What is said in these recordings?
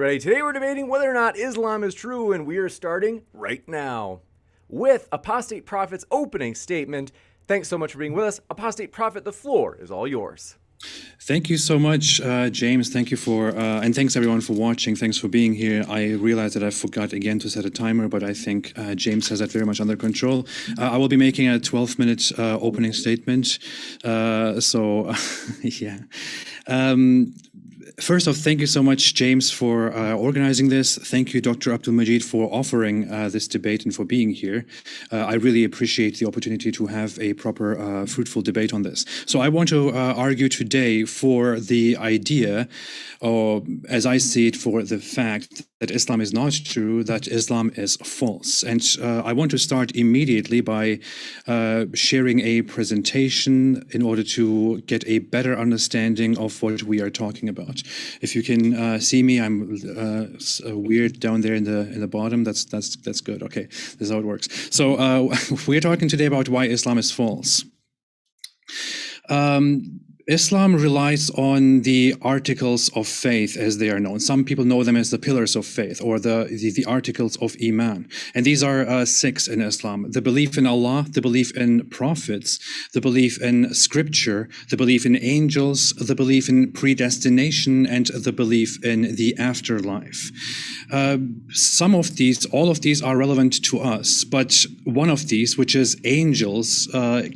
Ready? Today we're debating whether or not Islam is true, and we are starting right now with Apostate Prophet's opening statement. Thanks so much for being with us. Apostate Prophet, the floor is all yours. Thank you so much, James. Thank you and thanks everyone for watching. Thanks for being here. I realized that I forgot again to set a timer, but I think James has that very much under control. I will be making a 12-minute opening statement. Yeah. First off, thank you so much, James, for organizing this. Thank you, Dr. Abdul Majid, for offering this debate and for being here. I really appreciate the opportunity to have a proper, fruitful debate on this. So I want to argue today for the idea, or as I see it, for the fact that Islam is not true, that Islam is false. And I want to start immediately by sharing a presentation in order to get a better understanding of what we are talking about. If you can see me, I'm weird down there in the bottom. That's good. Okay, this is how it works. So we're talking today about why Islam is false. Islam relies on the articles of faith as they are known. Some people know them as the pillars of faith, or the articles of Iman. And these are 6 in Islam: the belief in Allah, the belief in prophets, the belief in scripture, the belief in angels, the belief in predestination, and the belief in the afterlife. All of these are relevant to us, but one of these, which is angels,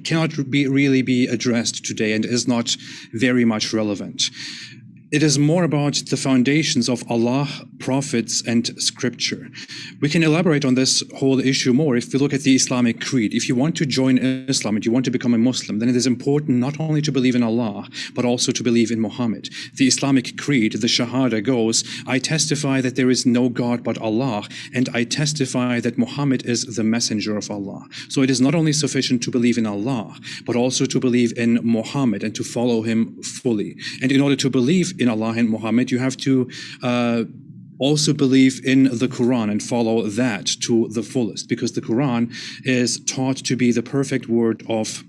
cannot really be addressed today and is not very much relevant. It is more about the foundations of Allah, prophets, and scripture. We can elaborate on this whole issue more if we look at the Islamic Creed. If you want to join Islam and you want to become a Muslim, then it is important not only to believe in Allah, but also to believe in Muhammad. The Islamic Creed, the Shahada, goes, I testify that there is no God but Allah, and I testify that Muhammad is the messenger of Allah. So it is not only sufficient to believe in Allah, but also to believe in Muhammad and to follow him fully. And in order to believe in Allah and Muhammad, you have to also believe in the Quran and follow that to the fullest, because the Quran is taught to be the perfect word of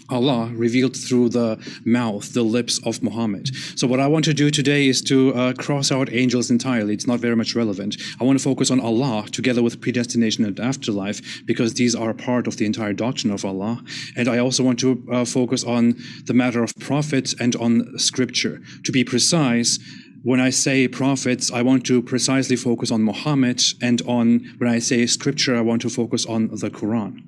Allah revealed through the mouth, the lips of Muhammad. So what I want to do today is to cross out angels entirely. It's not very much relevant. I want to focus on Allah together with predestination and afterlife, because these are part of the entire doctrine of Allah. And I also want to focus on the matter of prophets and on scripture. To be precise, when I say prophets, I want to precisely focus on Muhammad, and when I say scripture, I want to focus on the Quran.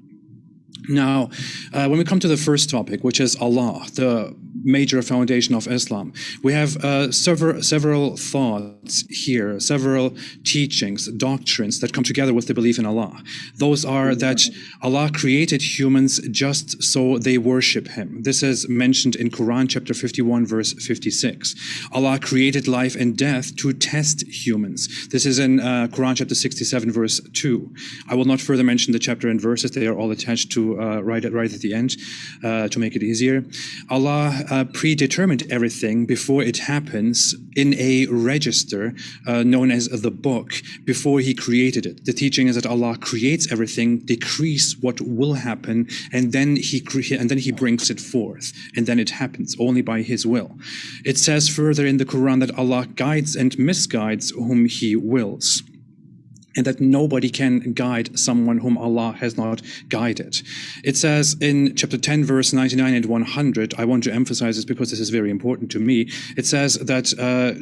Now, when we come to the first topic, which is Allah, the major foundation of Islam, we have several thoughts here, several teachings, doctrines that come together with the belief in Allah. Those are that Allah created humans just so they worship Him. This is mentioned in Quran chapter 51, verse 56. Allah created life and death to test humans. This is in Quran chapter 67, verse 2. I will not further mention the chapter and verses. They are all attached to right at the end to make it easier. Allah predetermined everything before it happens in a register known as the book before He created it. The teaching is that Allah creates everything, decrees what will happen, and then He brings it forth, and then it happens only by His will. It says further in the Quran that Allah guides and misguides whom He wills, and that nobody can guide someone whom Allah has not guided. It says in chapter 10, verse 99 and 100, I want to emphasize this because this is very important to me. It says that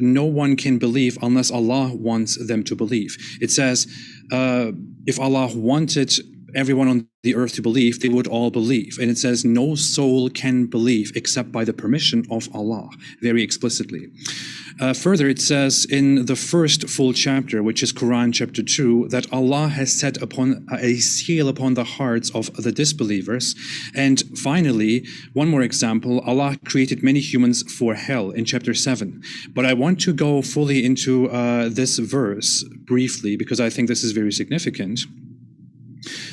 no one can believe unless Allah wants them to believe. It says, if Allah wanted everyone on the earth to believe, they would all believe. And it says, no soul can believe except by the permission of Allah, very explicitly. Further, it says in the first full chapter, which is Quran chapter 2, that Allah has set upon a seal upon the hearts of the disbelievers. And finally, one more example, Allah created many humans for hell in chapter 7. But I want to go fully into this verse briefly, because I think this is very significant.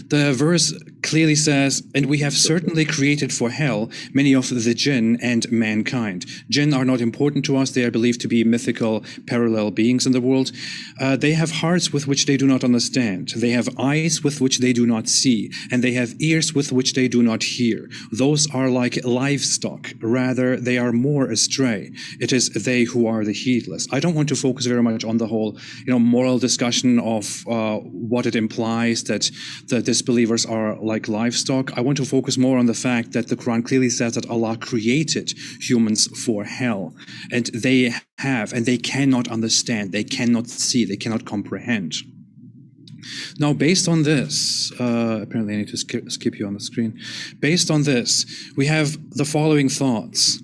The verse clearly says, and we have certainly created for hell many of the jinn and mankind. Jinn are not important to us. They are believed to be mythical parallel beings in the world. They have hearts with which they do not understand. They have eyes with which they do not see, and they have ears with which they do not hear. Those are like livestock. Rather, they are more astray. It is they who are the heedless. I don't want to focus very much on the whole, moral discussion of what it implies that the disbelievers are like livestock. I want to focus more on the fact that the Quran clearly says that Allah created humans for hell, and they cannot understand, they cannot see, they cannot comprehend. Now, based on this, apparently I need to skip you on the screen. Based on this, we have the following thoughts.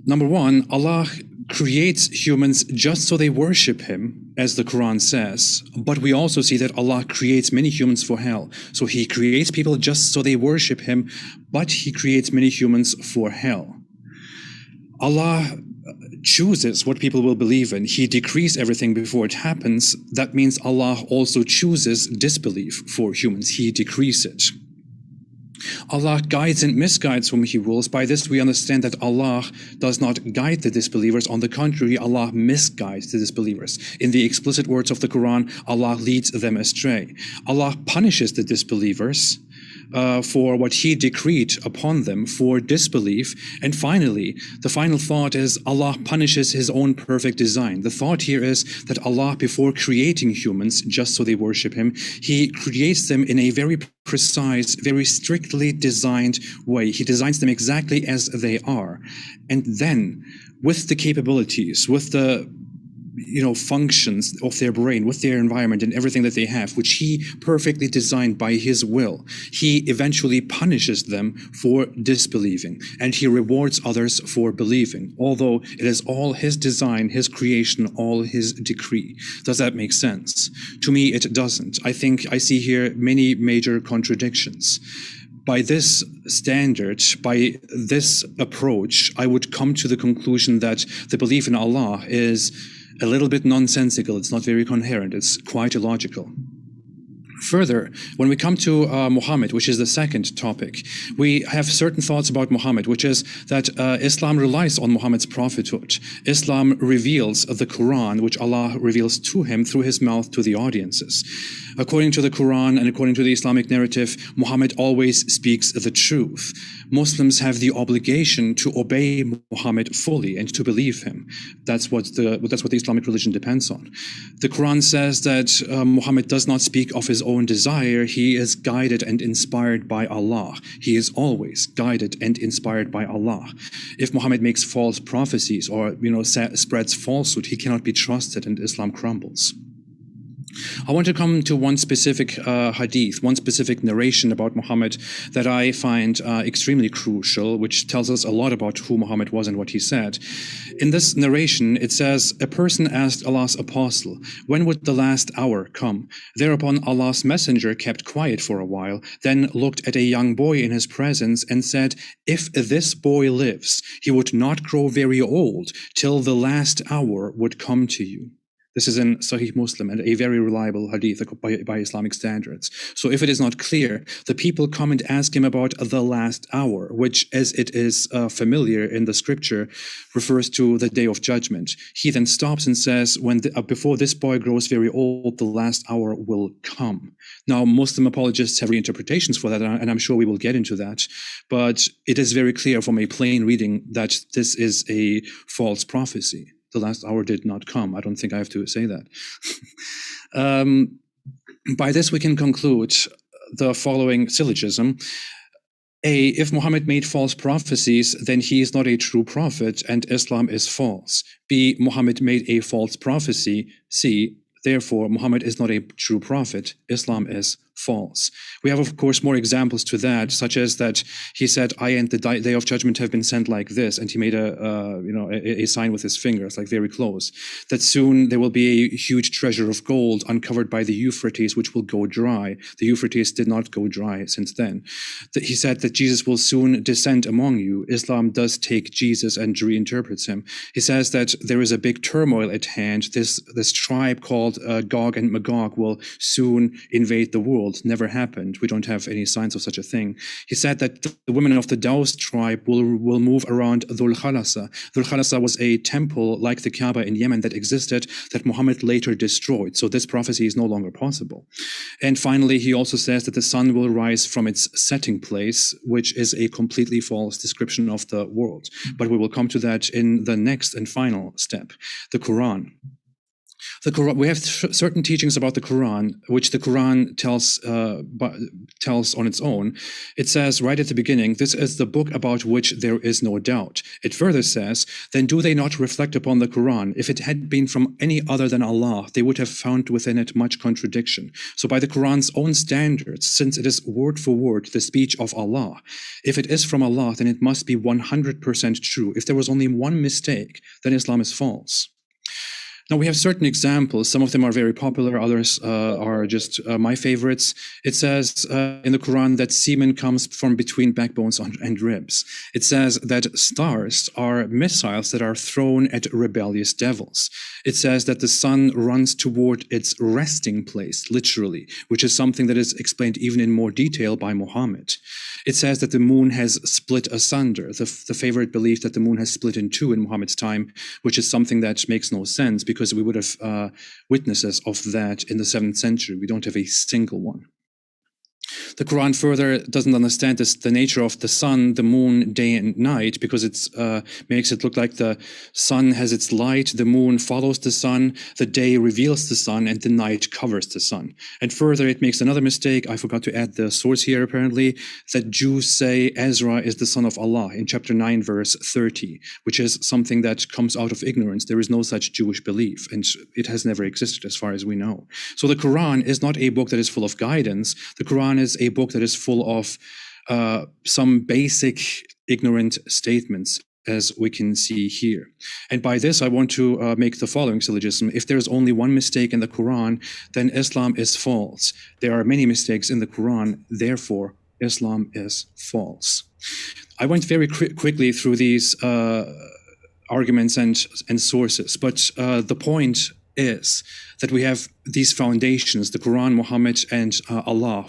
Number one, Allah creates humans just so they worship him, as the Quran says. But we also see that Allah creates many humans for hell. So he creates people just so they worship him, but he creates many humans for hell. Allah chooses what people will believe in. He decrees everything before it happens. That means Allah also chooses disbelief for humans. He decrees it. Allah guides and misguides whom he wills. By this we understand that Allah does not guide the disbelievers. On the contrary, Allah misguides the disbelievers. In the explicit words of the Quran, Allah leads them astray. Allah punishes the disbelievers for what he decreed upon them for disbelief. And finally, the final thought is Allah punishes his own perfect design. The thought here is that Allah, before creating humans just so they worship him, he creates them in a very precise, very strictly designed way. He designs them exactly as they are. And then, with the capabilities, with the functions of their brain, with their environment and everything that they have, which he perfectly designed by his will, he eventually punishes them for disbelieving, and he rewards others for believing, although it is all his design, his creation, all his decree. Does that make sense? To me, it doesn't. I think I see here many major contradictions. By this standard, by this approach, I would come to the conclusion that the belief in Allah is a little bit nonsensical. It's not very coherent. It's quite illogical. Further, when we come to Muhammad, which is the second topic, we have certain thoughts about Muhammad, which is that Islam relies on Muhammad's prophethood. Islam reveals the Quran, which Allah reveals to him through his mouth to the audiences. According to the Quran and according to the Islamic narrative, Muhammad always speaks the truth. Muslims have the obligation to obey Muhammad fully and to believe him. That's what the Islamic religion depends on. The Quran says that Muhammad does not speak of his own desire. He is guided and inspired by Allah. He is always guided and inspired by Allah. If Muhammad makes false prophecies or spreads falsehood, he cannot be trusted, and Islam crumbles. I want to come to one specific hadith, one specific narration about Muhammad that I find extremely crucial, which tells us a lot about who Muhammad was and what he said. In this narration, it says, a person asked Allah's apostle, when would the last hour come? Thereupon Allah's messenger kept quiet for a while, then looked at a young boy in his presence and said, if this boy lives, he would not grow very old till the last hour would come to you. This is in Sahih Muslim and a very reliable hadith by Islamic standards. So if it is not clear, the people come and ask him about the last hour, which, as it is familiar in the scripture, refers to the day of judgment. He then stops and says, before this boy grows very old, the last hour will come. Now, Muslim apologists have reinterpretations for that, and I'm sure we will get into that. But it is very clear from a plain reading that this is a false prophecy. The last hour did not come. I don't think I have to say that. By this, we can conclude the following syllogism. A, if Muhammad made false prophecies, then he is not a true prophet and Islam is false. B, Muhammad made a false prophecy. C, therefore, Muhammad is not a true prophet. Islam is false. We have, of course, more examples to that, such as that he said, I and the day of judgment have been sent like this, and he made a sign with his fingers, like very close, that soon there will be a huge treasure of gold uncovered by the Euphrates, which will go dry. The Euphrates did not go dry since then. That he said that Jesus will soon descend among you. Islam does take Jesus and reinterprets him. He says that there is a big turmoil at hand. This tribe called Gog and Magog will soon invade the world. world never happened. We don't have any signs of such a thing. He said that the women of the Daws tribe will move around Dhul Khalasa. Dhul Khalasa was a temple like the Kaaba in Yemen that existed that Muhammad later destroyed. So this prophecy is no longer possible. And finally, he also says that the sun will rise from its setting place, which is a completely false description of the world. But we will come to that in the next and final step, the Quran. The Quran, we have certain teachings about the Quran, which the Quran tells on its own. It says right at the beginning, this is the book about which there is no doubt. It further says, then do they not reflect upon the Quran? If it had been from any other than Allah, they would have found within it much contradiction. So by the Quran's own standards, since it is word for word the speech of Allah, if it is from Allah, then it must be 100% true. If there was only one mistake, then Islam is false. Now, we have certain examples. Some of them are very popular. Others are just my favorites. It says in the Quran that semen comes from between backbones and ribs. It says that stars are missiles that are thrown at rebellious devils. It says that the sun runs toward its resting place, literally, which is something that is explained even in more detail by Muhammad. It says that the moon has split asunder, the favorite belief that the moon has split in two in Muhammad's time, which is something that makes no sense because we would have witnesses of that in the 7th century. We don't have a single one. The Quran further doesn't understand the nature of the sun, the moon, day and night, because it makes it look like the sun has its light, the moon follows the sun, the day reveals the sun, and the night covers the sun. And further, it makes another mistake. I forgot to add the source here, apparently, that Jews say Ezra is the son of Allah in chapter 9, verse 30, which is something that comes out of ignorance. There is no such Jewish belief, and it has never existed as far as we know. So the Quran is not a book that is full of guidance. The Quran is a book that is full of some basic ignorant statements, as we can see here. And by this, I want to make the following syllogism. If there's only one mistake in the Quran, then Islam is false. There are many mistakes in the Quran, therefore, Islam is false. I went very quickly through these arguments and sources, but the point is that we have these foundations, the Quran, Muhammad, and Allah,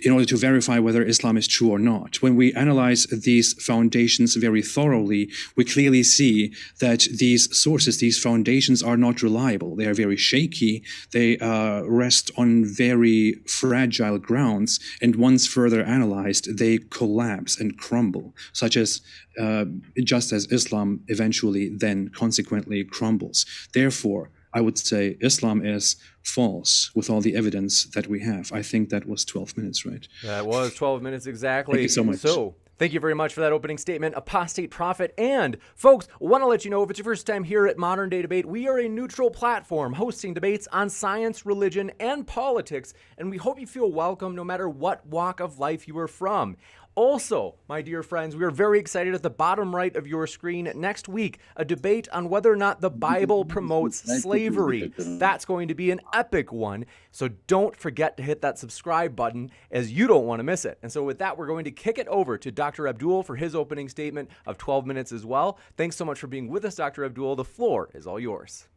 in order to verify whether Islam is true or not. When we analyze these foundations very thoroughly, we clearly see that these sources, these foundations are not reliable. They are very shaky. They rest on very fragile grounds, and once further analyzed, they collapse and crumble, just as Islam eventually then consequently crumbles. Therefore, I would say Islam is false with all the evidence that we have. I think that was 12 minutes, right? That was 12 minutes exactly. Thank you so much. So, thank you very much for that opening statement, Apostate Prophet. And folks, want to let you know, if it's your first time here at Modern Day Debate, we are a neutral platform hosting debates on science, religion, and politics. And we hope you feel welcome no matter what walk of life you are from. Also, my dear friends, we are very excited at the bottom right of your screen next week, a debate on whether or not the Bible promotes slavery. That's going to be an epic one. So don't forget to hit that subscribe button, as you don't want to miss it. And so with that, we're going to kick it over to Dr. Abdul for his opening statement of 12 minutes as well. Thanks so much for being with us, Dr. Abdul. The floor is all yours.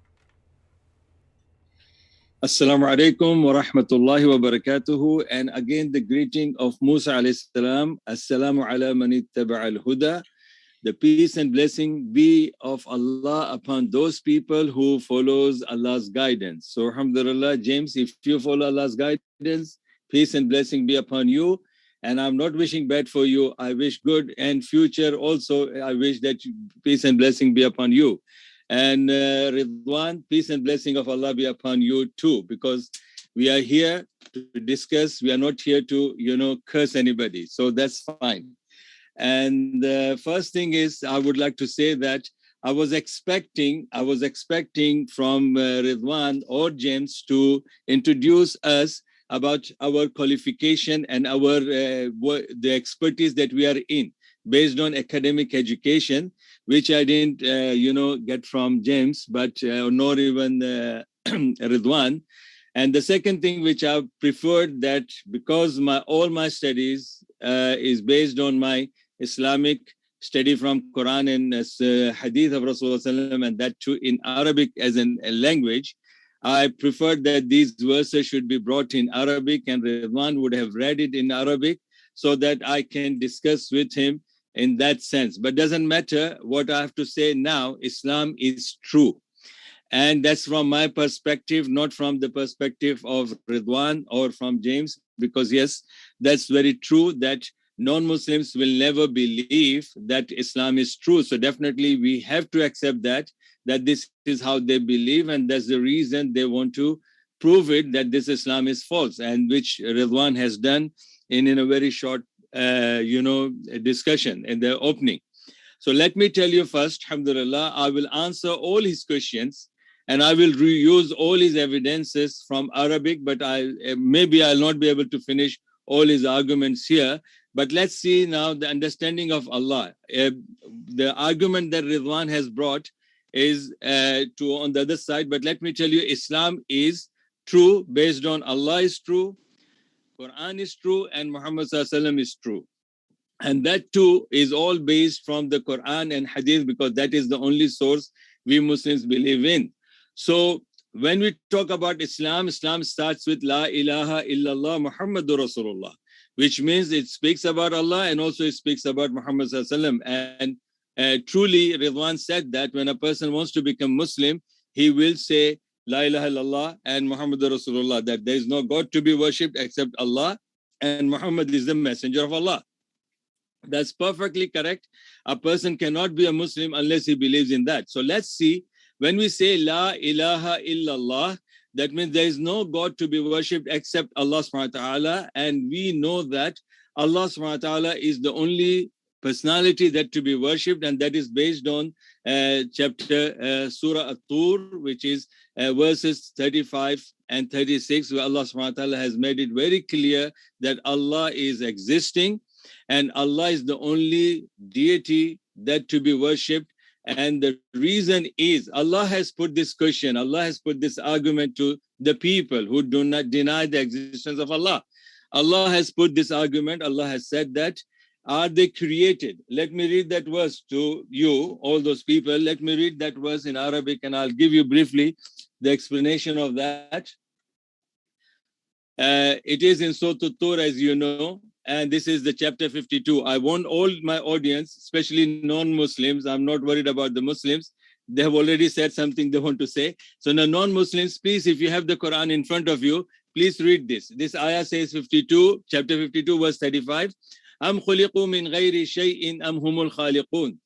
Assalamu alaikum wa rahmatullahi wa barakatuhu. And again, the greeting of Musa alayhi salam. Assalamu ala man ittaba'a al-huda. The peace and blessing be of Allah upon those people who follows Allah's guidance. So alhamdulillah, James, if you follow Allah's guidance, peace and blessing be upon you. And I'm not wishing bad for you. I wish good, and future also, I wish that peace and blessing be upon you. And Ridwan, peace and blessing of Allah be upon you too, because we are here to discuss. We are not here to, curse anybody. So that's fine. And the first thing is, I would like to say that I was expecting from Ridwan or James to introduce us about our qualification and the expertise that we are in based on academic education, which I didn't, get from James, but nor even Ridwan. And the second thing which I preferred, that because all my studies is based on my Islamic study from Quran and Hadith of Rasulullah Sallam, and that too in Arabic as a language, I preferred that these verses should be brought in Arabic, and Ridwan would have read it in Arabic so that I can discuss with him in that sense. But doesn't matter what I have to say now, Islam is true. And that's from my perspective, not from the perspective of Ridwan or from James, because yes, that's very true that non-Muslims will never believe that Islam is true. So definitely we have to accept that this is how they believe, and that's the reason they want to prove it, that this Islam is false, and which Ridwan has done in a very short, discussion in the opening. So let me tell you first, alhamdulillah, I will answer all his questions, and I will reuse all his evidences from Arabic, but maybe I'll not be able to finish all his arguments here. But let's see now the understanding of Allah. The argument that Ridwan has brought is on the other side, but let me tell you, Islam is true, based on Allah is true, Quran is true, and Muhammad Sallam is true. And that too is all based from the Quran and Hadith, because that is the only source we Muslims believe in. So when we talk about Islam, Islam starts with La ilaha illallah Muhammadur Rasulullah, which means it speaks about Allah and also it speaks about Muhammad Sallam. And truly, Ridwan said that when a person wants to become Muslim, he will say La ilaha illallah and Muhammadur Rasulullah, that there is no God to be worshipped except Allah, and Muhammad is the messenger of Allah. That's perfectly correct. A person cannot be a Muslim unless he believes in that. So let's see, when we say La ilaha illallah, that means there is no God to be worshipped except Allah subhanahu wa ta'ala. And we know that Allah subhanahu wa ta'ala is the only personality that to be worshipped, and that is based on chapter Surah At-Tur, which is verses 35 and 36, where Allah subhanahu wa ta'ala has made it very clear that Allah is existing, and Allah is the only deity that to be worshipped. And the reason is Allah has put this question, Allah has put this argument to the people who do not deny the existence of Allah. Allah has put this argument, Allah has said that, are they created? Let me read that verse to you, all those people. Let me read that verse in Arabic, and I'll give you briefly the explanation of that. It is in Surah At-Tur, as you know, and this is the chapter 52. I want all my audience, especially non-Muslims, I'm not worried about the Muslims, they have already said something they want to say. So now non-Muslims, please, if you have the Quran in front of you, please read this. This ayah says 52, chapter 52, verse 35. Am khuliqu min ghayri shay'in am humul khaliqun.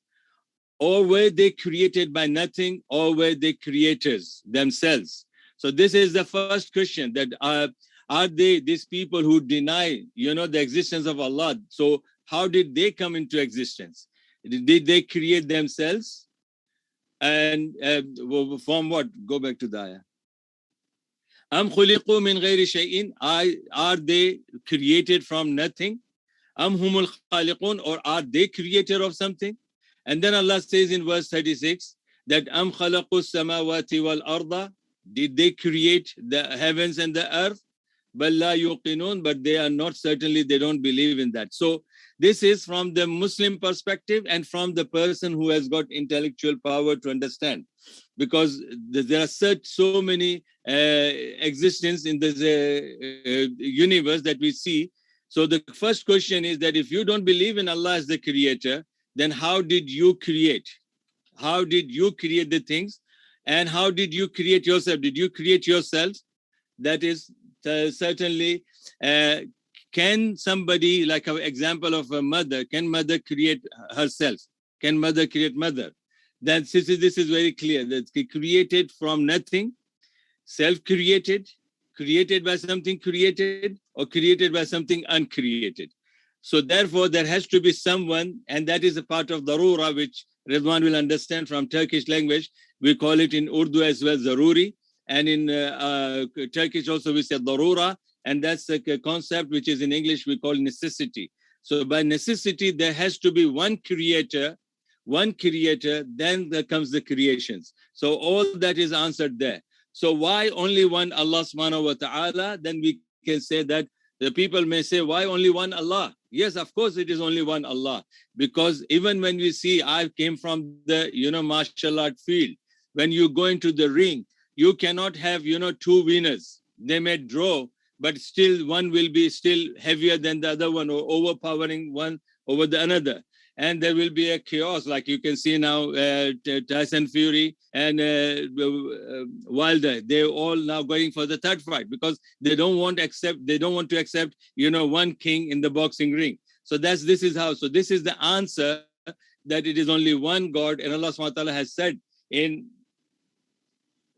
Or were they created by nothing, or were they creators themselves? So this is the first question, that are they these people who deny, the existence of Allah? So how did they come into existence? Did they create themselves? And from what? Go back to the ayah. Am khuliqu min ghayri shay'in. Are they created from nothing? Am humul khaliqun, or are they creator of something? And then Allah says in verse 36 that am khalaqu samawati wal arda. Did they create the heavens and the earth? Bal la yuqinun, but they are not, certainly they don't believe in that. So this is from the Muslim perspective and from the person who has got intellectual power to understand, because there are so many existence in this universe that we see. So the first question is that if you don't believe in Allah as the creator, then how did you create? How did you create the things? And how did you create yourself? Did you create yourself? That is certainly, can somebody, like an example of a mother, can mother create herself? Can mother create mother? This is very clear, that created from nothing, self-created, created by something created, or created by something uncreated. So therefore, there has to be someone, and that is a part of darura, which Ridwan will understand from Turkish language. We call it in Urdu as well, zaruri. And in Turkish also we say darura, and that's a concept which is in English we call necessity. So by necessity, there has to be one creator, then there comes the creations. So all that is answered there. So why only one Allah subhanahu wa ta'ala? Then we can say that the people may say, why only one Allah? Yes, of course it is only one Allah. Because even when we see, I came from the, martial art field. When you go into the ring, you cannot have, two winners. They may draw, but still one will be still heavier than the other one, or overpowering one over the another. And there will be a chaos, like you can see now, Tyson Fury and Wilder. They're all now going for the third fight because they don't want to accept, one king in the boxing ring. So this is how. So this is the answer, that it is only one God. And Allah subhanahu wa ta'ala has said in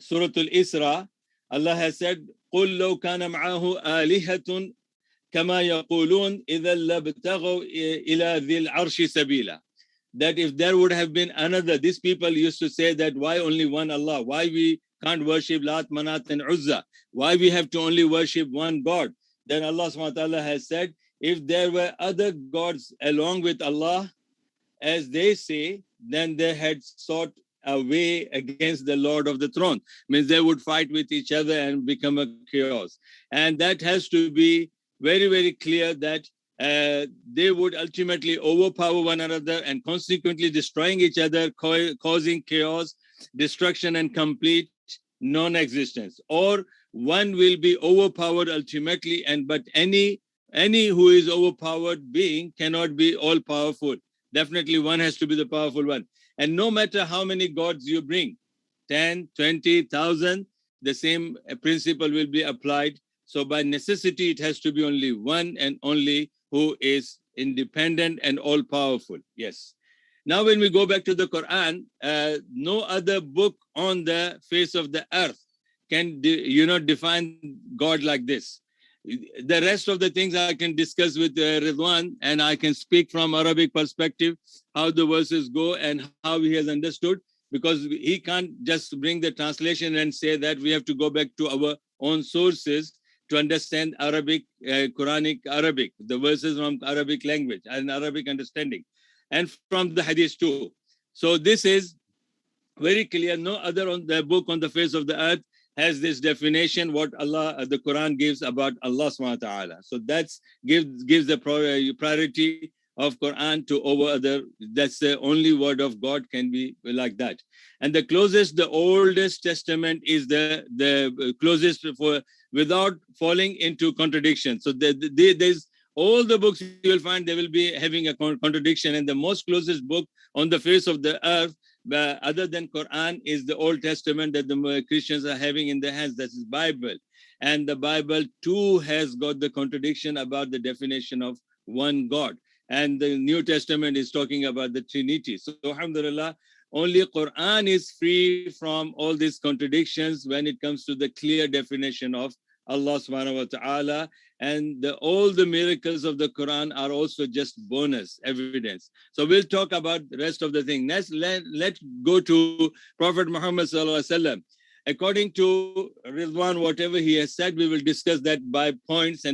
Surah Al-Isra, Allah has said, قُلْ لَوْ كَانَ مَعَهُ آلِهَةٌ كَمَا يَقُولُونَ إِذَا لَابْتَغَوْا إِلَى ذِي الْعَرْشِ سَبِيلًا. That if there would have been another, these people used to say that why only one Allah? Why we can't worship Lat, Manat and Uzza? Why we have to only worship one God? Then Allah subhanahu wa ta'ala has said, if there were other gods along with Allah, as they say, then they had sought a way against the Lord of the throne. Means they would fight with each other and become a chaos. And that has to be very, very clear, that they would ultimately overpower one another and consequently destroying each other, causing chaos, destruction, and complete non-existence. Or one will be overpowered ultimately, but any who is overpowered being cannot be all-powerful. Definitely one has to be the powerful one. And no matter how many gods you bring, 10, 20,000, the same principle will be applied. So by necessity, it has to be only one and only who is independent and all-powerful. Yes. Now, when we go back to the Quran, no other book on the face of the earth can, define God like this. The rest of the things I can discuss with Ridwan, and I can speak from Arabic perspective, how the verses go and how he has understood, because he can't just bring the translation and say that. We have to go back to our own sources to understand Arabic, Quranic Arabic, the verses from Arabic language and Arabic understanding, and from the hadith too. So this is very clear. No other on the book on the face of the earth has this definition what Allah, the Quran gives about Allah subhanahu wa ta'ala. So that's gives the priority of Quran to over other. That's the only word of God can be like that. And the oldest testament is the closest for, without falling into contradiction. So there's all the books you will find, they will be having a contradiction. And the most closest book on the face of the earth, other than Quran, is the Old Testament that the Christians are having in their hands. That is Bible. And the Bible too has got the contradiction about the definition of one God. And the New Testament is talking about the Trinity. So alhamdulillah, only Quran is free from all these contradictions when it comes to the clear definition of Allah subhanahu wa ta'ala. And all the miracles of the Quran are also just bonus evidence. So we'll talk about the rest of the thing. Let's go to Prophet Muhammad sallallahu alaihi wasallam. According to Ridwan, whatever he has said, we will discuss that by points,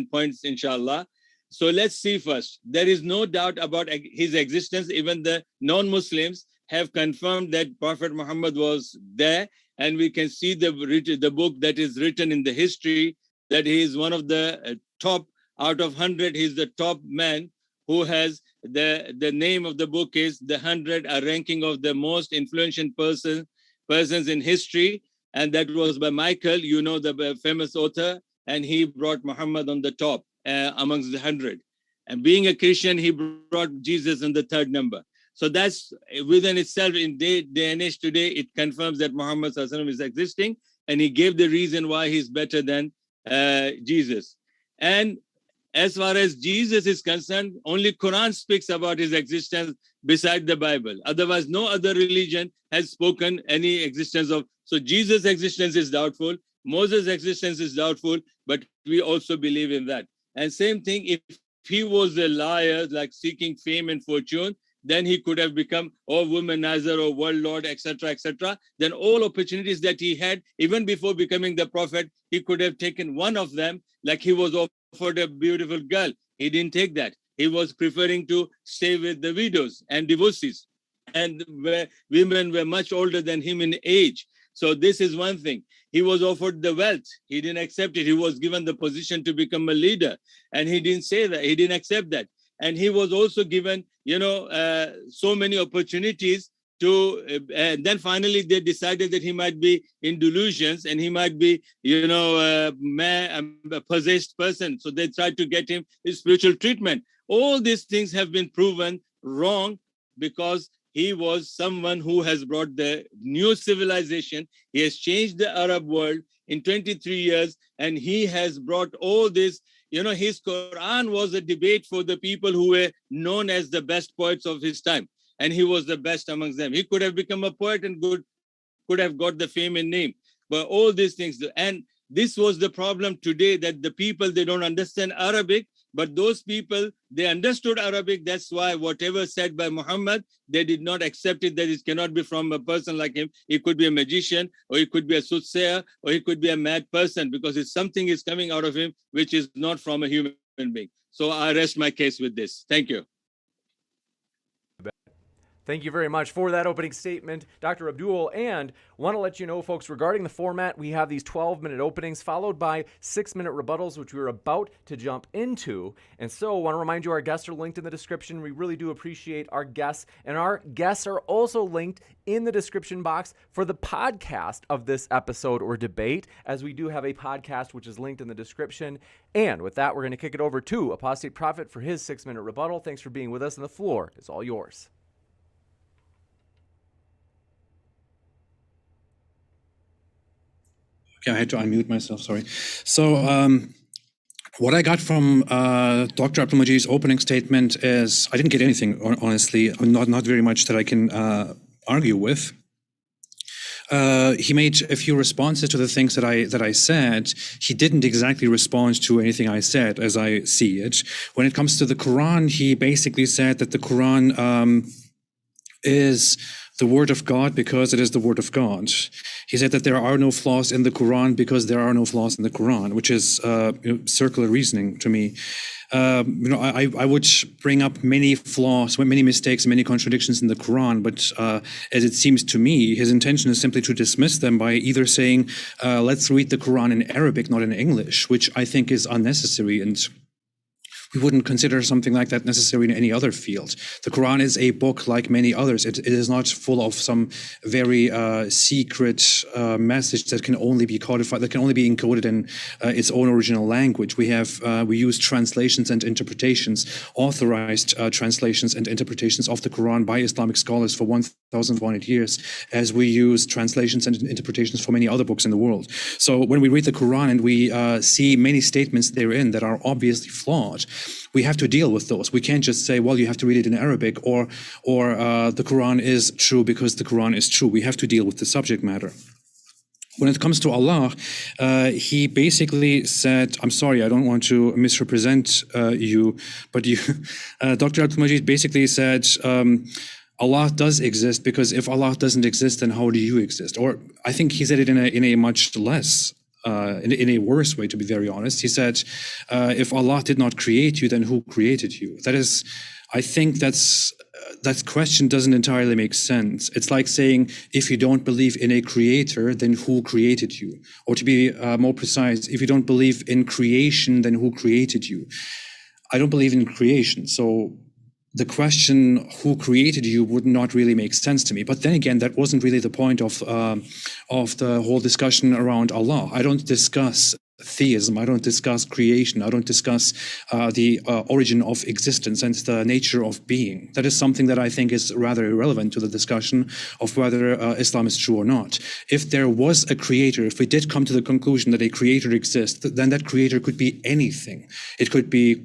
inshallah. So let's see first. There is no doubt about his existence. Even the non-Muslims have confirmed that Prophet Muhammad was there. And we can see the book that is written in the history, that he is one of the top out of 100. He's the top man who has the name of the book is the 100, a ranking of the most influential persons in history. And that was by Michael, the famous author. And he brought Muhammad on the top amongst the 100. And being a Christian, he brought Jesus in the third number. So that's within itself, in day and age today, it confirms that Muhammad is existing. And he gave the reason why he's better than Jesus. And as far as Jesus is concerned, only Quran speaks about his existence beside the Bible. Otherwise, no other religion has spoken any existence of. So Jesus' existence is doubtful. Moses' existence is doubtful, but we also believe in that. And same thing, if he was a liar, like seeking fame and fortune, then he could have become womanizer or world lord, etc., etc. Then all opportunities that he had, even before becoming the prophet, he could have taken one of them, like he was offered a beautiful girl. He didn't take that. He was preferring to stay with the widows and divorcees, and where women were much older than him in age. So this is one thing. He was offered the wealth. He didn't accept it. He was given the position to become a leader, and he didn't say that. He didn't accept that. And he was also given, so many opportunities and then finally they decided that he might be in delusions and he might be, a possessed person. So they tried to get him his spiritual treatment. All these things have been proven wrong because he was someone who has brought the new civilization. He has changed the Arab world in 23 years, and he has brought all this. His Quran was a debate for the people who were known as the best poets of his time. And he was the best amongst them. He could have become a poet and could have got the fame and name. But all these things, and this was the problem today, that the people, they don't understand Arabic, but those people, they understood Arabic. That's why whatever said by Muhammad, they did not accept it, that it cannot be from a person like him. He could be a magician, or he could be a soothsayer, or he could be a mad person, because it's something is coming out of him, which is not from a human being. So I rest my case with this. Thank you. Thank you very much for that opening statement, Dr. Abdul. And want to let you know, folks, regarding the format, we have these 12-minute openings followed by 6-minute rebuttals, which we're about to jump into. And so I want to remind you, our guests are linked in the description. We really do appreciate our guests. And our guests are also linked in the description box for the podcast of this episode or debate, as we do have a podcast which is linked in the description. And with that, we're going to kick it over to Apostate Prophet for his 6-minute rebuttal. Thanks for being with us, and the floor is all yours. Okay, I had to unmute myself, sorry. So what I got from Dr. Abdul Majid's opening statement is, I didn't get anything, honestly, not very much that I can argue with. He made a few responses to the things that I said. He didn't exactly respond to anything I said as I see it. When it comes to the Quran, he basically said that the Quran is the word of God because it is the word of God. He said that there are no flaws in the Quran because there are no flaws in the Quran, which is circular reasoning to me. I would bring up many flaws, many mistakes, many contradictions in the Quran, but as it seems to me, his intention is simply to dismiss them by either saying, let's read the Quran in Arabic, not in English, which I think is unnecessary, and we wouldn't consider something like that necessary in any other field. The Quran is a book like many others. It is not full of some very secret message that can only be codified, that can only be encoded in its own original language. We use translations and interpretations, authorized translations and interpretations of the Quran by Islamic scholars for 1,100 years, as we use translations and interpretations for many other books in the world. So when we read the Quran and we see many statements therein that are obviously flawed, we have to deal with those. We can't just say, well, you have to read it in Arabic, or the Quran is true because the Quran is true. We have to deal with the subject matter. When it comes to Allah, he basically said, I'm sorry, I don't want to misrepresent you, but Dr. Abdul Majid basically said, Allah does exist because if Allah doesn't exist, then how do you exist? Or I think he said it in a much less in a worse way, to be very honest. He said, if Allah did not create you, then who created you? That is, I think that question doesn't entirely make sense. It's like saying, if you don't believe in a creator, then who created you? Or to be more precise, if you don't believe in creation, then who created you? I don't believe in creation. So the question, who created you, would not really make sense to me. But then again, that wasn't really the point of the whole discussion around Allah. I don't discuss theism. I don't discuss creation. I don't discuss the origin of existence and the nature of being. That is something that I think is rather irrelevant to the discussion of whether Islam is true or not. If there was a creator, if we did come to the conclusion that a creator exists, then that creator could be anything. It could be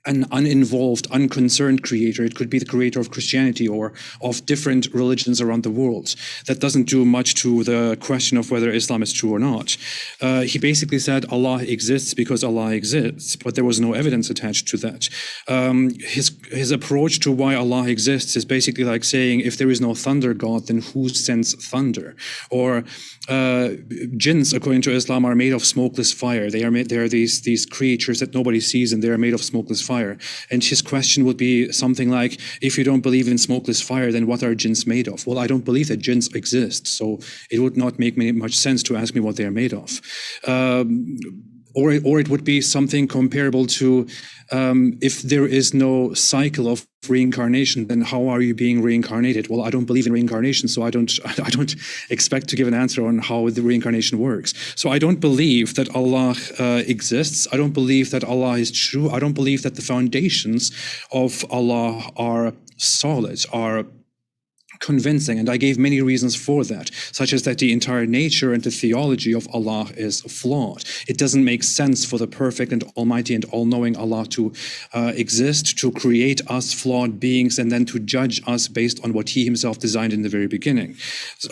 an uninvolved, unconcerned creator. It could be the creator of Christianity or of different religions around the world. That doesn't do much to the question of whether Islam is true or not. He basically said Allah exists because Allah exists, but there was no evidence attached to that. His approach to why Allah exists is basically like saying, if there is no thunder god, then who sends thunder? Or jinns, according to Islam, are made of smokeless fire. They are these creatures that nobody sees, and they are made of smokeless fire. And his question would be something like, if you don't believe in smokeless fire, then what are jinns made of? Well, I don't believe that jinns exist, so it would not make much sense to ask me what they are made of. or it would be something comparable to if there is no cycle of reincarnation, then how are you being reincarnated? Well, I don't believe in reincarnation, so I don't expect to give an answer on how the reincarnation works. So I don't believe that Allah exists. I don't believe that Allah is true. I don't believe that the foundations of Allah are solid, are convincing, and I gave many reasons for that, such as that the entire nature and the theology of Allah is flawed. It doesn't make sense for the perfect and almighty and all-knowing Allah to exist, to create us flawed beings, and then to judge us based on what He Himself designed in the very beginning.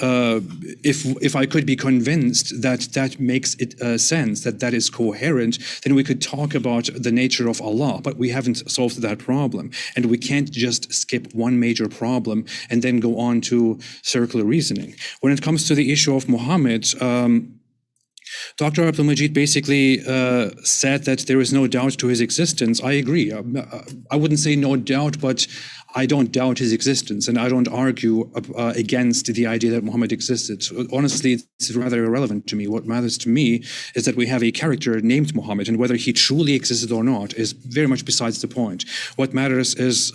If I could be convinced that that makes it sense, that that is coherent, then we could talk about the nature of Allah, but we haven't solved that problem, and we can't just skip one major problem and then go on to circular reasoning. When it comes to the issue of Muhammad, Dr. Abdul Majid basically said that there is no doubt to his existence. I agree. I wouldn't say no doubt, but I don't doubt his existence, and I don't argue against the idea that Muhammad existed. Honestly, it's rather irrelevant to me. What matters to me is that we have a character named Muhammad, and whether he truly existed or not is very much besides the point. What matters is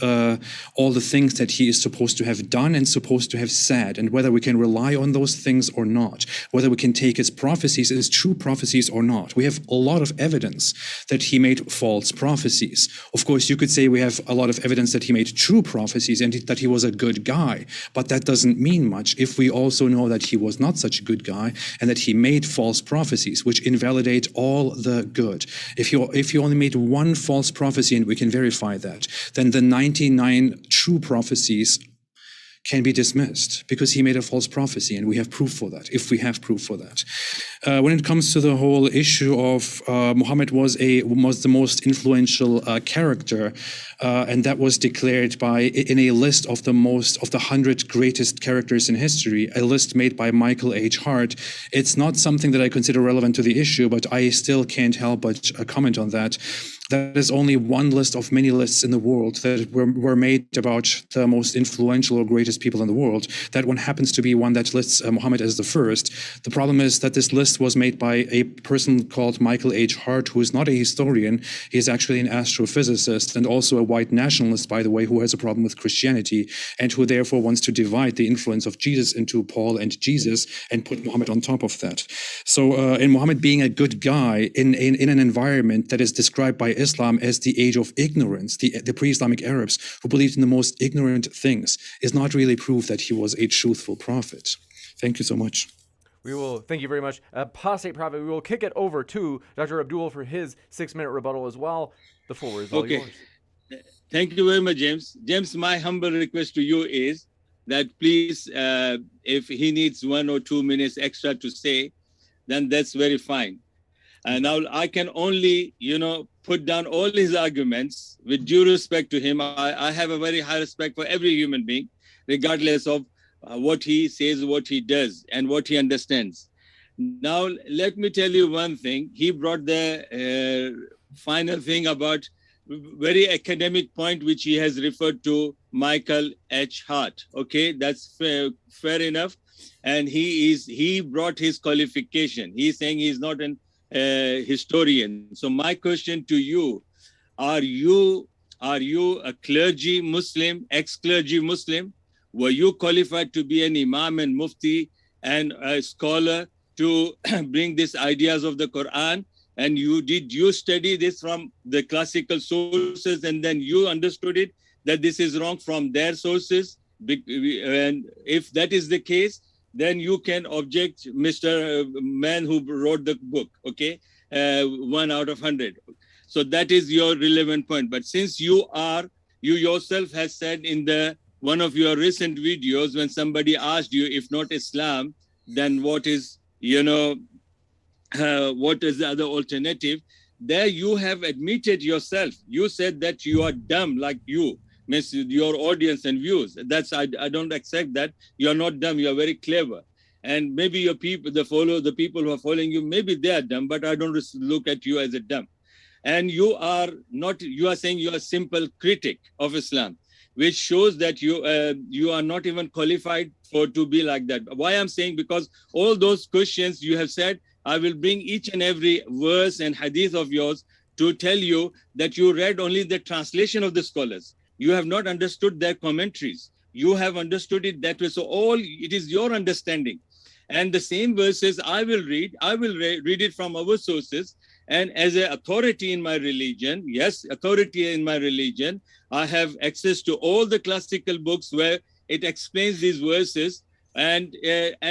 all the things that he is supposed to have done and supposed to have said, and whether we can rely on those things or not, whether we can take his prophecies as true prophecies or not. We have a lot of evidence that he made false prophecies. Of course, you could say we have a lot of evidence that he made true prophecies and that he was a good guy, but that doesn't mean much if we also know that he was not such a good guy and that he made false prophecies, which invalidate all the good. If he only made one false prophecy, and we can verify that, then the 99 true prophecies can be dismissed because he made a false prophecy, and we have proof for that, if we have proof for that. When it comes to the whole issue of Muhammad was the most influential character, and that was declared in a list of the 100 greatest characters in history, a list made by Michael H. Hart. It's not something that I consider relevant to the issue, but I still can't help but comment on that. That is only one list of many lists in the world that were made about the most influential or greatest people in the world. That one happens to be one that lists Muhammad as the first. The problem is that this list was made by a person called Michael H. Hart, who is not a historian. He is actually an astrophysicist and also a white nationalist, by the way, who has a problem with Christianity and who therefore wants to divide the influence of Jesus into Paul and Jesus and put Muhammad on top of that. So in Muhammad being a good guy in an environment that is described by Islam as the age of ignorance, the pre-Islamic Arabs who believed in the most ignorant things, is not really proof that he was a truthful prophet. Thank you so much. Thank you very much. Apostate Prophet, we will kick it over to Dr. Abdul for his 6-minute rebuttal as well. The floor is all yours. Thank you very much, James. James, my humble request to you is that please, if he needs 1 or 2 minutes extra to say, then that's very fine. Now I can only, put down all his arguments with due respect to him. I have a very high respect for every human being, regardless of what he says, what he does, and what he understands. Now, let me tell you one thing. He brought the final thing about very academic point, which he has referred to Michael H. Hart. Okay, that's fair enough. And he brought his qualification. He's saying he's not an historian. So my question to you, are you a clergy Muslim, ex-clergy Muslim? Were you qualified to be an imam and mufti and a scholar to bring these ideas of the Quran? And did you study this from the classical sources and then you understood it that this is wrong from their sources? And if that is the case, then you can object, Mr. Man who wrote the book, okay? 1 out of 100. So that is your relevant point. But since you yourself has said in one of your recent videos, when somebody asked you, if not Islam, then what is the other alternative? There you have admitted yourself. You said that you are dumb like you. Miss your audience and views. I don't accept that. You're not dumb. You're very clever. And maybe your people, the people who are following you, maybe they are dumb, but I don't look at you as a dumb. And you are saying you are a simple critic of Islam, which shows that you are not even qualified to be like that. Why I'm saying, because all those questions you have said, I will bring each and every verse and hadith of yours to tell you that you read only the translation of the scholars. You have not understood their commentaries. You have understood it that way. So it is your understanding. And the same verses I will read it from our sources. And as an authority in my religion, I have access to all the classical books where it explains these verses. And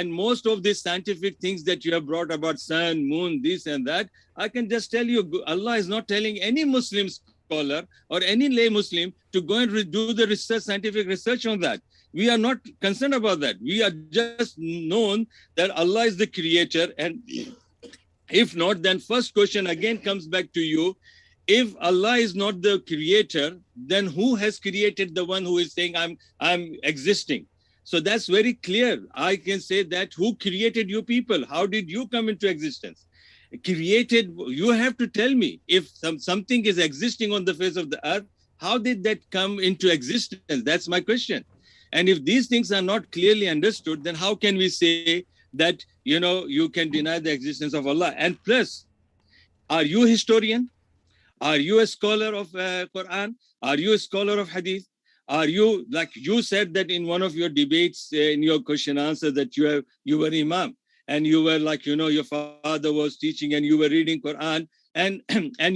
most of these scientific things that you have brought about sun, moon, this and that, I can just tell you, Allah is not telling any Muslim scholar or any lay Muslim to go and do the research, scientific research on that. We are not concerned about that. We are just known that Allah is the creator. And if not, then first question again comes back to you. If Allah is not the creator, then who has created the one who is saying I'm existing? So that's very clear. I can say that who created you people? How did you come into existence? Created, you have to tell me if something is existing on the face of the earth, how did that come into existence? That's my question. And if these things are not clearly understood, then how can we say that, you can deny the existence of Allah? And plus, are you a historian? Are you a scholar of Quran? Are you a scholar of Hadith? Are you, like you said that in one of your debates, in your question answer, that you were Imam, and you were like, your father was teaching and you were reading Quran, and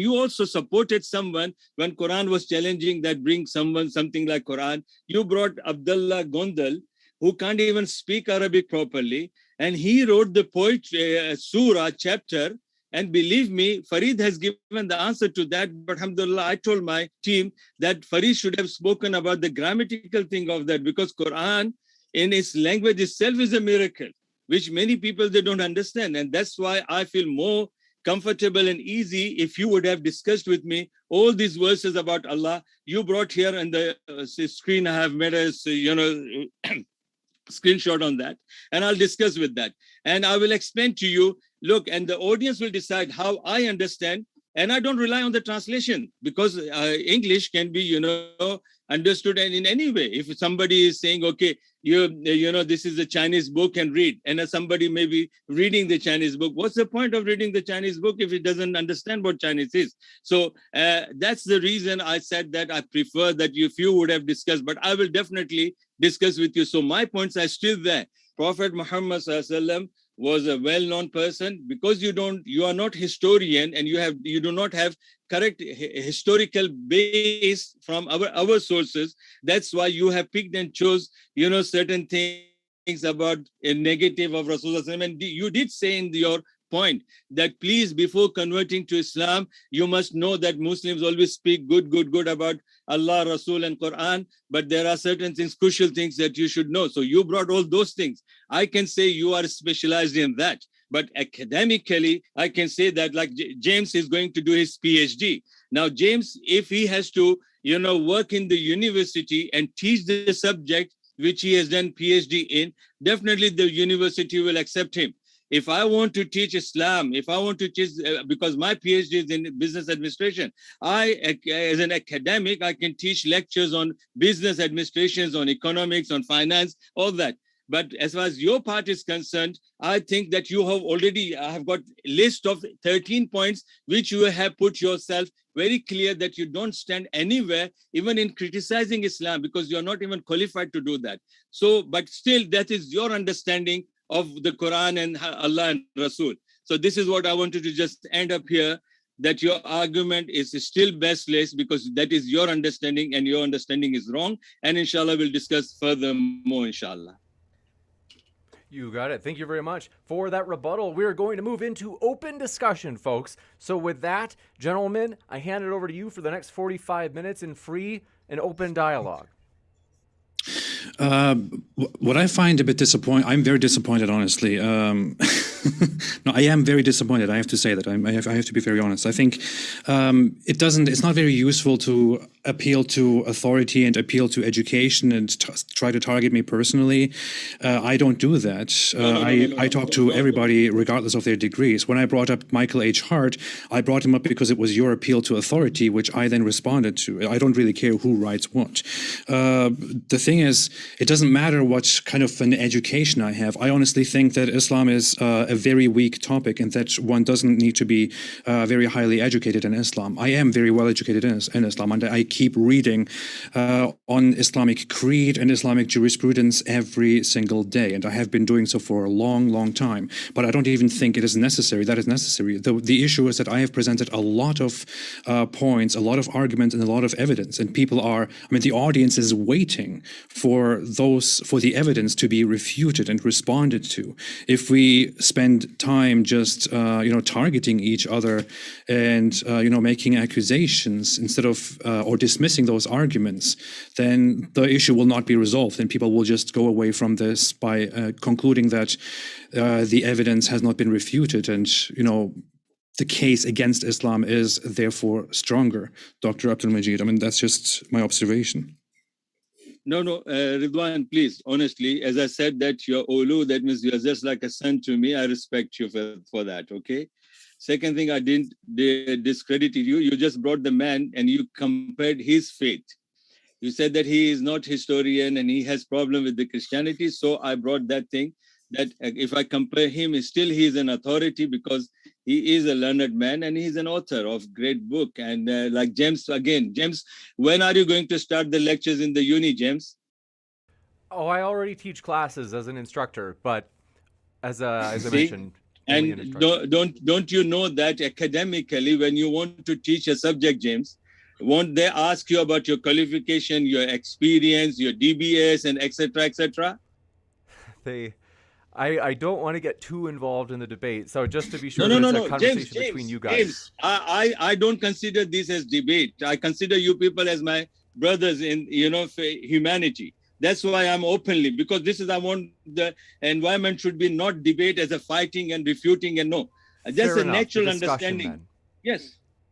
you also supported someone when Quran was challenging that bring something like Quran. You brought Abdullah Gondal, who can't even speak Arabic properly, and he wrote the poetry, surah, chapter. And believe me, Farid has given the answer to that. But alhamdulillah, I told my team that Farid should have spoken about the grammatical thing of that, because Quran in its language itself is a miracle, which many people, they don't understand. And that's why I feel more comfortable and easy if you would have discussed with me all these verses about Allah. You brought here on the screen, I have made a, screenshot on that, and I'll discuss with that. And I will explain to you, look, and the audience will decide how I understand. And I don't rely on the translation, because English can be, understood in any way. If somebody is saying, okay, this is a Chinese book and read, and somebody may be reading the Chinese book, what's the point of reading the Chinese book if it doesn't understand what Chinese is? So that's the reason I said that I prefer that if you would have discussed, but I will definitely discuss with you. So my points are still there. Prophet Muhammad Sallam was a well-known person. Because you are not historian, and you do not have correct historical base from our sources. That's why you have picked and chose, certain things about a negative of Rasulullah. And you did say in your point that please, before converting to Islam, you must know that Muslims always speak good about Allah, Rasul, and Quran, but there are certain things, crucial things that you should know. So you brought all those things. I can say you are specialized in that. But academically, I can say that, like James is going to do his PhD. Now, James, if he has to, work in the university and teach the subject which he has done PhD in, definitely the university will accept him. If I want to teach Islam, if I want to teach, because my PhD is in business administration, as an academic, I can teach lectures on business administrations, on economics, on finance, all that. But as far as your part is concerned, I think that you have got a list of 13 points, which you have put yourself very clear that you don't stand anywhere, even in criticizing Islam, because you're not even qualified to do that. So, but still, that is your understanding of the Quran and Allah and Rasul. So this is what I wanted to just end up here, that your argument is still baseless, because that is your understanding, and your understanding is wrong. And inshallah, we'll discuss furthermore, inshallah. You got it. Thank you very much for that rebuttal. We're going to move into open discussion, folks. So with that, gentlemen, I hand it over to you for the next 45 minutes in free and open dialogue. What I find a bit disappointing, I'm very disappointed, honestly. No, I am very disappointed. I have to say that. I have to be very honest. I think it's not very useful to appeal to authority and appeal to education and try to target me personally. I don't do that. I talk to everybody regardless of their degrees. When I brought up Michael H. Hart, I brought him up because it was your appeal to authority, which I then responded to. I don't really care who writes what. The thing is, it doesn't matter what kind of an education I have. I honestly think that Islam is a very weak topic, and that one doesn't need to be very highly educated in Islam. I am very well educated in Islam, and I keep reading on Islamic Creed and Islamic jurisprudence every single day, and I have been doing so for a long, long time. But I don't even think it is necessary. That is necessary. The issue is that I have presented a lot of points, a lot of arguments, and a lot of evidence, and people are, the audience is waiting for the evidence to be refuted and responded to. If we spend time just targeting each other and making accusations instead of or dismissing those arguments, then the issue will not be resolved, and people will just go away from this by concluding that the evidence has not been refuted, and the case against Islam is therefore stronger. Dr. Abdul Majid, that's just my observation. No, Ridwan, please, honestly, as I said that you're Olu, that means you're just like a son to me. I respect you for that, okay? Second thing, I didn't discredit you. You just brought the man and you compared his faith. You said that he is not historian and he has problem with the Christianity. So I brought that thing, that if I compare him, still he is an authority because he is a learned man and he's an author of great book. And like James, when are you going to start the lectures in the uni, James? Oh, I already teach classes as an instructor, but as I mentioned. And don't you know that academically, when you want to teach a subject, James, won't they ask you about your qualification, your experience, your DBS, and etc., etc.? I don't want to get too involved in the debate. So just to be sure, no, a conversation between you guys. James, I don't consider this as debate. I consider you people as my brothers in humanity. That's why I'm openly, because I want the environment should be not debate as a fighting and refuting and no. Just a natural understanding. Then.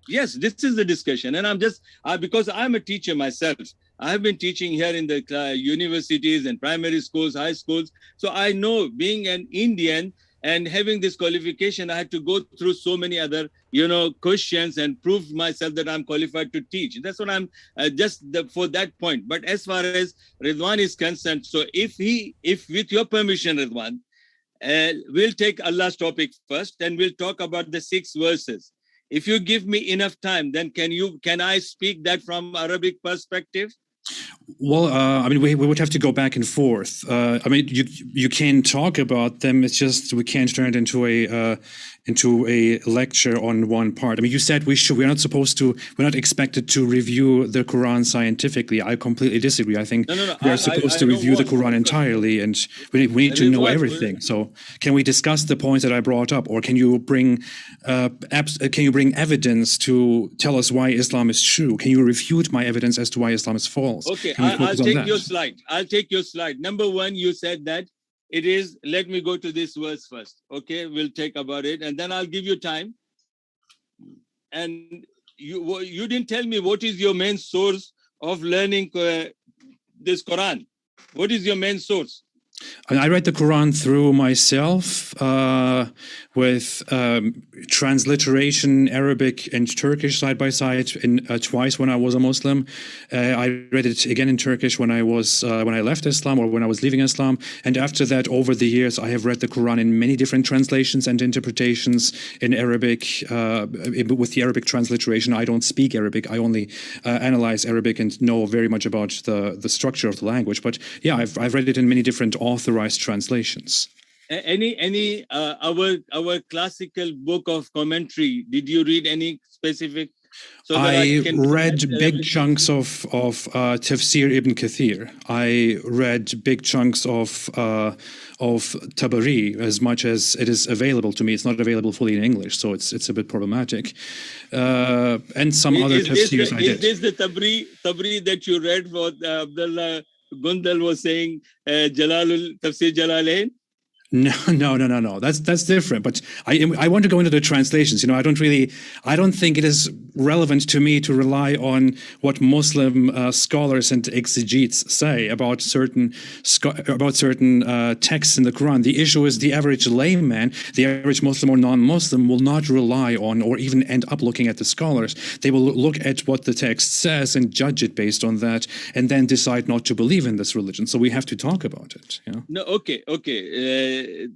Yes, this is the discussion. And I'm just, because I'm a teacher myself, I have been teaching here in the universities and primary schools, high schools. So I know, being an Indian and having this qualification, I had to go through so many other, questions and prove myself that I'm qualified to teach. That's what I'm for that point. But as far as Ridwan is concerned, so if with your permission, Ridwan, we'll take Allah's topic first, and we'll talk about the 6 verses. If you give me enough time, then can I speak that from Arabic perspective? Well, we would have to go back and forth. You can talk about them. It's just we can't turn it into a lecture on one part. You said we're not expected to review the Quran scientifically. I completely disagree. I think we are supposed to review the Quran entirely, and we need to know everything. So can we discuss the points that I brought up, or can you bring evidence to tell us why Islam is true? Can you refute my evidence as to why Islam is false? Okay, I'll take your slide. Number 1, you said that it is, let me go to this verse first. Okay, we'll take about it, and then I'll give you time. And you didn't tell me what is your main source of learning this Quran. What is your main source? I read the Quran through myself with transliteration, Arabic and Turkish side by side, twice when I was a Muslim. I read it again in Turkish when I left Islam, or when I was leaving Islam. And after that, over the years, I have read the Quran in many different translations and interpretations in Arabic. With the Arabic transliteration, I don't speak Arabic. I only analyze Arabic and know very much about the structure of the language. But yeah, I've read it in many different authorized translations. Our classical book of commentary, did you read any specific? So I read big chunks of Tafsir Ibn Kathir. I read big chunks of Tabari, as much as it is available to me. It's not available fully in English, so it's a bit problematic. And some other tafsirs I did. Is this the Tabari that you read? What Abdullah Gundal was saying, Tafsir Jalalain? No. That's different. But I want to go into the translations. I don't think it is relevant to me to rely on what Muslim scholars and exegetes say about certain texts in the Quran. The issue is the average layman, the average Muslim or non-Muslim, will not rely on or even end up looking at the scholars. They will look at what the text says and judge it based on that, and then decide not to believe in this religion. So we have to talk about it. No, okay.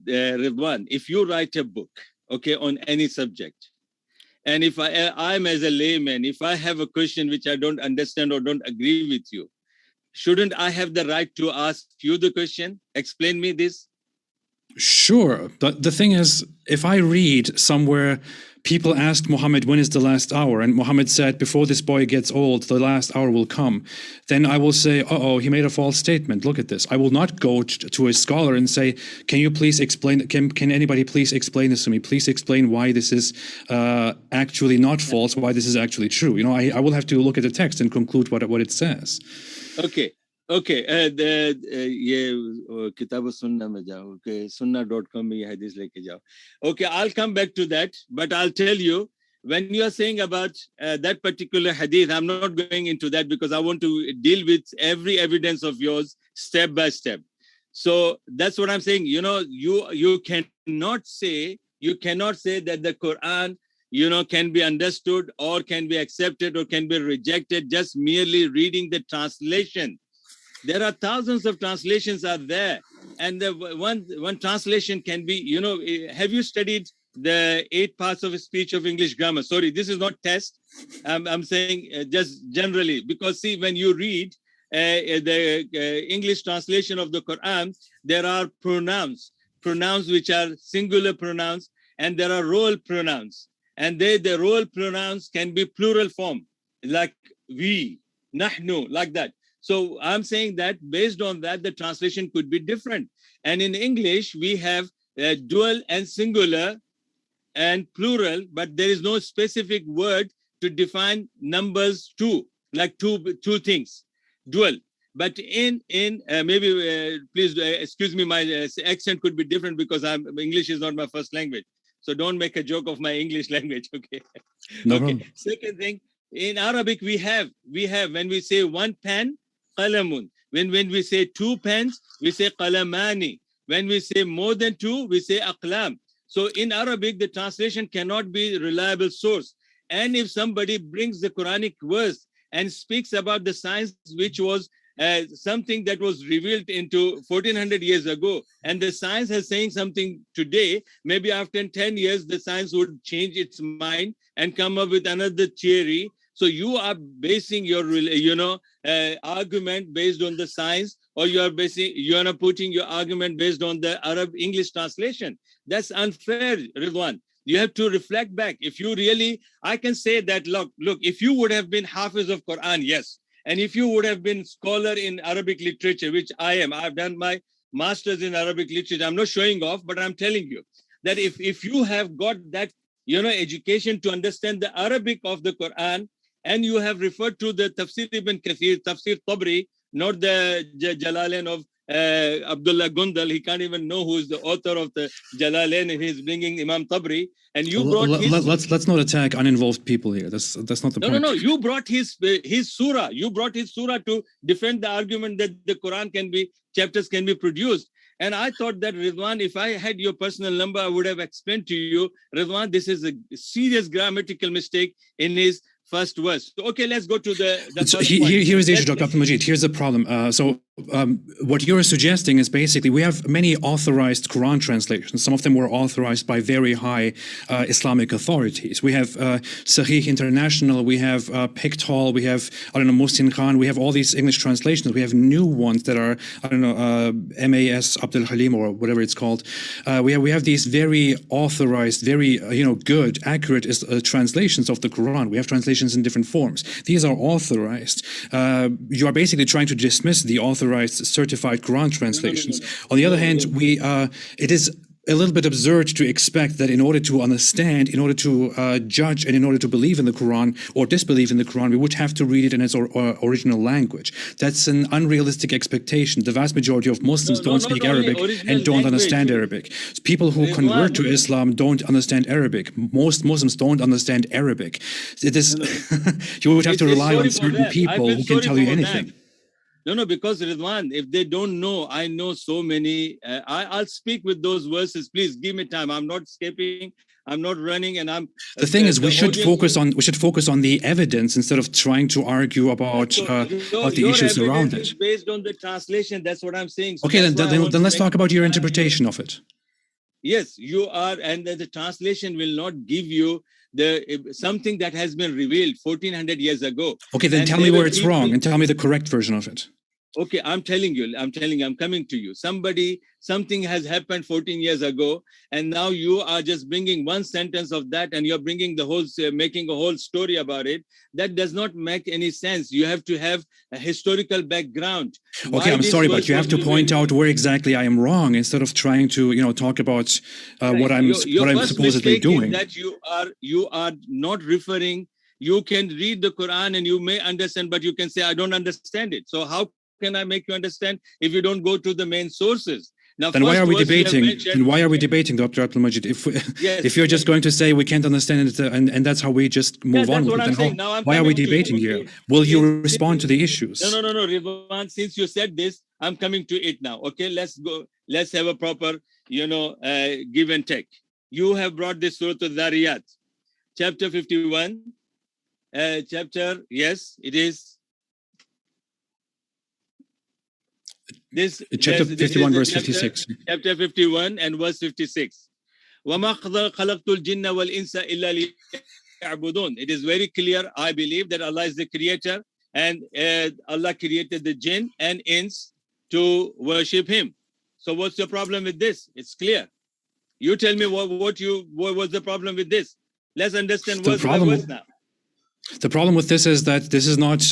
Ridwan, if you write a book, on any subject, and if I'm as a layman, if I have a question which I don't understand or don't agree with you, shouldn't I have the right to ask you the question? Explain me this. Sure, but the thing is, if I read somewhere, people asked Muhammad, when is the last hour? And Muhammad said, before this boy gets old, the last hour will come. Then I will say, he made a false statement. Look at this. I will not go to a scholar and say, can you please explain, can anybody please explain this to me? Please explain why this is actually not false, why this is actually true. I will have to look at the text and conclude what it says. Okay. ये किताब सुन्ना में जाओ, sunnah.com में ये hadith लेके जाओ. Okay, I'll come back to that, but I'll tell you, when you are saying about that particular hadith, I'm not going into that because I want to deal with every evidence of yours step by step. So that's what I'm saying. You cannot say that the Quran, can be understood or can be accepted or can be rejected just merely reading the translation. There are thousands of translations are there, and the one translation can be, have you studied the 8 parts of a speech of English grammar? Sorry, this is not test. I'm saying just generally, because see, when you read the English translation of the Quran, there are pronouns which are singular pronouns, and there are role pronouns, and the role pronouns can be plural form, like we, nahnu, like that. So I'm saying that based on that, the translation could be different. And in English, we have dual and singular and plural, but there is no specific word to define numbers two, like two things, dual. But in maybe please excuse me, my accent could be different because English is not my first language. So don't make a joke of my English language, okay? No okay. problem. Second thing, in Arabic we have when we say one pen, qalamun. When we say 2 pens, we say qalamani. When we say more than 2, we say aqlam. So in Arabic, the translation cannot be a reliable source. And if somebody brings the Quranic verse and speaks about the science which was something that was revealed into 1400 years ago, and the science is saying something today, maybe after 10 years, the science would change its mind and come up with another theory. So you are basing your, argument based on the science, or you are not putting your argument based on the Arab English translation. That's unfair, Ridwan. You have to reflect back. If you really, I can say that, look, if you would have been Hafiz of Quran, yes. And if you would have been scholar in Arabic literature, which I am, I've done my master's in Arabic literature. I'm not showing off, but I'm telling you that if you have got that, education to understand the Arabic of the Quran, and you have referred to the Tafsir ibn Kathir, Tafsir Tabri, not the Jalalain of Abdullah Gundal. He can't even know who is the author of the Jalalain, and he's bringing Imam Tabri. And you brought let's not attack uninvolved people here. That's not the point. No. You brought his surah. You brought his surah to defend the argument that the Quran chapters can be produced. And I thought that, Ridwan, if I had your personal number, I would have explained to you, Ridwan, this is a serious grammatical mistake in his first verse. So, okay, let's go to the so here is the issue, Dr. Abdul Majid. Here's the problem. What you're suggesting is basically we have many authorized Quran translations. Some of them were authorized by very high Islamic authorities. We have Sahih International, we have Pictol, we have, Muhsin Khan, we have all these English translations. We have new ones that are, MAS Abdul Halim or whatever it's called. We have these very authorized, very, good, accurate translations of the Quran. We have translations in different forms. These are authorized. You are basically trying to dismiss the authorized certified Quran translations. No. On the other hand, it a little bit absurd to expect that in order to understand, in order to judge, and in order to believe in the Quran or disbelieve in the Quran, we would have to read it in its original language. That's an unrealistic expectation. The vast majority of Muslims don't speak Arabic and don't understand Arabic. People who convert to Islam don't understand Arabic. Most Muslims don't understand Arabic. It is you would have to rely on certain people who can tell you anything. No, because Ridwan, if they don't know, I know so many. I'll speak with those verses. Please give me time. I'm not escaping. I'm not running, and I'm. The thing is, we should focus on the evidence instead of trying to argue about the issues around it. Based on the translation, that's what I'm saying. So okay, then let's talk about your interpretation of it. Yes, you are, and the translation will not give you something that has been revealed 1400 years ago. Okay, then tell me where it's wrong and tell me the correct version of it. Okay, I'm telling you, I'm coming to you. Something has happened 14 years ago, and now you are just bringing one sentence of that, and you're bringing the whole, making a whole story about it. That does not make any sense. You have to have a historical background. Okay, I'm sorry, but you have to point out where exactly I am wrong instead of trying to, talk about what I'm supposedly doing. That you are not referring. You can read the Quran and you may understand, but you can say I don't understand it. So how can I make you understand if you don't go to the main sources? Now, then why are we debating? And why are we debating, Dr. Abdul Majid? If you're just going to say we can't understand it, and that's how we just move on with it, then why are we debating here? Will you respond to the issues? No, Ridwan, since you said this, I'm coming to it now. Okay, let's go. Let's have a proper, give and take. You have brought this Surah Al-Dhariyat, chapter 51. Yes, it is. Chapter 51, verse 56. Chapter 51 and verse 56. وَمَا خَلَقْتُ الْجِنَّ وَالْإِنسَ إِلَّا لِيَعْبُدُونَ. It is very clear, I believe, that Allah is the creator, and Allah created the jinn and ins to worship him. So what's the problem with this? It's clear. You tell me what was the problem with this. Let's understand verse by verse now. The problem with this is that this is not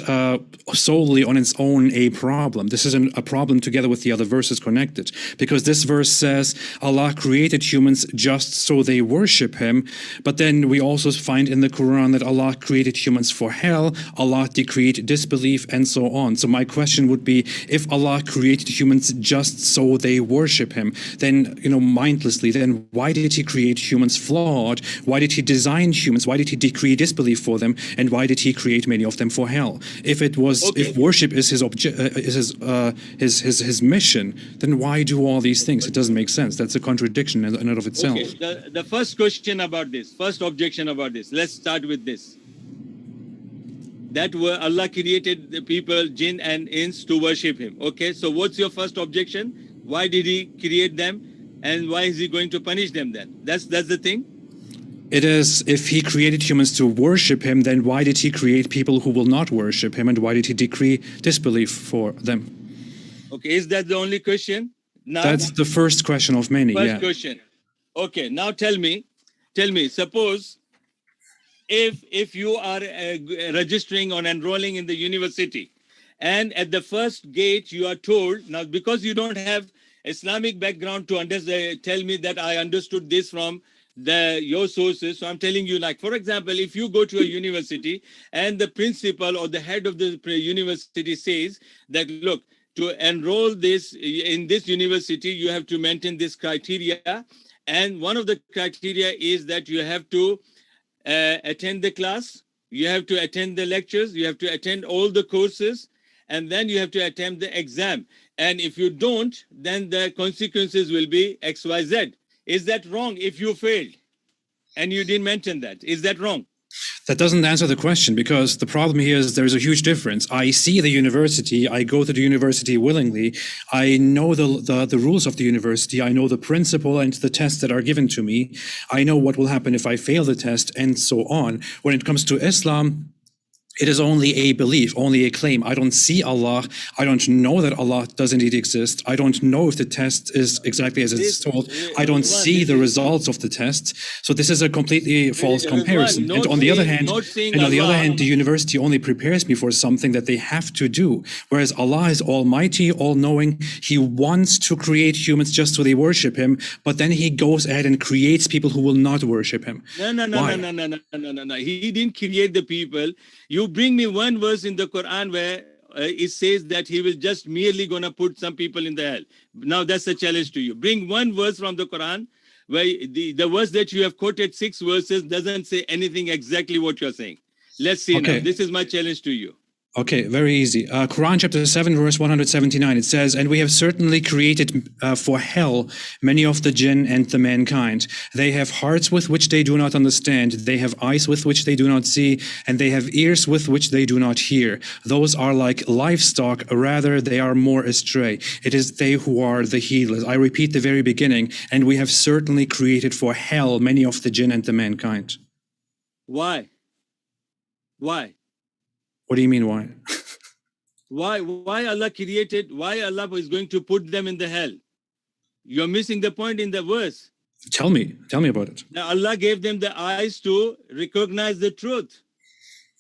solely on its own a problem. This is a problem together with the other verses connected. Because this verse says Allah created humans just so they worship him. But then we also find in the Quran that Allah created humans for hell. Allah decreed disbelief and so on. So my question would be, if Allah created humans just so they worship him, then, mindlessly, then why did he create humans flawed? Why did he design humans? Why did he decree disbelief for them? And why did he create many of them for hell? If worship is his mission, then why do all these things? It doesn't make sense. That's a contradiction in and of itself. Okay. The first question about this, first objection about this. Let's start with this. That Allah created the people, jinn and ins, to worship him. Okay, so what's your first objection? Why did he create them, and why is he going to punish them then? That's the thing. It is, if he created humans to worship him, then why did he create people who will not worship him, and why did he decree disbelief for them? Okay, is that the only question? Now, that's the first question of many. First question. Okay, now tell me, suppose if you are registering or enrolling in the university, and at the first gate you are told, now because you don't have Islamic background to tell me that I understood this from your sources. So I'm telling you, like, for example, if you go to a university and the principal or the head of the university says that, look, to enroll in this university, you have to maintain this criteria. And one of the criteria is that you have to attend the class, you have to attend the lectures, you have to attend all the courses, and then you have to attempt the exam. And if you don't, then the consequences will be XYZ. Is that wrong if you failed and you didn't mention that? Is that wrong? That doesn't answer the question, because the problem here is there's a huge difference. I see the university, I go to the university willingly, I know the rules of the university, I know the principle and the tests that are given to me, I know what will happen if I fail the test, and so on. When it comes to Islam, It is only a belief, only a claim. I don't see Allah. I don't know that Allah does indeed exist. I don't know if the test is exactly as it's told. I don't see the results of the test. So this is a completely false comparison. And on the other hand, the university only prepares me for something that they have to do. Whereas Allah is almighty, all-knowing. He wants to create humans just so they worship him, but then he goes ahead and creates people who will not worship him. No. He didn't create the people. You bring me one verse in the Quran where it says that he will just merely gonna put some people in the hell. Now that's a challenge to you. Bring one verse from the Quran where the verse that you have quoted 6 verses doesn't say anything exactly what you're saying. Let's see now. This is my challenge to you. Okay, very easy. Quran chapter 7, verse 179, it says, "And we have certainly created for hell many of the jinn and the mankind. They have hearts with which they do not understand. They have eyes with which they do not see, and they have ears with which they do not hear. Those are like livestock, rather they are more astray. It is they who are the heedless." I repeat the very beginning, "And we have certainly created for hell many of the jinn and the mankind." Why? Why? What do you mean, why? Why Allah created, why Allah is going to put them in the hell? You're missing the point in the verse. Tell me about it. Now Allah gave them the eyes to recognize the truth.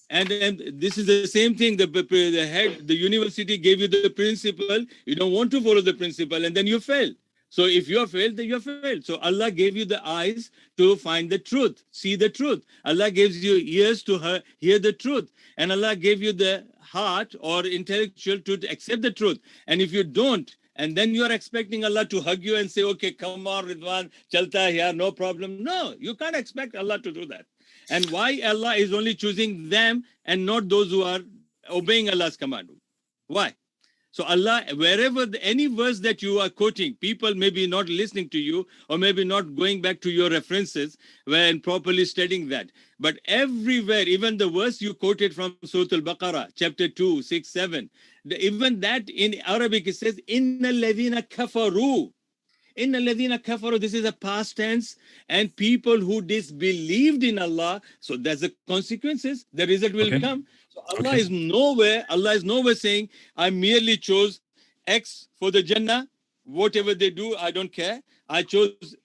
And this is the same thing, the university gave you the principle, you don't want to follow the principle, and then you fail. So if you have failed, then you have failed. So Allah gave you the eyes to find the truth, see the truth. Allah gives you ears to hear the truth. And Allah gave you the heart or intellectual to accept the truth. And if you don't, and then you are expecting Allah to hug you and say, okay, come on, Ridwan, chalta here, no problem. No, you can't expect Allah to do that. And why Allah is only choosing them and not those who are obeying Allah's command? Why? So Allah, wherever any verse that you are quoting, people may be not listening to you or maybe not going back to your references when properly studying that. But everywhere, even the verse you quoted from Surah Al-Baqarah, chapter 2, 6, 7, even that in Arabic it says, Inna alladhina kafaru. Inna alladhina kafaru, this is a past tense, and people who disbelieved in Allah, so there's the consequences, the result will come. So Allah is nowhere saying, I merely chose X for the Jannah, whatever they do, I don't care. I chose,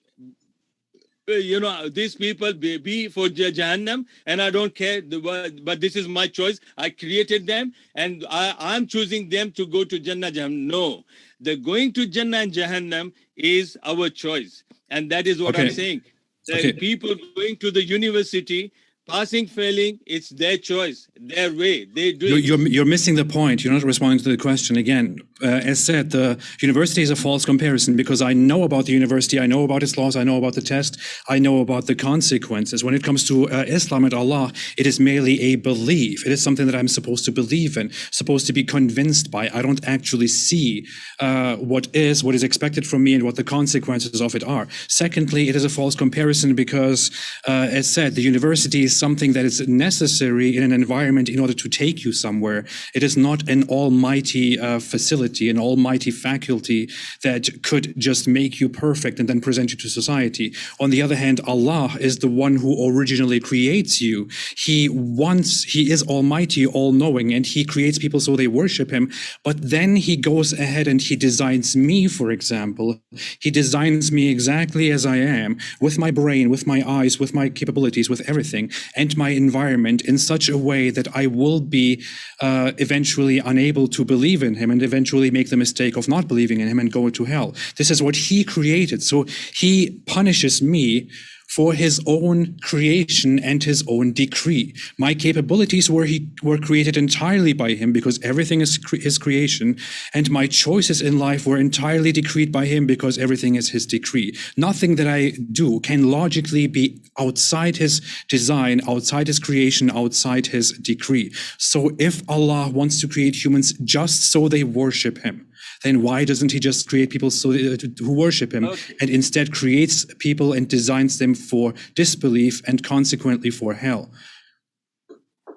these people be for Jahannam, and I don't care, but this is my choice. I created them, and I'm choosing them to go to Jannah, Jahannam. No, the going to Jannah and Jahannam is our choice. And that is what I'm saying. The people going to the university, passing, failing, it's their choice, their way. They do it. You're missing the point. You're not responding to the question. Again, as said, the university is a false comparison because I know about the university, I know about its laws, I know about the test, I know about the consequences. When it comes to Islam and Allah, it is merely a belief. It is something that I'm supposed to believe in, supposed to be convinced by. I don't actually see what is expected from me and what the consequences of it are. Secondly, it is a false comparison because, as said, the university is something that is necessary in an environment in order to take you somewhere. It is not an almighty facility, an almighty faculty that could just make you perfect and then present you to society. On the other hand, Allah is the one who originally creates you. He is almighty, all-knowing, and he creates people so they worship him. But then he goes ahead and he designs me, for example. He designs me exactly as I am, with my brain, with my eyes, with my capabilities, with everything, and my environment in such a way that I will be eventually unable to believe in him and eventually make the mistake of not believing in him and go to hell. This is what he created. So he punishes me for his own creation and his own decree. My capabilities were created entirely by him because everything is his creation, and my choices in life were entirely decreed by him because everything is his decree. Nothing that I do can logically be outside his design, outside his creation, outside his decree. So if Allah wants to create humans just so they worship him, then why doesn't he just create people who worship him and instead creates people and designs them for disbelief and consequently for hell?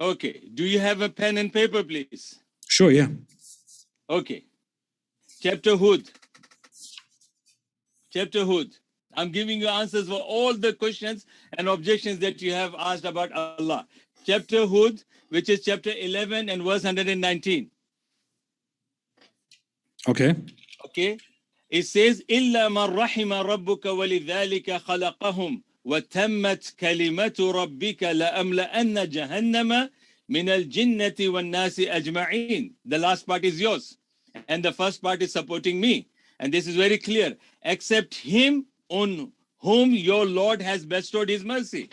Okay. Do you have a pen and paper, please? Sure, yeah. Okay. Chapter Hud. I'm giving you answers for all the questions and objections that you have asked about Allah. chapter Hud, which is chapter 11 and verse 119. Okay. Okay. It says, إِلَّا مَنْ رَحِمَ رَبُّكَ وَلِذَلِكَ خَلَقَهُمْ وَتَمَّتْ كَلِمَةُ رَبِّكَ لَأَمْلَأَنَّ جَهَنَّمَ مِنَ الْجِنَّةِ وَالنَّاسِ أَجْمَعِينَ. The last part is yours. And the first part is supporting me. And this is very clear. Except him on whom your Lord has bestowed his mercy.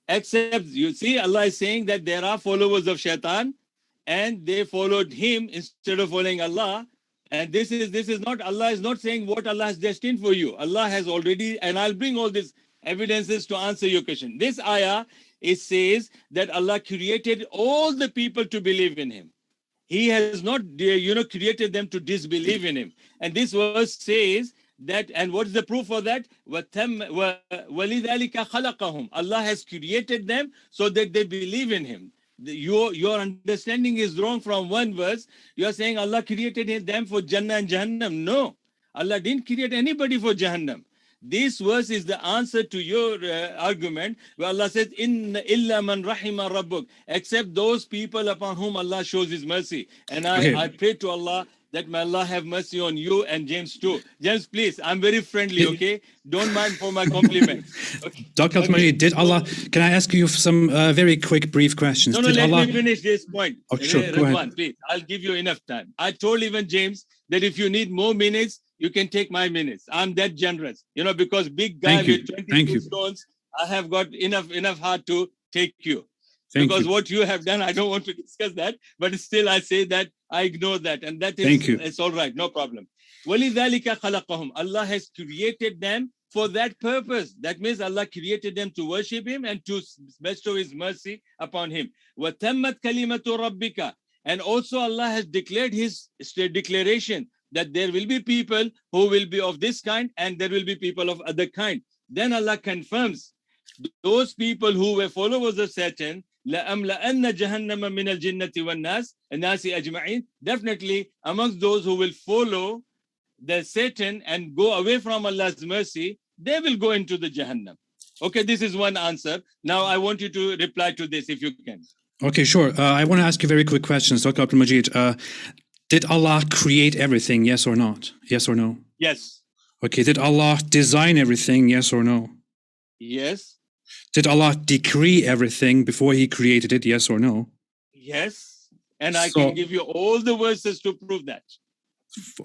Except, you see, Allah is saying that there are followers of shaitan and they followed him instead of following Allah. And this is not, Allah is not saying what Allah has destined for you. Allah has already, and I'll bring all these evidences to answer your question. This ayah, it says that Allah created all the people to believe in him. He has not, created them to disbelieve in him. And this verse says that, and what is the proof for that? وَلِذَلِكَ خَلَقَهُمْ. Allah has created them so that they believe in him. Your understanding is wrong from one verse. You are saying Allah created them for Jannah and Jahannam. No, Allah didn't create anybody for Jahannam. This verse is the answer to your argument, where Allah says, "Inna illa man rahima rabbuk," except those people upon whom Allah shows his mercy. And I pray to Allah that may Allah have mercy on you and James too. James, please, I'm very friendly, okay? Don't mind for my compliments. Okay. Dr. Majid, did Allah, can I ask you some very quick, brief questions? No, let me finish this point. Oh, sure, go ahead. Please, I'll give you enough time. I told even James that if you need more minutes, you can take my minutes. I'm that generous, because big guy with 22 stones, I have got enough heart to take you. Because what you have done, I don't want to discuss that, but still I say that I ignore that, and that is, it's all right, no problem. وَلِذَلِكَ خَلَقَهُمْ. Allah has created them for that purpose. That means Allah created them to worship him and to bestow his mercy upon him. وَتَمَّتْ كَلِمَةُ رَبِّكَ. And also Allah has declared his declaration that there will be people who will be of this kind and there will be people of other kind. Then Allah confirms those people who were followers of Satan, لَأَمْلَأَنَّ جَهَنَّمَ مِنَ الْجِنَّةِ وَالنَّاسِ أَجْمَعِينَ. Definitely, amongst those who will follow the Satan and go away from Allah's mercy, they will go into the Jahannam. Okay, this is one answer. Now I want you to reply to this if you can. Okay, sure. I want to ask you very quick questions, Dr. Abdul Majid. Did Allah create everything, yes or not? Yes or no? Yes. Okay, did Allah design everything, yes or no? Yes. Did Allah decree everything before he created it, yes or no? Yes. And I can give you all the verses to prove that.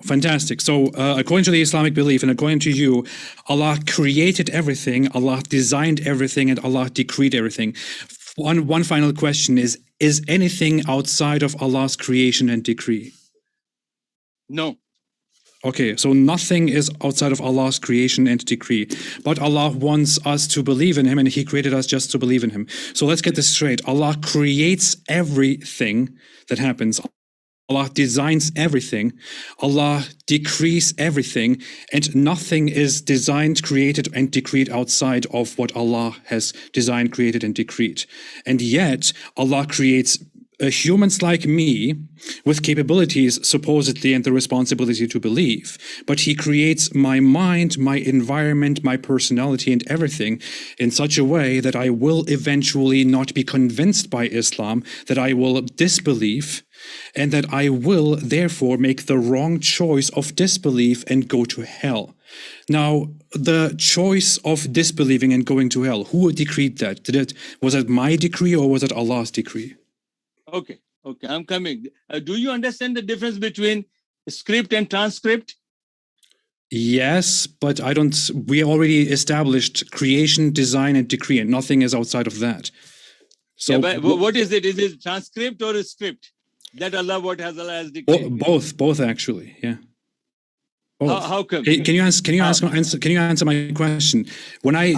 Fantastic. So according to the Islamic belief and according to you, Allah created everything, Allah designed everything, and Allah decreed everything. One final question is anything outside of Allah's creation and decree? No. Okay, so nothing is outside of Allah's creation and decree. But Allah wants us to believe in him, and he created us just to believe in him. So let's get this straight. Allah creates everything that happens. Allah designs everything. Allah decrees everything. And nothing is designed, created, and decreed outside of what Allah has designed, created, and decreed. And yet, Allah creates humans like me with capabilities supposedly and the responsibility to believe, but he creates my mind, my environment, my personality, and everything in such a way that I will eventually not be convinced by Islam, that I will disbelieve, and that I will therefore make the wrong choice of disbelief and go to hell. Now, the choice of disbelieving and going to hell, who decreed that? Was it my decree or was it Allah's decree? Okay, I'm coming. Do you understand the difference between script and transcript? Yes, but we already established creation, design, and decree, and nothing is outside of that. So, but what is it? Is it transcript or a script? That Allah has decreed? Both actually, yeah. How come? Hey, can you answer my question? When I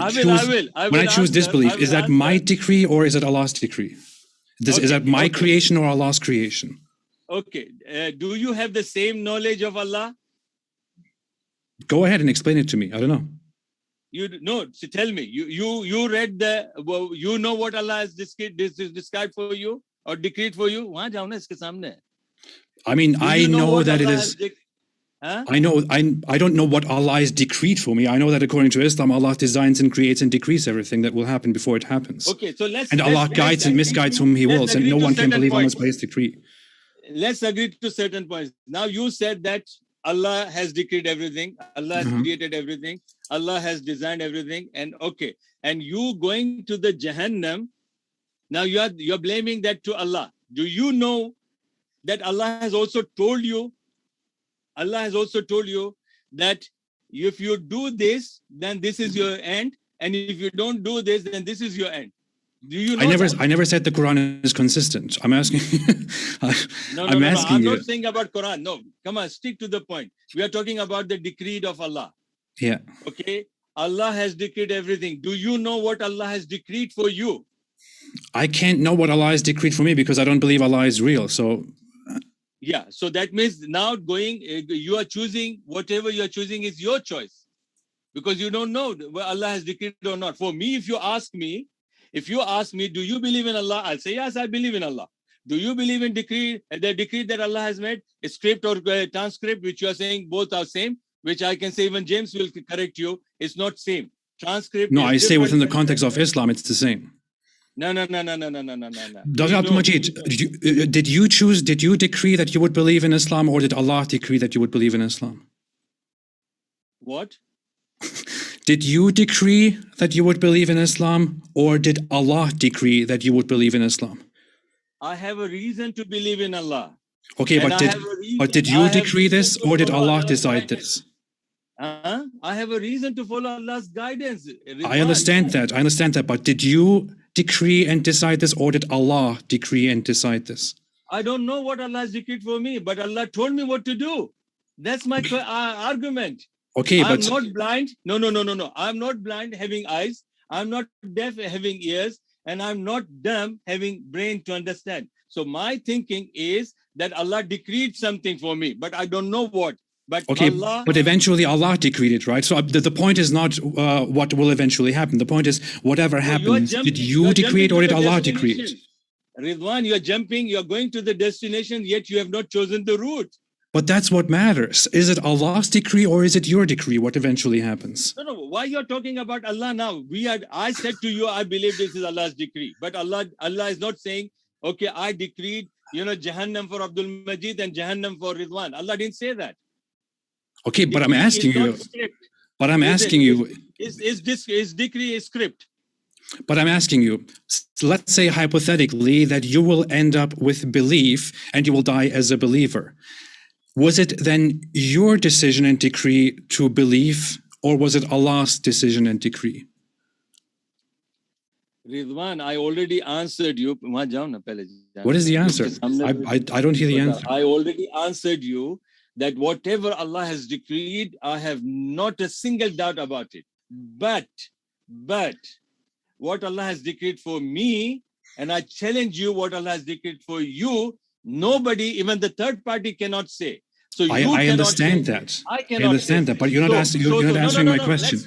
choose disbelief, is that my decree or is it Allah's decree? Is that my creation or Allah's creation? Okay. Do you have the same knowledge of Allah? Go ahead and explain it to me. I don't know. So tell me. You read you know what Allah has described for you or decreed for you? I mean, I know that it is. I know. I don't know what Allah has decreed for me. I know that according to Islam, Allah designs and creates and decrees everything that will happen before it happens. Okay, so Allah guides and misguides whom He wills, and no one can believe unless by His decree. Let's agree to certain points. Now you said that Allah has decreed everything. Allah has created everything. Allah has designed everything. And okay, and you going to the Jahannam. Now you're blaming that to Allah. Do you know that Allah has also told you? Allah has also told you that if you do this, then this is your end, and if you don't do this, then this is your end. Do you know I never said the Quran is consistent. I'm asking. I'm asking you. I'm not saying about Quran. No, come on, stick to the point. We are talking about the decree of Allah. Yeah. Okay. Allah has decreed everything. Do you know what Allah has decreed for you? I can't know what Allah has decreed for me because I don't believe Allah is real. So. Yeah, so that means now you are choosing, whatever you are choosing is your choice, because you don't know whether Allah has decreed or not. For me, if you ask me, do you believe in Allah? I'll say, yes, I believe in Allah. Do you believe in the decree that Allah has made, a script or a transcript, which you are saying both are same, which I can say even James will correct you, it's not same. Transcript. No, I say within the context of Islam, it's the same. No. Dr. Abdul Majid, did you decree that you would believe in Islam, or did Allah decree that you would believe in Islam? What? Did you decree that you would believe in Islam, or did Allah decree that you would believe in Islam? I have a reason to believe in Allah. Okay, but did you decree this, or did Allah decide this? I have a reason to follow Allah's guidance. I understand that, but did you decree and decide this, or did Allah decree and decide this? I don't know what Allah has decreed for me, but Allah told me what to do. That's my argument. Okay, I'm not blind. No. I'm not blind having eyes. I'm not deaf having ears. And I'm not dumb having brain to understand. So my thinking is that Allah decreed something for me, but I don't know what. But okay, Allah, but eventually Allah decreed it, right? So the point is not what will eventually happen. The point is whatever happens, did you decree it or did Allah decree it? Ridwan, you're going to the destination, yet you have not chosen the route. But that's what matters. Is it Allah's decree or is it your decree what eventually happens? No. Why you're talking about Allah now? I said to you, I believe this is Allah's decree. But Allah is not saying, okay, I decreed, Jahannam for Abdul Majid and Jahannam for Ridwan. Allah didn't say that. Okay, but I'm asking you. But I'm asking you. Is decree a script? But I'm asking you, let's say hypothetically that you will end up with belief and you will die as a believer. Was it then your decision and decree to believe, or was it Allah's decision and decree? Ridwan, I already answered you. What is the answer? I don't hear the answer. I already answered you that whatever Allah has decreed, I have not a single doubt about it. But what Allah has decreed for me, and I challenge you, what Allah has decreed for you, nobody, even the third party, cannot say. So I understand that. I understand that, but you're not answering my question.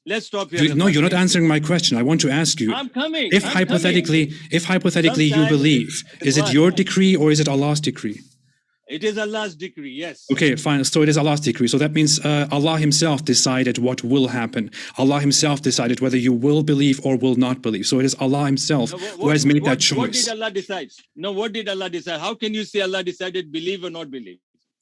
Let's stop here. No, you're not answering my question. I want to ask you. I'm coming. If hypothetically you believe, is it your decree or is it Allah's decree? It is Allah's decree, yes. Okay, fine. So it is Allah's decree. So that means Allah Himself decided what will happen. Allah Himself decided whether you will believe or will not believe. So it is Allah Himself who has made that choice. What did Allah decide? No, what did Allah decide? How can you say Allah decided believe or not believe?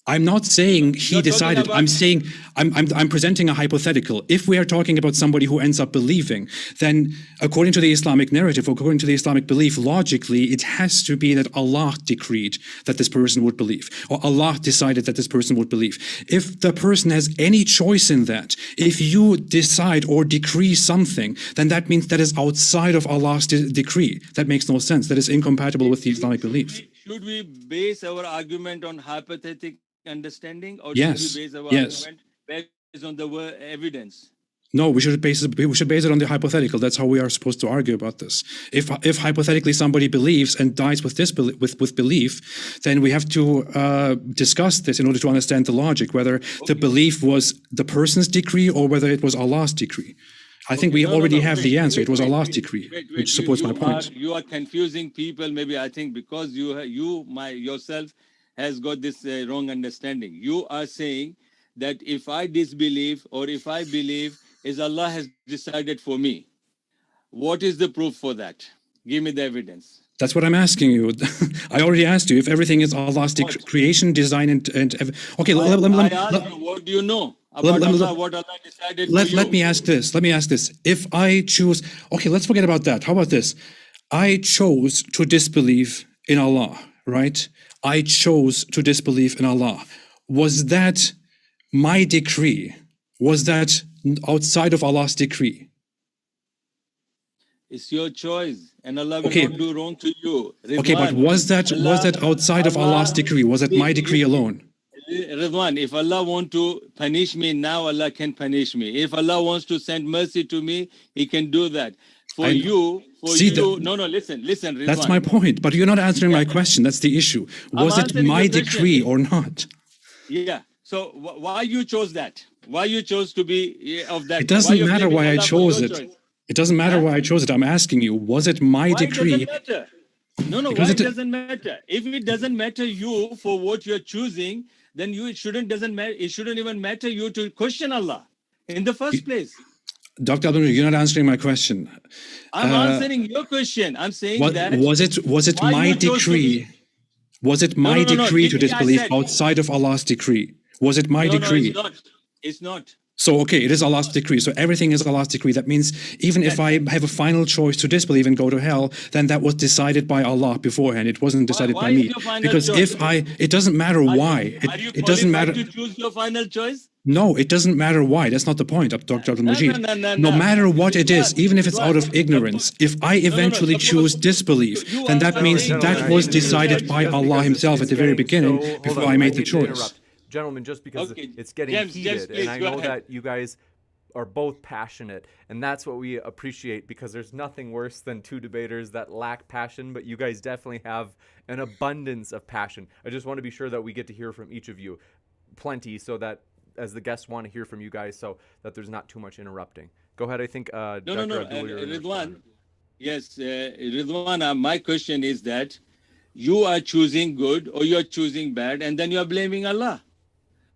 I'm not saying He decided. I'm saying I'm presenting a hypothetical. If we are talking about somebody who ends up believing, then according to the Islamic narrative, according to the Islamic belief, logically, it has to be that Allah decreed that this person would believe, or Allah decided that this person would believe. If the person has any choice in that, if you decide or decree something, then that means that is outside of Allah's decree. That makes no sense. That is incompatible with the Islamic belief. Should we base our argument on hypothetical understanding, or yes. should we base our argument based on the evidence? No, we should base it on the hypothetical. That's how we are supposed to argue about this. If hypothetically somebody believes and dies with belief, then we have to discuss this in order to understand the logic, whether the belief was the person's decree or whether it was Allah's decree. I think we already have the answer. It was Allah's decree, which supports my point. You are confusing people. Maybe I think because you yourself has got this wrong understanding. You are saying that if I disbelieve or if I believe, is Allah has decided for me. What is the proof for that? Give me the evidence. That's what I'm asking you. I already asked you if everything is Allah's creation, design, and okay. I asked you, what do you know about Allah? What Allah decided for you? Let me ask this. If I choose, okay, let's forget about that. How about this? I chose to disbelieve in Allah, right? I chose to disbelieve in Allah. Was that my decree? Was that outside of Allah's decree? It's your choice, and Allah will not do wrong to you. Ridwan, okay, but was that outside of Allah's decree? Was it my decree alone? Ridwan, if Allah wants to punish me now, Allah can punish me. If Allah wants to send mercy to me, He can do that. No, listen, Ridwan. That's my point, but you're not answering my question. That's the issue. Was it my decree or not? Yeah. So why you chose that? Why you chose to be of that? It doesn't matter why I chose it. It doesn't matter why I chose it. I'm asking you, was it my decree? It doesn't matter. No, why it doesn't matter? If it doesn't matter you for what you're choosing, then it shouldn't even matter you to question Allah in the first place. Dr. Abdul, you're not answering my question. I'm answering your question. I'm saying was it my decree? Was it my decree to disbelieve outside of Allah's decree? Was it my decree? No, it's not. So, okay, it is Allah's decree. So everything is Allah's decree. That means even if I have a final choice to disbelieve and go to hell, then that was decided by Allah beforehand. It wasn't decided by me. Because it doesn't matter why. It doesn't matter. To choose your final choice? No, it doesn't matter why. That's not the point, Dr. Abdul Majid. No matter what it is, even if it's out of ignorance, if I eventually choose disbelief, then that means that was decided by Allah Himself at the very beginning before I made the choice. Gentlemen, just because it's getting heated, and I know that you guys are both passionate, and that's what we appreciate, because there's nothing worse than two debaters that lack passion, but you guys definitely have an abundance of passion. I just want to be sure that we get to hear from each of you plenty, so that as the guests want to hear from you guys, so that there's not too much interrupting. Go ahead. I think Dr. Abdul, Ridwan. Yes, Ridwan, my question is that you are choosing good or you're choosing bad, and then you're blaming Allah.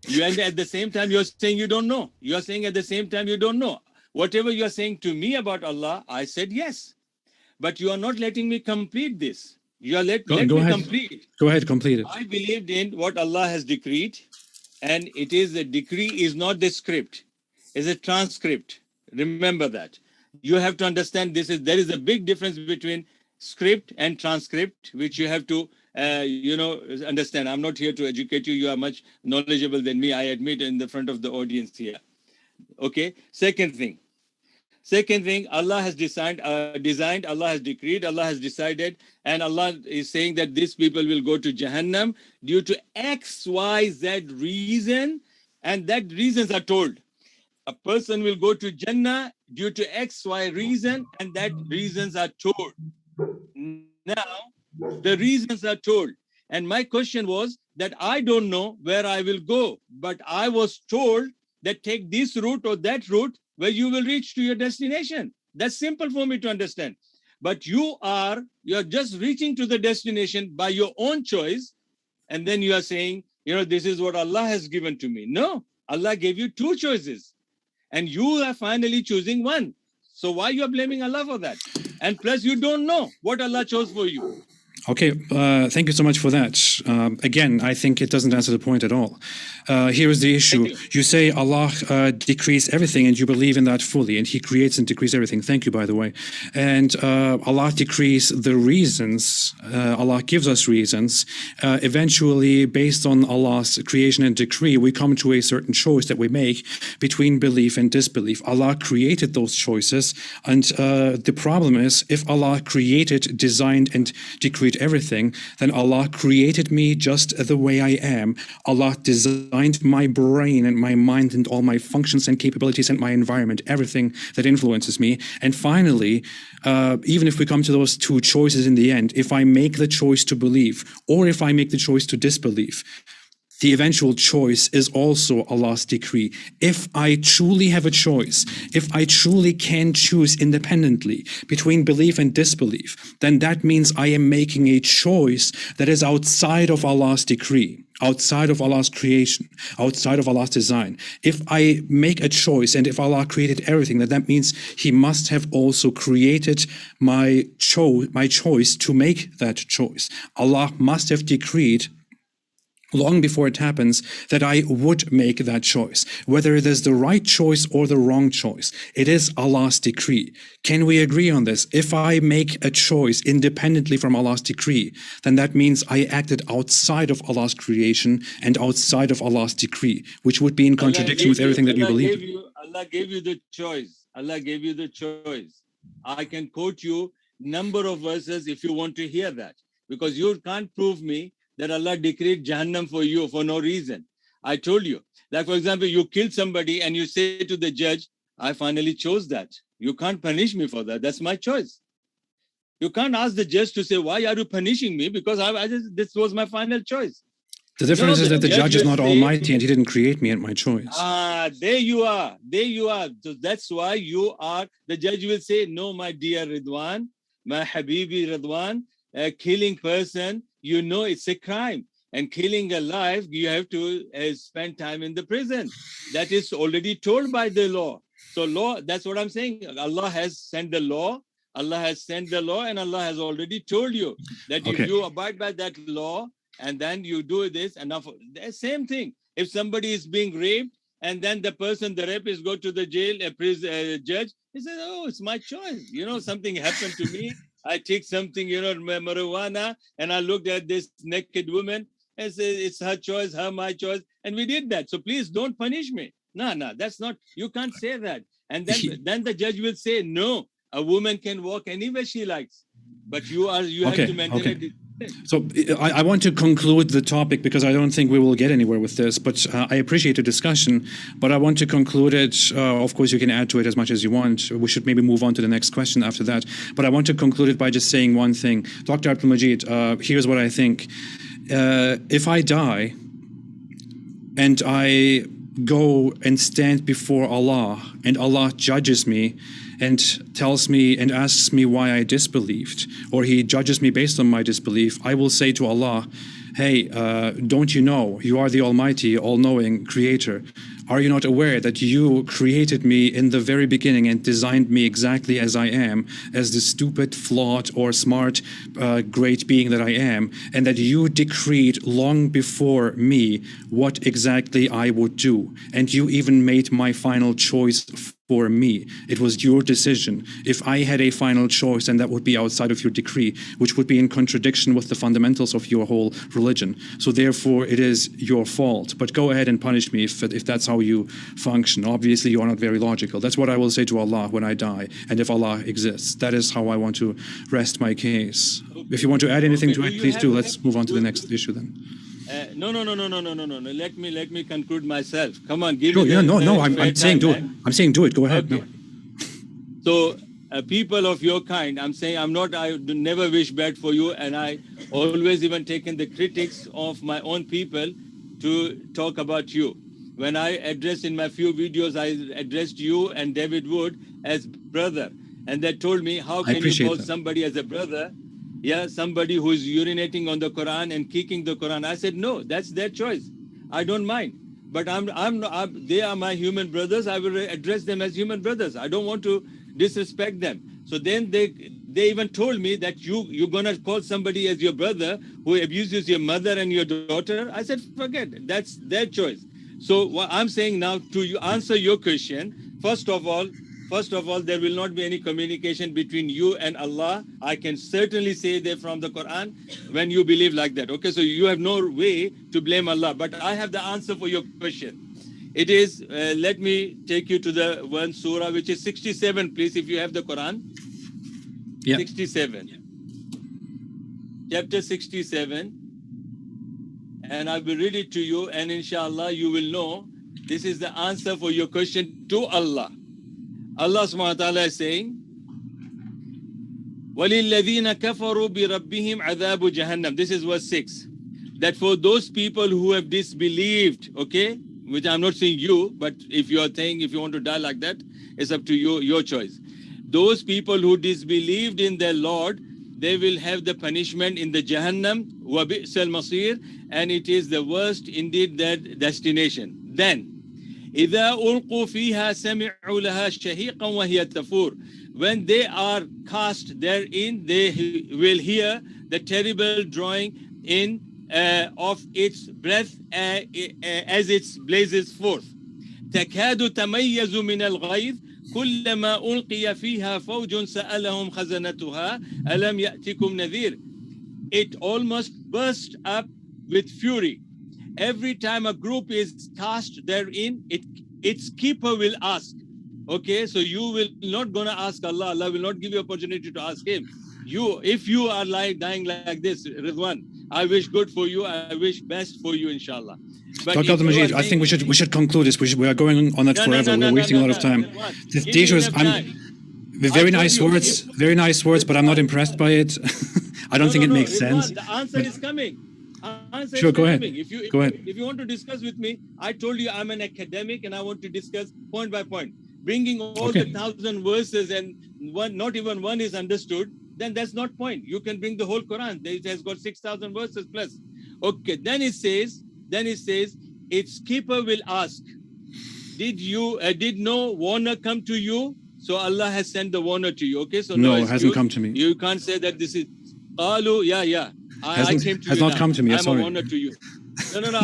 And at the same time, you're saying you don't know. You're saying at the same time, you don't know. Whatever you're saying to me about Allah, I said yes. But you are not letting me complete this. You are let me complete. Go ahead, complete it. I believed in what Allah has decreed, and it is a decree is not the script. It's a transcript. Remember that. You have to understand there is a big difference between script and transcript, which you have to understand. I'm not here to educate you. You are much knowledgeable than me, I admit, in the front of the audience here. Okay. Second thing, Allah has designed, Allah has decreed, Allah has decided, and Allah is saying that these people will go to Jahannam due to X, Y, Z reason, and that reasons are told. A person will go to Jannah due to X, Y reason, and that reasons are told. Now, the reasons are told. And my question was that I don't know where I will go, but I was told that take this route or that route where you will reach to your destination. That's simple for me to understand. But you're just reaching to the destination by your own choice. And then you are saying, this is what Allah has given to me. No, Allah gave you two choices. And you are finally choosing one. So why you are blaming Allah for that? And plus, you don't know what Allah chose for you. Okay, thank you so much for that. Again, I think it doesn't answer the point at all. Here is the issue. You say Allah decrees everything, and you believe in that fully, and He creates and decrees everything. Thank you, by the way. And Allah decrees the reasons. Allah gives us reasons. Eventually, based on Allah's creation and decree, we come to a certain choice that we make between belief and disbelief. Allah created those choices, and the problem is, if Allah created, designed, and decreed everything, then Allah created me just the way I am. Allah designed my brain and my mind and all my functions and capabilities and my environment, everything that influences me. And finally, even if we come to those two choices in the end, if I make the choice to believe or if I make the choice to disbelieve, the eventual choice is also Allah's decree. If I truly have a choice, if I truly can choose independently between belief and disbelief, then that means I am making a choice that is outside of Allah's decree, outside of Allah's creation, outside of Allah's design. If I make a choice, and if Allah created everything, then that means He must have also created my choice to make that choice. Allah must have decreed long before it happens that I would make that choice. Whether it is the right choice or the wrong choice, it is Allah's decree. Can we agree on this? If I make a choice independently from Allah's decree, then that means I acted outside of Allah's creation and outside of Allah's decree, which would be in contradiction with everything that you believe. Allah gave you the choice. Allah gave you the choice. I can quote you number of verses if you want to hear that, because you can't prove me that Allah decreed Jahannam for you for no reason. I told you. Like, for example, you killed somebody and you say to the judge, I finally chose that. You can't punish me for that. That's my choice. You can't ask the judge to say, why are you punishing me? Because this was my final choice. The difference is that the judge is not almighty and He didn't create me at my choice. There you are. There you are. So that's why you are. The judge will say, no, my dear Ridwan, my Habibi Ridwan, a killing person, you know it's a crime. And killing a life, you have to spend time in the prison. That is already told by the law. So law, that's what I'm saying. Allah has sent the law. Allah has sent the law, and Allah has already told you that if you abide by that law, and then you do this, and now the same thing. If somebody is being raped, and then the person, the rapist, go to the jail, a judge, he says, oh, it's my choice. You know, something happened to me. I take something, marijuana, and I looked at this naked woman and said, it's her choice, my choice. And we did that. So please don't punish me. No, that's not, you can't say that. And then the judge will say, no, a woman can walk anywhere she likes. But you have to maintain it. So I want to conclude the topic because I don't think we will get anywhere with this, but I appreciate the discussion, but I want to conclude it. Of course, you can add to it as much as you want. We should maybe move on to the next question after that, but I want to conclude it by just saying one thing. Dr. Abdul Majid, here's what I think. If I die and I go and stand before Allah and Allah judges me and tells me and asks me why I disbelieved, or He judges me based on my disbelief, I will say to Allah, hey, don't you know, you are the Almighty, all-knowing Creator. Are you not aware that you created me in the very beginning and designed me exactly as I am, as the stupid, flawed, or smart, great being that I am, and that you decreed long before me what exactly I would do, and you even made my final choice for me. It was your decision. If I had a final choice, and that would be outside of your decree, which would be in contradiction with the fundamentals of your whole religion. So therefore, it is your fault. But go ahead and punish me if that's how you function. Obviously, you are not very logical. That's what I will say to Allah when I die, and if Allah exists. That is how I want to rest my case. If you want to add anything to it, please do. Let's move on to the next issue then. No. Let me conclude myself. Come on, give me. No. I'm saying do it. I'm saying do it. Go ahead. Okay. No. So, people of your kind, I'm saying I never wish bad for you, and I always even taken the critics of my own people to talk about you. When I addressed in my few videos, I addressed you and David Wood as brother, and they told me, how can you call somebody as a brother? Yeah, somebody who is urinating on the Quran and kicking the Quran. I said, no, that's their choice. I don't mind. But they are my human brothers. I will address them as human brothers. I don't want to disrespect them. So then they even told me that you're going to call somebody as your brother who abuses your mother and your daughter. I said, forget it. That's their choice. So what I'm saying now, to answer your question, first of all, there will not be any communication between you and Allah. I can certainly say that from the Quran when you believe like that. Okay, so you have no way to blame Allah. But I have the answer for your question. It is, let me take you to the one surah, which is 67, please, if you have the Quran. Yeah. 67. Chapter 67. And I will read it to you, and inshallah, you will know this is the answer for your question to Allah. Allah subhanahu wa ta'ala is saying, وَلِلَّذِينَ كَفَرُوا بِرَبِّهِمْ عَذَابُ جَهَنَّمْ. This is verse 6. that for those people who have disbelieved, okay, which I'm not saying you, but if you are saying, if you want to die like that, it's up to you, your choice. Those people who disbelieved in their Lord, they will have the punishment in the Jahannam, وَبِئْسَ الْمَصِيرِ, and it is the worst indeed that destination. Then, إِذَا أُلْقُوا فِيهَا سَمِعُوا لَهَا شَهِيقًا وَهِيَ تَفُورُ. When they are cast therein, they will hear the terrible drawing in of its breath as it blazes forth. تَكَادُ تَمَيَّزُ مِنَ الْغَيْظِ كُلَّمَا أُلْقِيَ فِيهَا فَوْجٌ سَأَلَهُمْ خَزَنَتُهَا أَلَمْ يَأْتِكُمْ نَذِيرٌ. It almost burst up with fury. Every time a group is cast therein, its keeper will ask. Okay, so you will not gonna ask Allah. Allah will not give you opportunity to ask Him. If you are dying like this, Ridwan, I wish good for you. I wish best for you, inshallah. But Dr. Abdul Majid, I think we should conclude this. We are going on that forever. We're wasting a lot of time. The issue is, very nice words, but I'm not impressed by it. I don't think it makes sense. The answer is coming. Sure, go ahead. Go ahead. If you want to discuss with me, I told you I'm an academic and I want to discuss point by point. Bringing all the 1,000 verses and not even one is understood, then that's not point. You can bring the whole Quran. It has got 6,000 verses plus. Okay, then it says, its keeper will ask, did no warner come to you? So Allah has sent the warner to you. Okay, so no, it hasn't come to me. You can't say that this is Qalu, yeah. I came to has you not now. come to me. I'm sorry. a warner to you. No,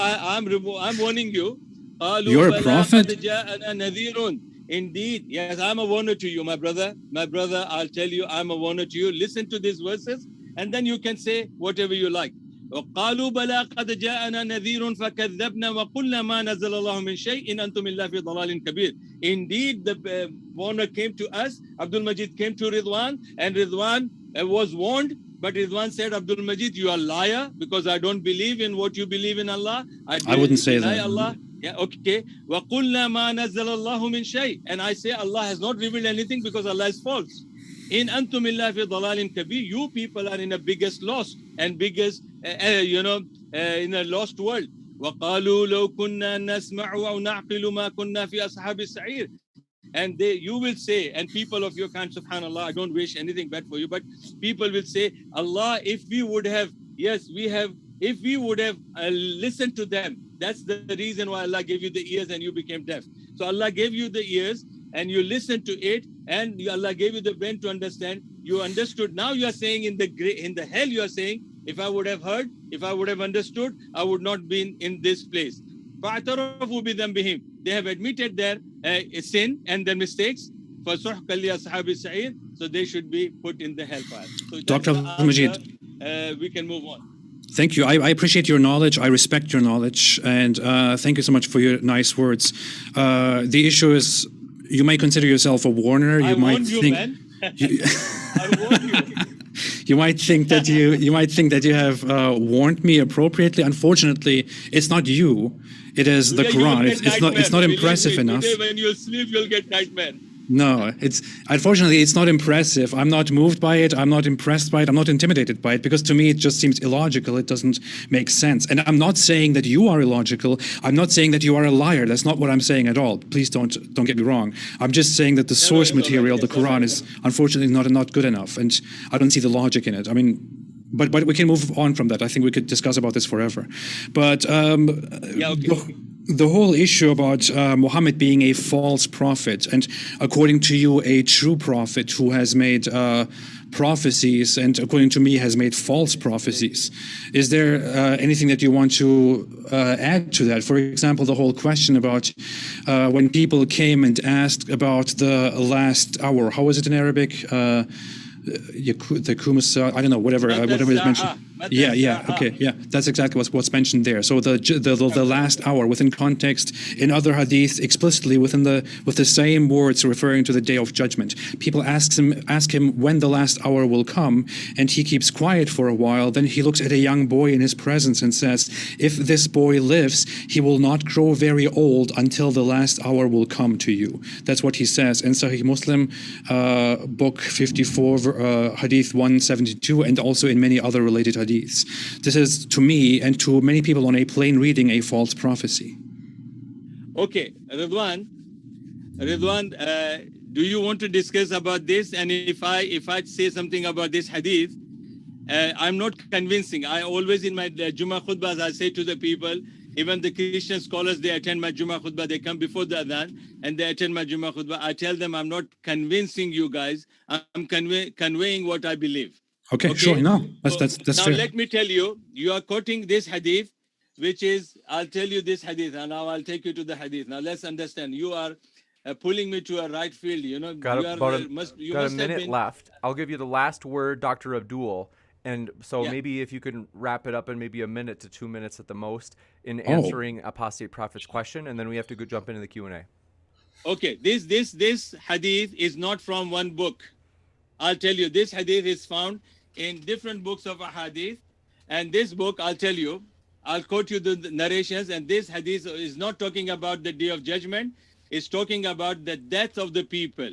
I'm warning you. You're a prophet? Indeed, yes, I'm a warner to you, my brother. My brother, I'll tell you, I'm a warner to you. Listen to these verses, and then you can say whatever you like. وَقَالُوا بَلَا قَدْ جَاءَنَا نَذِيرٌ فَكَذَّبْنَا وَقُلْنَا مَا نَزَّلَ اللَّهُ مِنْ شَيْءٍ إِنْ أَنْتُمْ إِلَّا فِي ضَلَالٍ كَبِيرٍ. Indeed, the warner came to us. Abdul Majid came to Ridwan, and Ridwan was warned. But Ridwan said, Abdul Majid, you are a liar because I don't believe in what you believe in Allah. I wouldn't say that. Allah. Yeah, okay. وَقُلْنَا مَا نَزَّلَ اللَّهُ مِنْ شَيْءٍ. And I say Allah has not revealed anything because Allah is false. In antum illa fi dalalin kabir. You people are in a biggest loss and biggest, in a lost world. وَقَالُوا لَوْ كُنَّا نَسْمَعُ أَوْ نَعْقِلُ مَا كُنَّا فِي أَصْحَابِ السَّعِيرِ. And you will say, and people of your kind, subhanAllah, I don't wish anything bad for you, but people will say, Allah, if we would have listened to them, that's the reason why Allah gave you the ears and you became deaf. So Allah gave you the ears and you listened to it, and Allah gave you the brain to understand. You understood. Now you are saying in the hell you are saying, if I would have heard, if I would have understood, I would not be in this place. فَاعْتَرَفُوا بِذَنْبِهِمْ. They have admitted their sin and their mistakes. فَسُحْقًا لِأَصْحَابِ السَّعِيرِ. So they should be put in the hellfire. So Dr. Majid, we can move on. Thank you. I appreciate your knowledge. I respect your knowledge. And thank you so much for your nice words. The issue is, you may consider yourself a warner. I warned you, man. I warned you. You might think that you have warned me appropriately. Unfortunately, it's not you. It is the Quran. It's not impressive enough. Today when you sleep, you'll get nightmare. No, unfortunately it's not impressive. I'm not moved by it. I'm not impressed by it. I'm not intimidated by it, because to me it just seems illogical. It doesn't make sense. And I'm not saying that you are illogical. I'm not saying that you are a liar. That's not what I'm saying at all. Please don't get me wrong. I'm just saying that the source material, the Quran, is unfortunately not good enough, and I don't see the logic in it. I mean, but we can move on from that. I think we could discuss about this forever. But the whole issue about Muhammad being a false prophet, and according to you, a true prophet who has made prophecies, and according to me, has made false prophecies. Is there anything that you want to add to that? For example, the whole question about when people came and asked about the last hour. How is it in Arabic? The Kumus, I don't know, whatever is mentioned. Okay, that's exactly what's mentioned there. So the last hour, within context, in other hadith, explicitly with the same words referring to the day of judgment. People ask him when the last hour will come, and he keeps quiet for a while. Then he looks at a young boy in his presence and says, "If this boy lives, he will not grow very old until the last hour will come to you." That's what he says in Sahih Muslim, book 54, hadith 172, and also in many other related hadith. hadiths. This is, to me and to many people on a plain reading, a false prophecy. Okay, Ridwan, do you want to discuss about this? And if I say something about this hadith, I'm not convincing. I always in my Jummah khutbahs, I say to the people, even the Christian scholars, they attend my Jummah khutbah, they come before the adhan and they attend my Jummah khutbah. I tell them I'm not convincing you guys. I'm conveying what I believe. Okay, sure. No, that's now fair. let me tell you, you are quoting this hadith, which is, I'll tell you this hadith, and now I'll take you to the hadith. Now let's understand. You are pulling me to a right field. You know, got you about are, a minute left. I'll give you the last word, Dr. Abdul. And so maybe if you can wrap it up in maybe a minute to 2 minutes at the most in answering Apostate Prophet's question, and then we have to go jump into the Q&A. Okay, this hadith is not from one book. I'll tell you, this hadith is found in different books of hadith. And this book, I'll tell you, I'll quote you the narrations, and this hadith is not talking about the day of judgment. It's talking about the death of the people.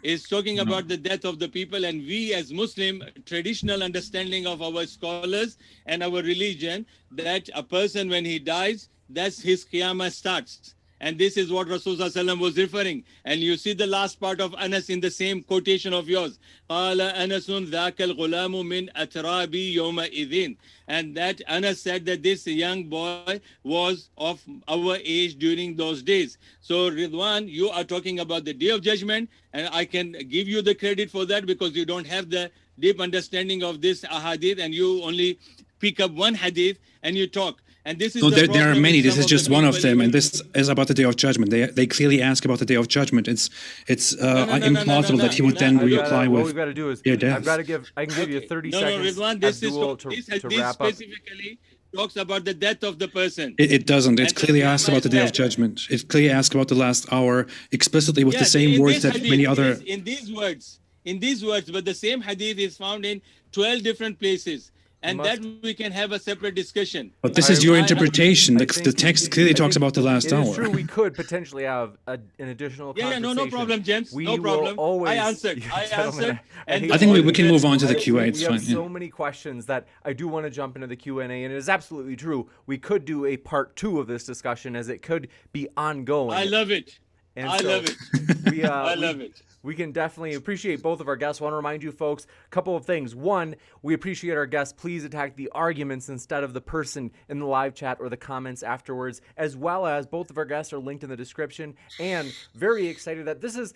It's talking about the death of the people, and we as Muslim traditional understanding of our scholars and our religion, that a person when he dies, that's his qiyamah starts. And this is what Rasulullah Sallam was referring. And you see the last part of Anas in the same quotation of yours. قَالَ أَنَسٌ ذَاكَ الْغُلَامُ مِنْ أَتْرَابِ يَوْمَئِذٍ. And that Anas said that this young boy was of our age during those days. So Ridwan, you are talking about the day of judgment, and I can give you the credit for that because you don't have the deep understanding of this ahadith, and you only pick up one hadith and you talk. And this is so there are many. This is just one of them, and this is about the Day of Judgment. They clearly ask about the Day of Judgment. It's implausible that he would then reply with. What we've got to do is I can give you 30 seconds. Ridwan, this to wrap up. Specifically talks about the death of the person. It doesn't. It clearly asks about the Day of Judgment. It clearly asks about the last hour explicitly with the same words that many other. In these words, but the same hadith is found in 12 different places. And that we can have a separate discussion. But this is your interpretation. The text clearly talks about the last hour. It's true. We could potentially have an additional conversation. No problem, James. We no problem. Always, I answered. And I think we can move on to the Q&A. It's fine. We have so many questions that I do want to jump into the Q&A, and it is absolutely true. We could do a part 2 of this discussion, as it could be ongoing. I love it. I love it. We can definitely appreciate both of our guests. I want to remind you folks a couple of things. One, we appreciate our guests. Please attack the arguments instead of the person in the live chat or the comments afterwards, as well as both of our guests are linked in the description. And very excited that this is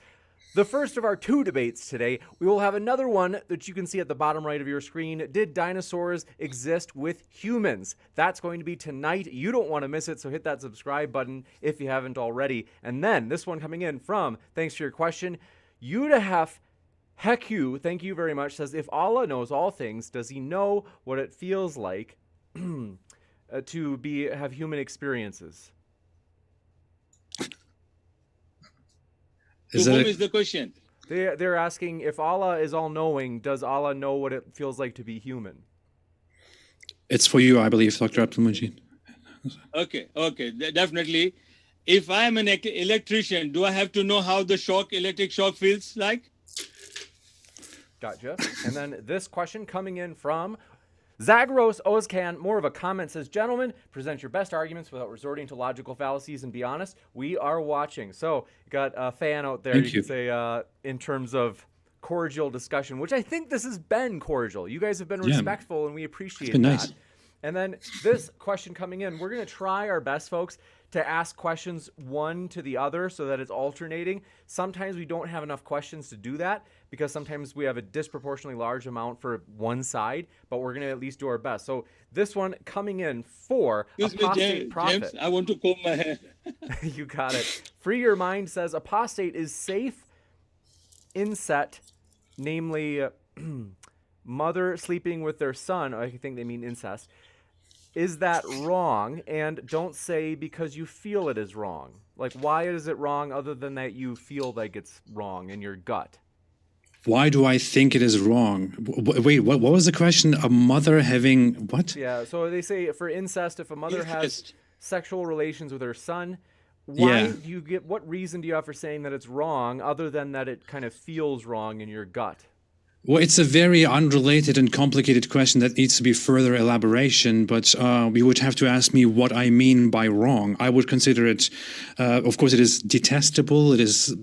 the first of our 2 debates today. We will have another one that you can see at the bottom right of your screen. Did dinosaurs exist with humans? That's going to be tonight. You don't want to miss it, so hit that subscribe button if you haven't already. And then this one coming in from, thanks for your question, Yudahef Heku, thank you very much, says, if Allah knows all things, does he know what it feels like to have human experiences? To whom is the question? They're asking, if Allah is all-knowing, does Allah know what it feels like to be human? It's for you, I believe, Dr. Abdul Majid. Okay, definitely. If I am an electrician, do I have to know how the electric shock feels like? Gotcha. And then this question coming in from Zagros Ozcan, more of a comment, says, gentlemen, present your best arguments without resorting to logical fallacies and be honest. We are watching. So you got a fan out there, you can say, in terms of cordial discussion, which I think this has been cordial. You guys have been respectful, and we appreciate that. Nice. And then this question coming in, we're going to try our best, folks, to ask questions one to the other so that it's alternating. Sometimes we don't have enough questions to do that because sometimes we have a disproportionately large amount for one side, but we're going to at least do our best. So this one coming in for Apostate Prophet. James, I want to comb my hair. You got it. Free Your Mind says, apostate is safe incest, namely mother sleeping with their son. I think they mean incest. Is that wrong? And don't say because you feel it is wrong. Like, why is it wrong other than that you feel like it's wrong in your gut? Why do I think it is wrong? Wait, what was the question? A mother having what? Yeah, so they say for incest, if a mother has sexual relations with her son, why do you what reason do you have for saying that it's wrong other than that it kind of feels wrong in your gut? Well, it's a very unrelated and complicated question that needs to be further elaboration, but you would have to ask me what I mean by wrong. I would consider it, of course, it is detestable, it is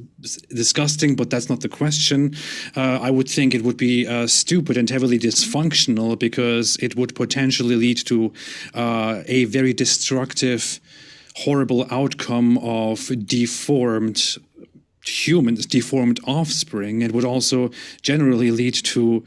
disgusting, but that's not the question. I would think it would be stupid and heavily dysfunctional because it would potentially lead to a very destructive, horrible outcome of deformed humans, deformed offspring. It would also generally lead to,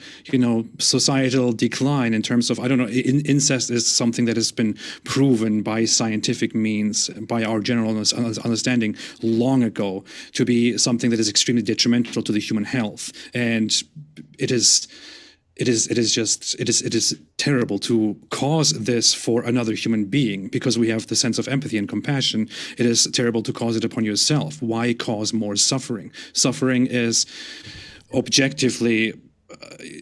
societal decline in terms of, I don't know, incest is something that has been proven by scientific means, by our general understanding long ago, to be something that is extremely detrimental to the human health. And it is terrible to cause this for another human being because we have the sense of empathy and compassion. It is terrible to cause it upon yourself. Why cause more suffering? Suffering is objectively,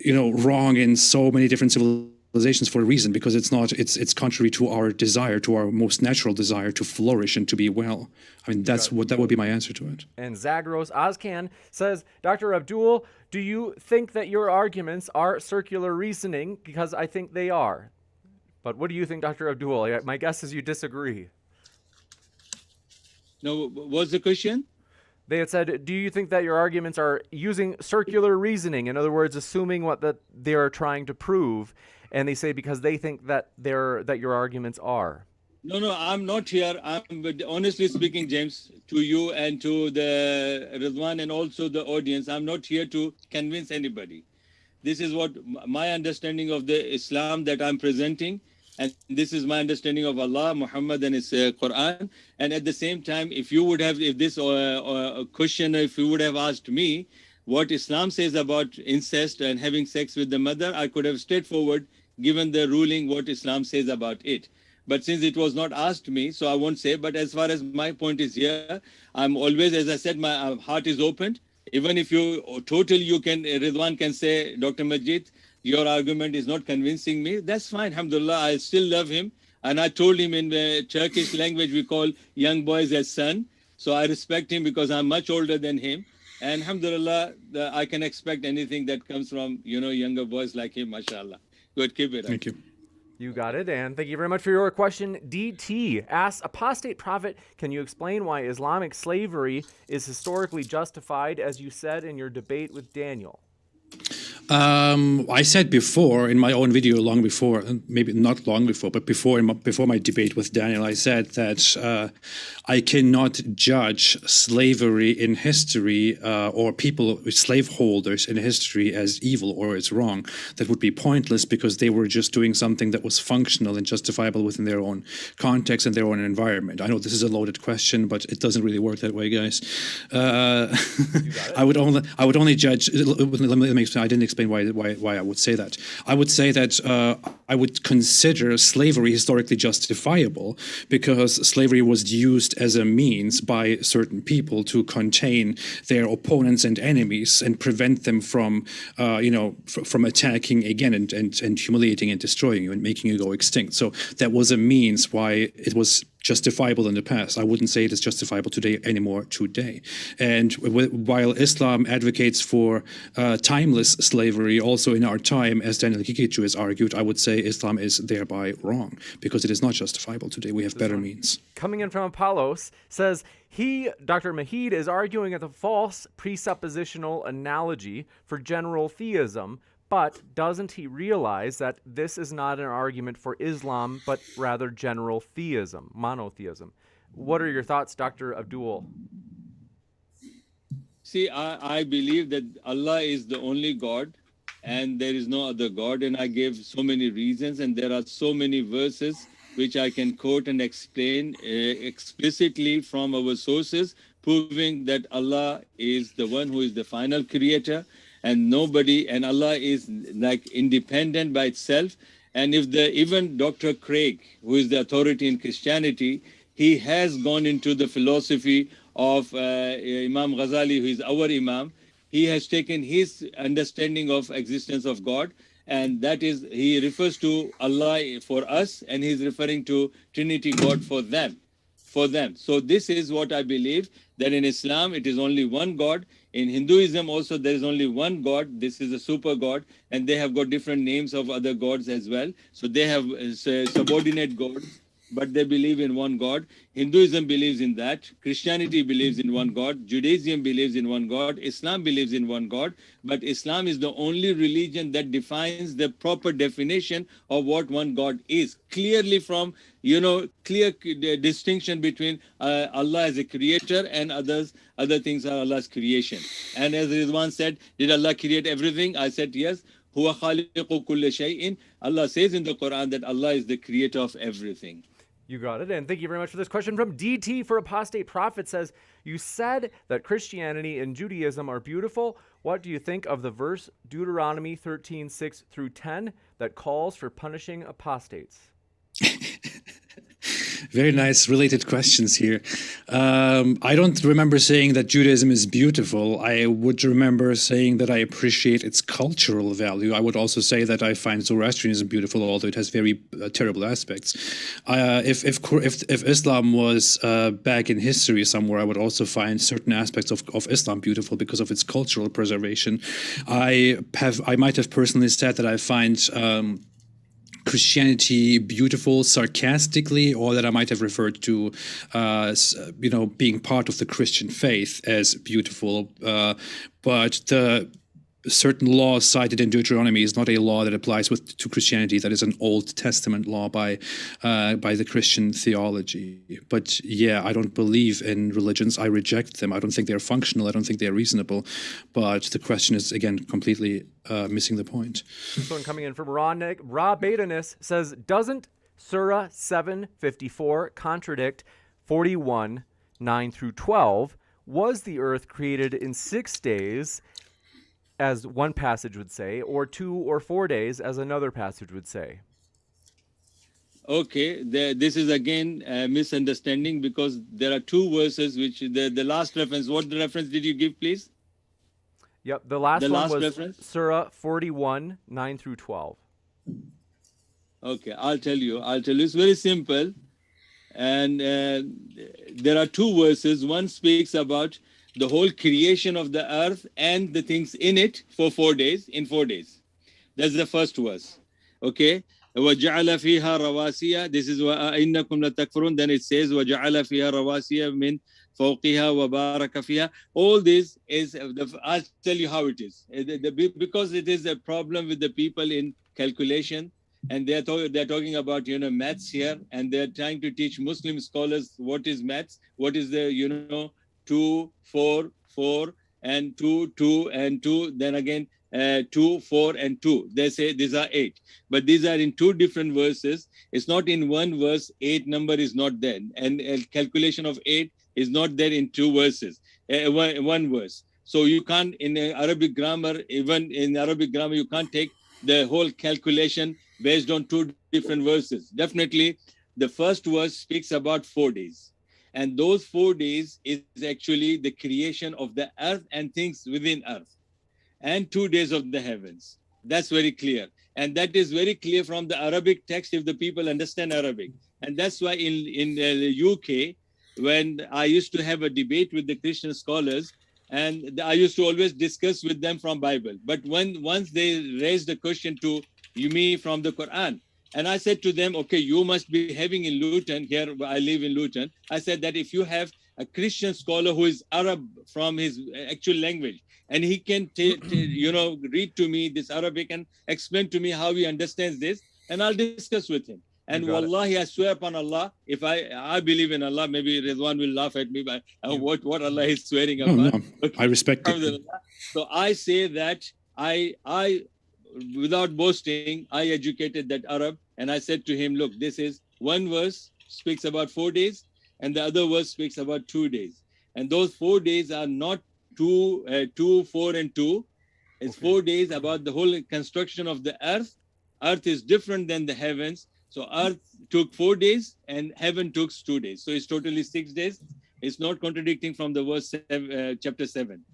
wrong in so many different civilizations for a reason, because it's contrary to our desire, to our most natural desire to flourish and to be well. I mean, that would be my answer to it. And Zagros Ozcan says, Dr. Abdul, do you think that your arguments are circular reasoning? Because I think they are. But what do you think, Dr. Abdul? My guess is you disagree. No, what's the question? They had said, do you think that your arguments are using circular reasoning? In other words, assuming what that they're trying to prove. And they say because they think that your arguments are. No, I'm not here. But honestly speaking, James, to you and to the Rizwan and also the audience, I'm not here to convince anybody. This is what my understanding of the Islam that I'm presenting, and this is my understanding of Allah, Muhammad, and His Quran. And at the same time, if you would have asked me what Islam says about incest and having sex with the mother, I could have straightforward given the ruling what Islam says about it. But since it was not asked me, so I won't say. But as far as my point is here, I'm always, as I said, my heart is open. Even if Ridwan can say, Dr. Majid, your argument is not convincing me. That's fine, alhamdulillah, I still love him. And I told him in the Turkish language, we call young boys as son. So I respect him because I'm much older than him. And alhamdulillah, I can expect anything that comes from, younger boys like him, mashallah. Good, keep it up. Thank you. You got it, and thank you very much for your question. DT asks, Apostate Prophet, can you explain why Islamic slavery is historically justified, as you said in your debate with Daniel? I said before in my own video, long before, maybe not long before, but before my debate with Daniel, I said that I cannot judge slavery in history or slaveholders in history as evil or as wrong. That would be pointless because they were just doing something that was functional and justifiable within their own context and their own environment. I know this is a loaded question, but it doesn't really work that way, guys. I would only judge. Let me explain. I didn't explain why I would say that. I would say that I would consider slavery historically justifiable because slavery was used as a means by certain people to contain their opponents and enemies and prevent them from attacking again and humiliating and destroying you and making you go extinct. So that was a means why it was justifiable in the past. I wouldn't say it is justifiable anymore today. And while Islam advocates for timeless slavery also in our time, as Daniel Kikichu has argued, I would say Islam is thereby wrong because it is not justifiable today. We have better means. Coming in from Apollos says, Dr. Majid, is arguing at the false presuppositional analogy for general theism, but doesn't he realize that this is not an argument for Islam, but rather general theism, monotheism? What are your thoughts, Dr. Abdul? See, I believe that Allah is the only God and there is no other God. And I gave so many reasons and there are so many verses which I can quote and explain explicitly from our sources, proving that Allah is the one who is the final creator and Allah is like independent by itself. And if even Dr. Craig, who is the authority in Christianity, he has gone into the philosophy of Imam Ghazali, who is our Imam. He has taken his understanding of existence of God, and that is, he refers to Allah for us, and he's referring to Trinity God for them. So this is what I believe, that in Islam it is only one God. In Hinduism also there is only one God. This is a super God, and they have got different names of other gods as well. So they have subordinate gods, but they believe in one God. Hinduism believes in that. Christianity believes in one God. Judaism believes in one God. Islam believes in one God. But Islam is the only religion that defines the proper definition of what one God is. Clearly from, clear distinction between Allah as a creator and other things are Allah's creation. And as Rizwan said, did Allah create everything? I said, yes. Huwa khaliqu kulli shay'in. Allah says in the Quran that Allah is the creator of everything. You got it. And thank you very much for this question from DT for Apostate Prophet says, you said that Christianity and Judaism are beautiful. What do you think of the verse Deuteronomy 13:6 through 10 that calls for punishing apostates? Very nice related questions here. I don't remember saying that Judaism is beautiful. I would remember saying that I appreciate its cultural value. I would also say that I find Zoroastrianism beautiful, although it has very terrible aspects. If Islam was back in history somewhere, I would also find certain aspects of Islam beautiful because of its cultural preservation. I might have personally said that I find Christianity beautiful sarcastically, or that I might have referred to, being part of the Christian faith as beautiful. But the certain law cited in Deuteronomy is not a law that applies to Christianity. That is an Old Testament law by the Christian theology. But yeah, I don't believe in religions. I reject them. I don't think they're functional. I don't think they're reasonable. But the question is, again, completely missing the point. This one coming in from Raw Betanis says, doesn't Surah 7:54 contradict 41:9 through 12? Was the earth created in 6 days, as one passage would say, or 2 or 4 days, as another passage would say? Okay, this is again a misunderstanding, because there are two verses which the last reference. What the reference did you give, please? Yep, the last one was reference? Surah 41:9 through 12. Okay, I'll tell you. It's very simple. And there are two verses. One speaks about the whole creation of the earth and the things in it for 4 days, in 4 days. That's the first verse. Okay. وَجَعَلَ فِيهَا رَوَاسِيَ. This is وَإِنَّكُمْ لَتَكْفُرُونَ. Then it says وَجَعَلَ فِيهَا رَوَاسِيَ مِنْ فَوْقِهَا وَبَارَكَ فِيهَا. All this is, I'll tell you how it is. Because it is a problem with the people in calculation, and they're talking about, maths here, and they're trying to teach Muslim scholars what is maths, what is the, 2, 4, 4, and 2, 2, and 2, then again 2, 4, and 2. They say these are 8. But these are in two different verses. It's not in one verse. 8 number is not there. And calculation of 8 is not there in two verses, one verse. So you can't, in Arabic grammar, even in Arabic grammar, you can't take the whole calculation based on two different verses. Definitely, the first verse speaks about 4 days. And those 4 days is actually the creation of the earth and things within earth, and 2 days of the heavens. That's very clear. And that is very clear from the Arabic text if the people understand Arabic. And that's why in the UK, when I used to have a debate with the Christian scholars, and I used to always discuss with them from Bible. But once they raised the question to me from the Quran, and I said to them, okay, you must be having in Luton, here I live in Luton, I said that if you have a Christian scholar who is Arab from his actual language, and he can read to me this Arabic and explain to me how he understands this, and I'll discuss with him. And wallahi, I swear upon Allah, if I believe in Allah, maybe Rizwan will laugh at me, but what Allah is swearing upon. No, I respect it. So I say that I without boasting, I educated that Arab, and I said to him, look, this is one verse speaks about 4 days, and the other verse speaks about 2 days. And those 4 days are not 2, 4, and 2. It's 4 days about the whole construction of the earth. Earth is different than the heavens. So earth took 4 days and heaven took 2 days. So it's totally 6 days. It's not contradicting from the verse chapter 7.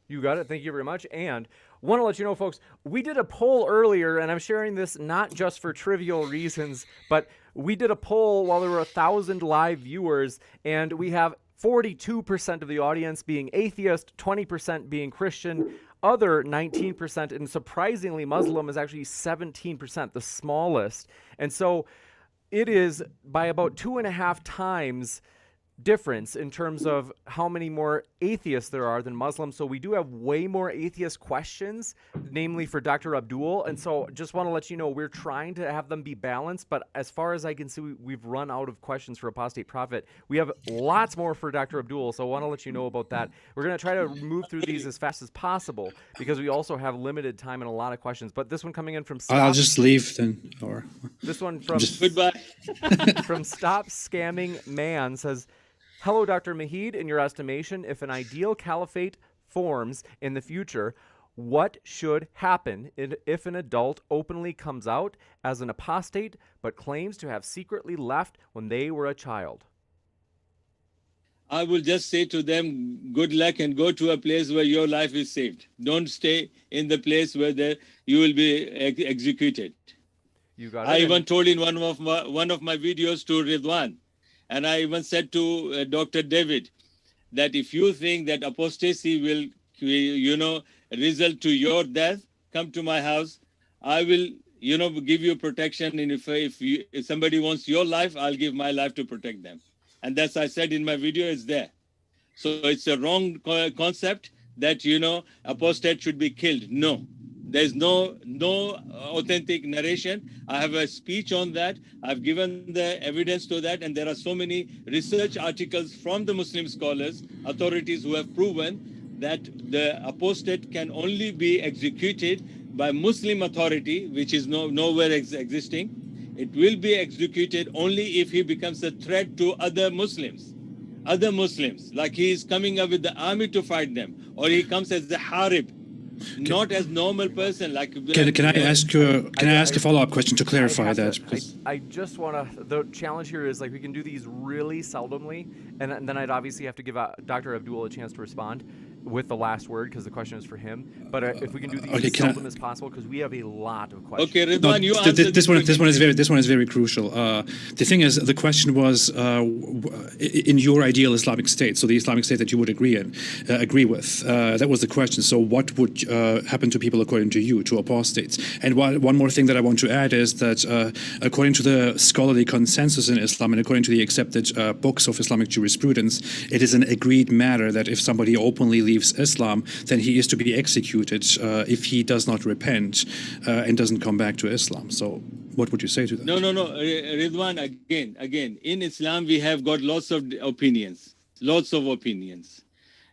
You got it. Thank you very much. And want to let you know, folks, we did a poll earlier, and I'm sharing this not just for trivial reasons, but we did a poll while there were 1,000 live viewers, and we have 42% of the audience being atheist, 20% being Christian, other 19%, and surprisingly, Muslim is actually 17%, the smallest. And so it is by about 2.5 times difference in terms of how many more atheists there are than Muslims. So we do have way more atheist questions, namely for Dr. Abdul. And so just want to let you know, we're trying to have them be balanced, but as far as I can see, we've run out of questions for Apostate Prophet. We have lots more for Dr. Abdul, so I want to let you know about that. We're going to try to move through these as fast as possible because we also have limited time and a lot of questions. But this one coming in from I'll just leave then. Or this one from Goodbye. from Stop Scamming Man says, hello, Dr. Majid. In your estimation, if an ideal caliphate forms in the future, what should happen if an adult openly comes out as an apostate but claims to have secretly left when they were a child? I will just say to them, good luck and go to a place where your life is saved. Don't stay in the place where you will be executed. You got it. I even told in one of my videos to Ridwan, and I even said to Dr. David that if you think that apostasy will, result to your death, come to my house. I will, give you protection. And if somebody wants your life, I'll give my life to protect them. And that's I said in my video. It's there. So it's a wrong concept that apostate should be killed. No. There's no authentic narration. I have a speech on that. I've given the evidence to that. And there are so many research articles from the Muslim scholars, authorities who have proven that the apostate can only be executed by Muslim authority, which is nowhere existing. It will be executed only if he becomes a threat to other Muslims, like he is coming up with the army to fight them, or he comes as the harib, not as normal person. Like can I ask a follow-up question to clarify that? I just want to. The challenge here is like we can do these really seldomly, and then I'd obviously have to give Dr. Abdul a chance to respond with the last word because the question is for him. But if we can do these as seldom as possible, because we have a lot of questions. Okay, Ridwan, you answer this one is very crucial. The thing is, the question was in your ideal Islamic state, so the Islamic state that you would agree with. That was the question. So what would happen to people according to you, to apostates? And one more thing that I want to add is that according to the scholarly consensus in Islam and according to the accepted books of Islamic jurisprudence, it is an agreed matter that if somebody openly leaves Islam, then he is to be executed if he does not repent and doesn't come back to Islam. So what would you say to that? No. Ridwan, again, in Islam, we have got lots of opinions.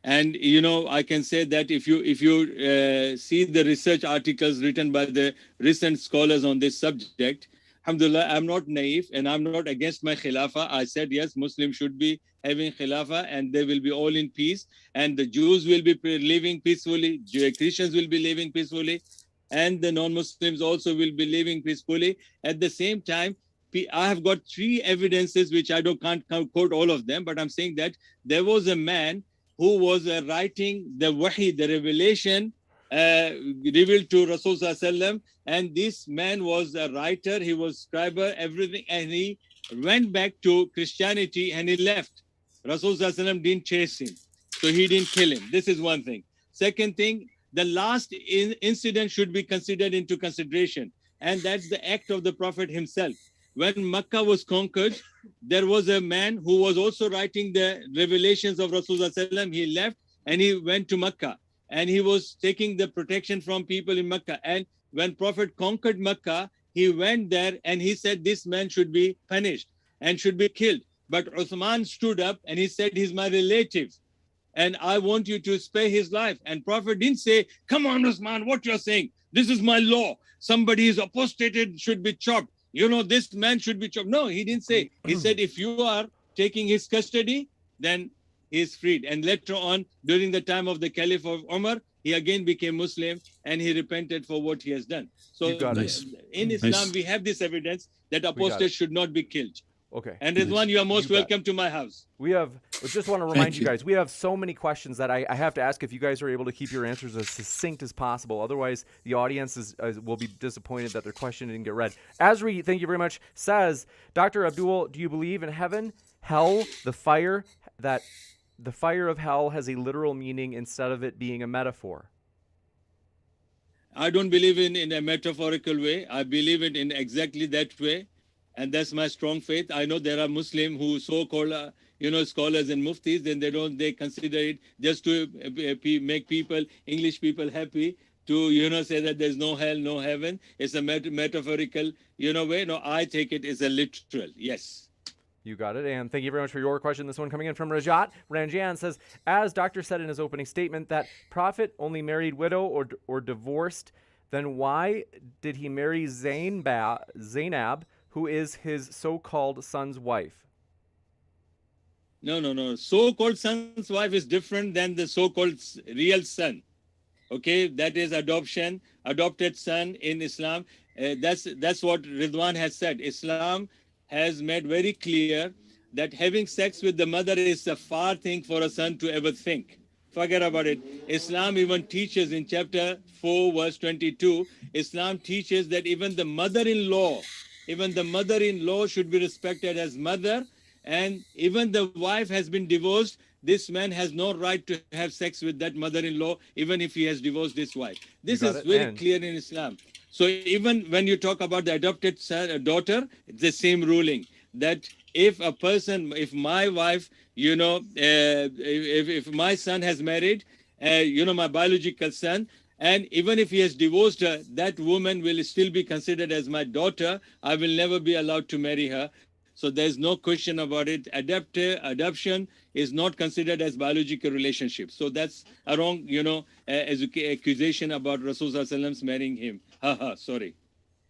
And, I can say that if you see the research articles written by the recent scholars on this subject, alhamdulillah, I'm not naive and I'm not against my khilafah. I said, yes, Muslims should be having khilafah and they will be all in peace. And the Jews will be living peacefully. Christians will be living peacefully. And the non-Muslims also will be living peacefully. At the same time, I have got 3 evidences, which I can't quote all of them, but I'm saying that there was a man who was writing the wahi, the revelation, revealed to Rasulullah Sallam, and this man was a writer, he was scriber, everything, and he went back to Christianity and he left. Rasulullah Sallam didn't chase him, so he didn't kill him. This is one thing. Second thing, the last incident should be considered into consideration, and that's the act of the Prophet himself. When Mecca was conquered, there was a man who was also writing the revelations of Rasulullah Sallam. He left and he went to Mecca and he was taking the protection from people in Mecca. And when Prophet conquered Mecca, he went there and he said this man should be punished and should be killed. But Uthman stood up and he said, he's my relative and I want you to spare his life. And Prophet didn't say, come on, Uthman, what you're saying? This is my law. Somebody is apostated, should be chopped. This man should be chopped. No, he didn't say. He said, if you are taking his custody, then he is freed. And later on, during the time of the Caliph of Umar, he again became Muslim and he repented for what he has done. So in Islam, we have this evidence that apostates should not be killed. Okay. And Ridwan, you are most welcome to my house. I just want to remind you guys, we have so many questions that I have to ask if you guys are able to keep your answers as succinct as possible. Otherwise, the audience will be disappointed that their question didn't get read. Azri, thank you very much, says, Dr. Abdul, do you believe in heaven, hell, the fire that the fire of hell has a literal meaning instead of it being a metaphor? I don't believe in a metaphorical way. I believe it in exactly that way. And that's my strong faith. I know there are Muslims who so-called, scholars and muftis, then they consider it just to make people, English people happy, to, say that there's no hell, no heaven. It's a metaphorical, way. No, I take it as a literal, yes. You got it. And thank you very much for your question. This one coming in from Rajat. Ranjan says, as Doctor said in his opening statement that Prophet only married widow or divorced, then why did he marry Zainab, who is his so-called son's wife? No. So-called son's wife is different than the so-called real son. Okay, that is adoption, adopted son in Islam. That's what Ridwan has said. Islam has made very clear that having sex with the mother is a far thing for a son to ever think. Forget about it. Islam even teaches in chapter 4, verse 22, Islam teaches that even the mother-in-law should be respected as mother, and even the wife has been divorced, this man has no right to have sex with that mother-in-law, even if he has divorced his wife. This is very clear in Islam. So even when you talk about the adopted daughter, it's the same ruling, that if my wife, if my son has married, my biological son, and even if he has divorced her, that woman will still be considered as my daughter. I will never be allowed to marry her. So there's no question about it. Adoption is not considered as biological relationship. So that's a wrong, accusation about Rasulullah marrying him. Sorry.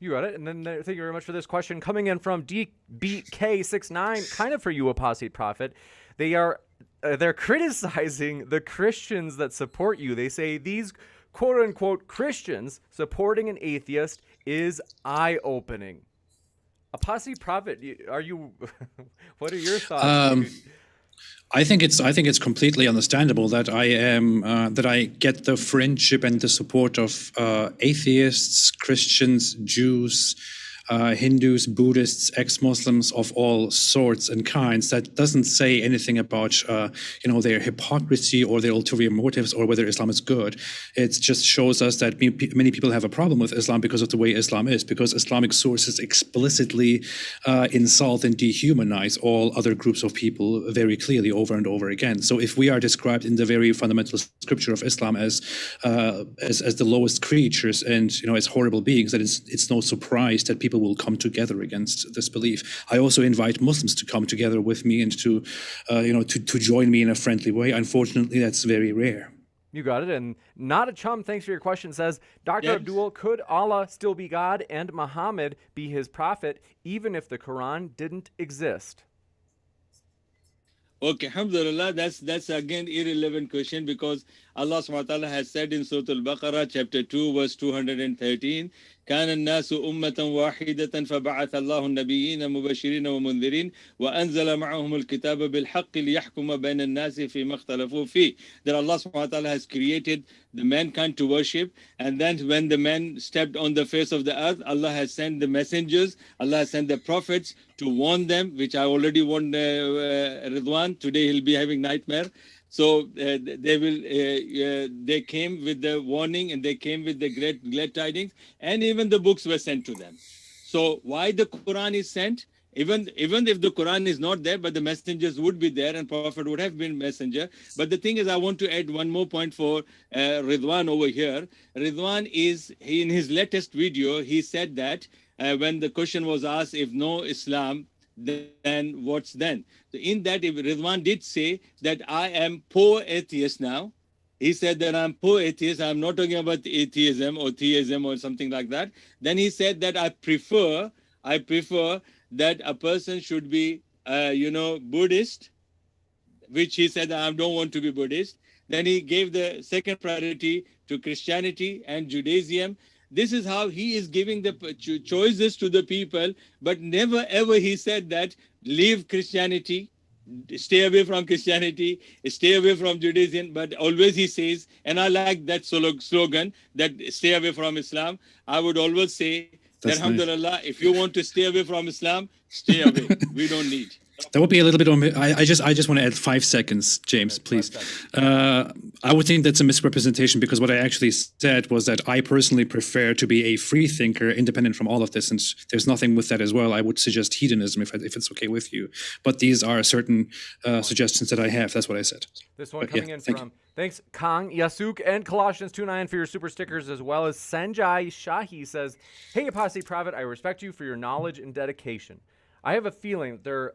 You got it. And then thank you very much for this question coming in from DBK69, kind of for you, Apostate Prophet. They're criticizing the Christians that support you. They say these quote-unquote Christians supporting an atheist is eye-opening. Apostate Prophet, what are your thoughts? I think it's completely understandable that I get the friendship and the support of atheists, Christians, Jews, Hindus, Buddhists, ex-Muslims of all sorts and kinds. That doesn't say anything about their hypocrisy or their ulterior motives or whether Islam is good. It just shows us that many people have a problem with Islam because of the way Islam is, because Islamic sources explicitly insult and dehumanize all other groups of people very clearly over and over again. So if we are described in the very fundamental scripture of Islam as the lowest creatures and as horrible beings, then it's no surprise that people will come together against this belief. I also invite Muslims to come together with me and to join me in a friendly way. Unfortunately, that's very rare. You got it. And Not a Chum, thanks for your question, says, Dr. Abdul, could Allah still be God and Muhammad be his prophet even if the Quran didn't exist? Okay, alhamdulillah, that's again irrelevant question, because Allah subhanahu wa ta'ala has said in Surah Al-Baqarah chapter 2 verse 213, كان الناس أمة واحدة فبعث الله النبيين مبشرين ومنذرين وأنزل معهم الكتاب بالحق ليحكم بين الناس فيما اختلفوا فيه. That Allah subhanahu wa ta'ala has created the mankind to worship, and then when the man stepped on the face of the earth, Allah has sent the messengers, Allah has sent the prophets to warn them, which I already warned Ridwan. Today he'll be having nightmare. So they came with the warning, and they came with the glad tidings, and even the books were sent to them. So why the Quran is sent? Even if the Quran is not there, but the messengers would be there, and Prophet would have been messenger. But the thing is, I want to add one more point for Ridwan over here. Ridwan in his latest video, he said that when the question was asked, if no Islam, then what's then? So in that, Ridwan did say that I am poor atheist now. He said that I'm poor atheist. I'm not talking about atheism or theism or something like that. Then he said that I prefer that a person should be, Buddhist, which he said I don't want to be Buddhist. Then he gave the second priority to Christianity and Judaism. This is how he is giving the choices to the people, but never ever he said that leave Christianity, stay away from Christianity, stay away from Judaism, but always he says, and I like that slogan, that stay away from Islam. I would always say, that, alhamdulillah, if you want to stay away from Islam, stay away. We don't need. That would be a little bit. I just want to add 5 seconds, James, please. I would think that's a misrepresentation, because what I actually said was that I personally prefer to be a free thinker, independent from all of this, and there's nothing with that as well. I would suggest hedonism if it's okay with you. But these are certain suggestions that I have. That's what I said. This one coming in from, thanks, Kang, Yasuk, and Colossians 2:9 for your super stickers, as well as Sanjay Shahi says, "Hey, Apostate Prophet, I respect you for your knowledge and dedication. I have a feeling they're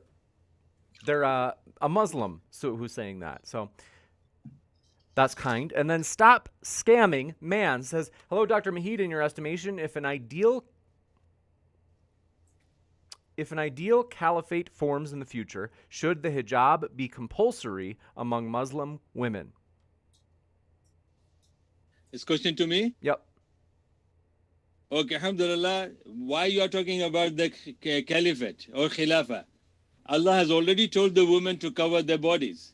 a Muslim who's saying that. So that's kind." And then Stop Scamming Man says, "Hello, Dr. Majid. In your estimation, if an ideal caliphate forms in the future, should the hijab be compulsory among Muslim women?" This question to me? Yep. Okay, alhamdulillah. Why you are talking about the caliphate or khilafah? Allah has already told the women to cover their bodies.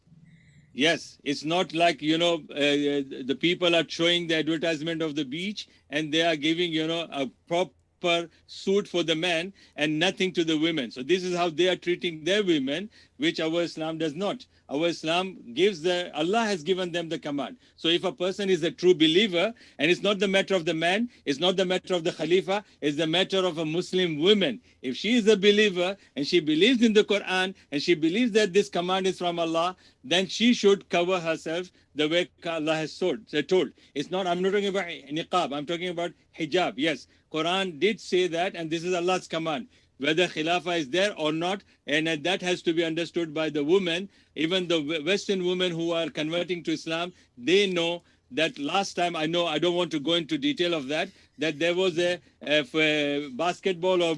Yes, it's not like, the people are showing the advertisement of the beach and they are giving, a proper suit for the men and nothing to the women. So this is how they are treating their women, which our Islam does not. Our Islam Allah has given them the command. So if a person is a true believer, and it's not the matter of the man, it's not the matter of the Khalifa, it's the matter of a Muslim woman. If she is a believer and she believes in the Quran and she believes that this command is from Allah, then she should cover herself the way Allah has told. It's not, I'm not talking about niqab, I'm talking about hijab. Yes, Quran did say that, and this is Allah's command. Whether khilafah is there or not, and that has to be understood by the women. Even the Western women who are converting to Islam, they know that last time, I don't want to go into detail of that there was a basketball or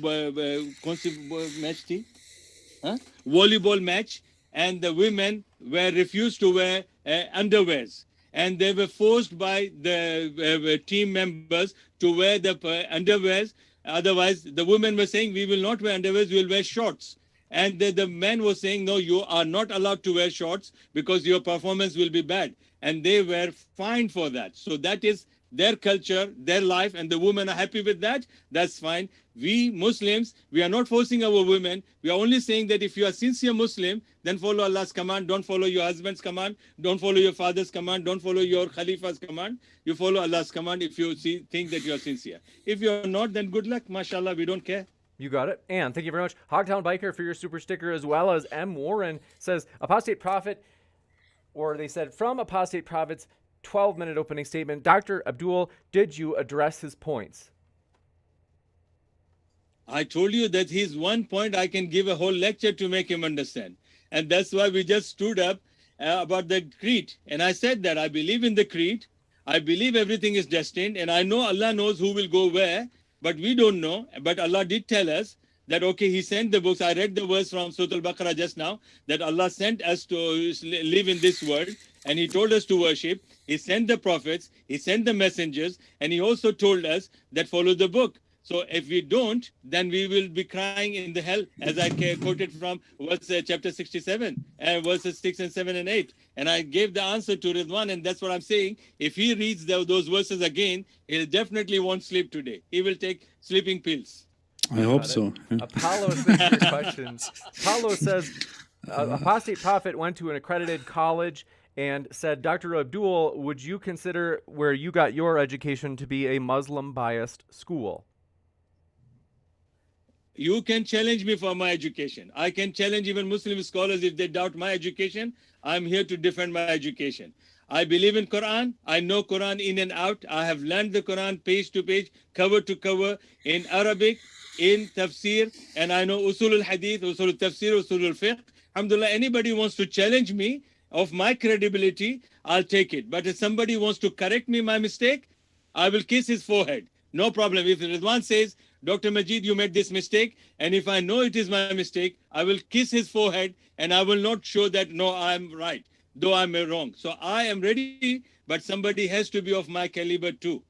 volleyball match, and the women were refused to wear underwears. And they were forced by the team members to wear the underwears. Otherwise, the women were saying, we will not wear underwears, we will wear shorts. And the men were saying, no, you are not allowed to wear shorts because your performance will be bad. And they were fined for that. So that is their culture, their life, and the women are happy with that. That's fine. We Muslims, we are not forcing our women. We are only saying that if you are sincere Muslim, then follow Allah's command. Don't follow your husband's command. Don't follow your father's command. Don't follow your Khalifa's command. You follow Allah's command if you think that you are sincere. If you are not, then good luck. MashaAllah, we don't care. You got it. And thank you very much, Hogtown Biker, for your super sticker, as well as M. Warren says, Apostate Prophet, or they said, from Apostate Prophet's 12-minute opening statement, Dr. Abdul, did you address his points? I told you that his one point, I can give a whole lecture to make him understand. And that's why we just stood up about the creed. And I said that I believe in the creed. I believe everything is destined. And I know Allah knows who will go where, but we don't know. But Allah did tell us that, okay, he sent the books. I read the verse from Surah Al-Baqarah just now, that Allah sent us to live in this world. And he told us to worship. He sent the prophets. He sent the messengers. And he also told us that follow the book. So if we don't, then we will be crying in the hell, as I quoted from chapter 67, verses 6 and 7 and 8. And I gave the answer to Ridwan, and that's what I'm saying. If he reads those verses again, he'll definitely won't sleep today. He will take sleeping pills. I hope so. Yeah. Apollo, thanks for your questions. Apollo says, Apostate Prophet went to an accredited college and said, Dr. Abdul, would you consider where you got your education to be a Muslim-biased school? You can challenge me for my education. I can challenge even Muslim scholars if they doubt my education. I'm here to defend my education. I believe in Quran. I know Quran in and out. I have learned the Quran page to page, cover to cover, in Arabic, in tafsir, and I know usul al-hadith, usul al-tafsir, usul al-fiqh. Alhamdulillah, anybody wants to challenge me of my credibility, I'll take it. But if somebody wants to correct me my mistake, I will kiss his forehead. No problem. If Ridwan says, Dr. Majid, you made this mistake, and if I know it is my mistake, I will kiss his forehead, and I will not show that, no, I'm right, though I'm wrong. So I am ready, but somebody has to be of my caliber too.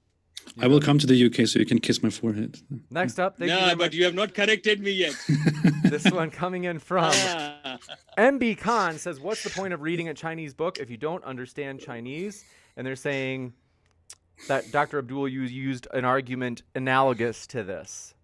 I will come to the UK so you can kiss my forehead. Next up, but you have not corrected me yet. This one coming in from MB Khan says, what's the point of reading a Chinese book if you don't understand Chinese? And they're saying that Dr. Abdul used an argument analogous to this.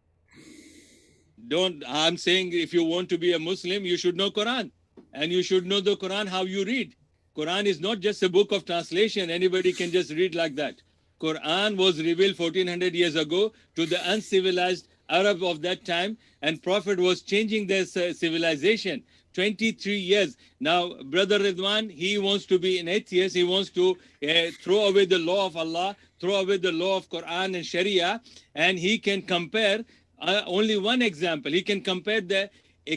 I'm saying if you want to be a Muslim, you should know Quran. And you should know the Quran how you read. Quran is not just a book of translation. Anybody can just read like that. Quran was revealed 1400 years ago to the uncivilized Arab of that time, and Prophet was changing their civilization. 23 years. Now, Brother Ridwan, he wants to be an atheist. He wants to throw away the law of Allah, throw away the law of Quran and Sharia, and he can compare only one example. He can compare the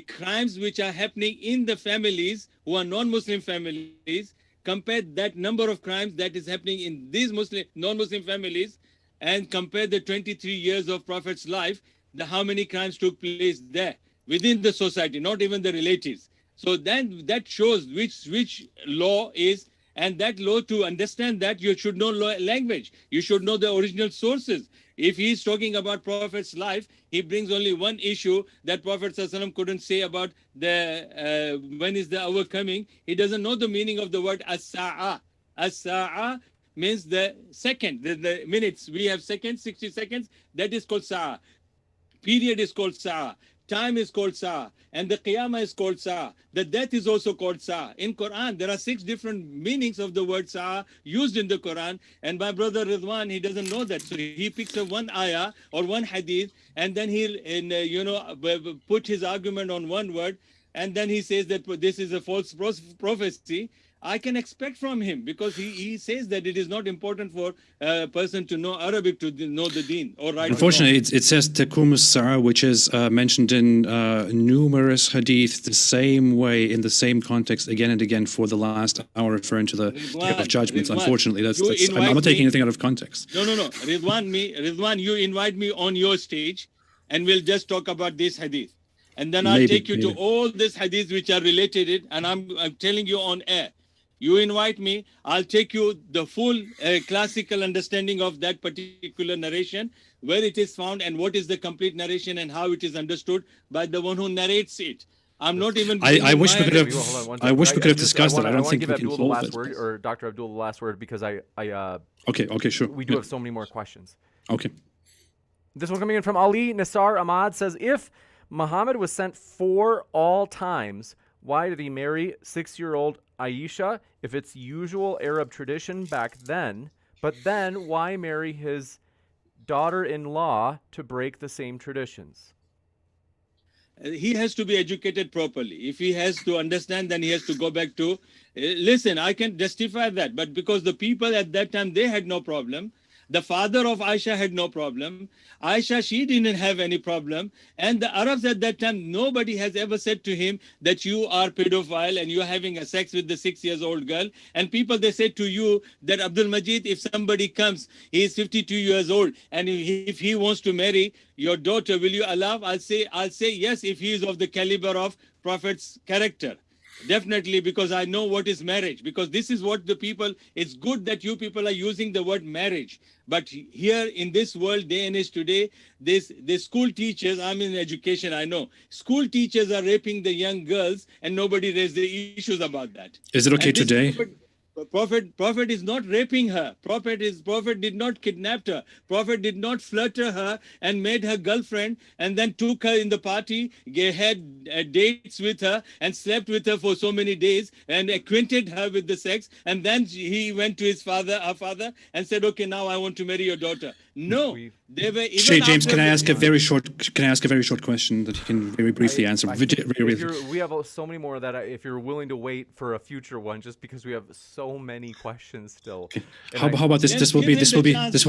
crimes which are happening in the families who are non-Muslim families, compare that number of crimes that is happening in these non-Muslim families, and compare the 23 years of Prophet's life, how many crimes took place there within the society, not even the relatives. So then that shows which law is, and that law, to understand that, you should know language. You should know the original sources. If he's talking about Prophet's life, he brings only one issue that Prophet Sallam couldn't say about the when is the hour coming. He doesn't know the meaning of the word as-sa'a. As-sa'a means the second, the minutes. We have seconds, 60 seconds. That is called sa'a. Period is called sa'a. Time is called sa'a. And the qiyamah is called sa'a. The death is also called sa'a. In Quran, there are 6 different meanings of the word sa'a used in the Quran. And my brother Ridwan, he doesn't know that. So he picks up one ayah or one hadith, and then he'll put his argument on one word. And then he says that this is a false prophecy. I can expect from him, because he says that it is not important for a person to know Arabic to know the deen. Or right. Unfortunately, it says Takum as-sa'a, which is mentioned in numerous hadith the same way, in the same context, again and again for the last hour, referring to the day of judgments. Unfortunately, I'm not taking anything out of context. No. Ridwan, you invite me on your stage, and we'll just talk about this hadith. And then I'll take you to all these hadiths which are related, and I'm telling you on air. You invite me, I'll take you the full classical understanding of that particular narration, where it is found and what is the complete narration and how it is understood by the one who narrates it. I'm not even. I wish we could have. I wish we could have discussed it. I don't think we can solve it. Or Dr. Abdul the last word, because Okay, sure. We do have so many more questions. Okay. This one coming in from Ali Nassar Ahmad says, if Muhammad was sent 4 all times, why did he marry 6-year-old Aisha if it's usual Arab tradition back then? But then why marry his daughter-in-law to break the same traditions? He has to be educated properly. If he has to understand, then he has to go back to, listen, I can justify that, but because the people at that time, they had no problem. The father of Aisha had no problem. Aisha, she didn't have any problem. And the Arabs at that time, nobody has ever said to him that you are pedophile and you're having a sex with the 6-year-old girl. And people, they say to you that Abdul Majid, if somebody comes, he is 52 years old, and if he wants to marry your daughter, will you allow? I'll say yes, if he is of the caliber of Prophet's character. Definitely, because I know what is marriage, because this is what the people, it's good that you people are using the word marriage. But here in this world, day and age today, the school teachers, I'm in education, I know, school teachers are raping the young girls and nobody raised the issues about that. Is it okay today? Prophet is not raping her. Prophet did not kidnap her. Prophet did not flutter her and made her girlfriend and then took her in the party, had dates with her and slept with her for so many days and acquainted her with the sex. And then he went to her father, and said, okay, now I want to marry your daughter. No, they were even. James, can I ask a very short question that you can very briefly answer? We have so many more that if you're willing to wait for a future one, just because we have so many questions still. Okay. How about this? This will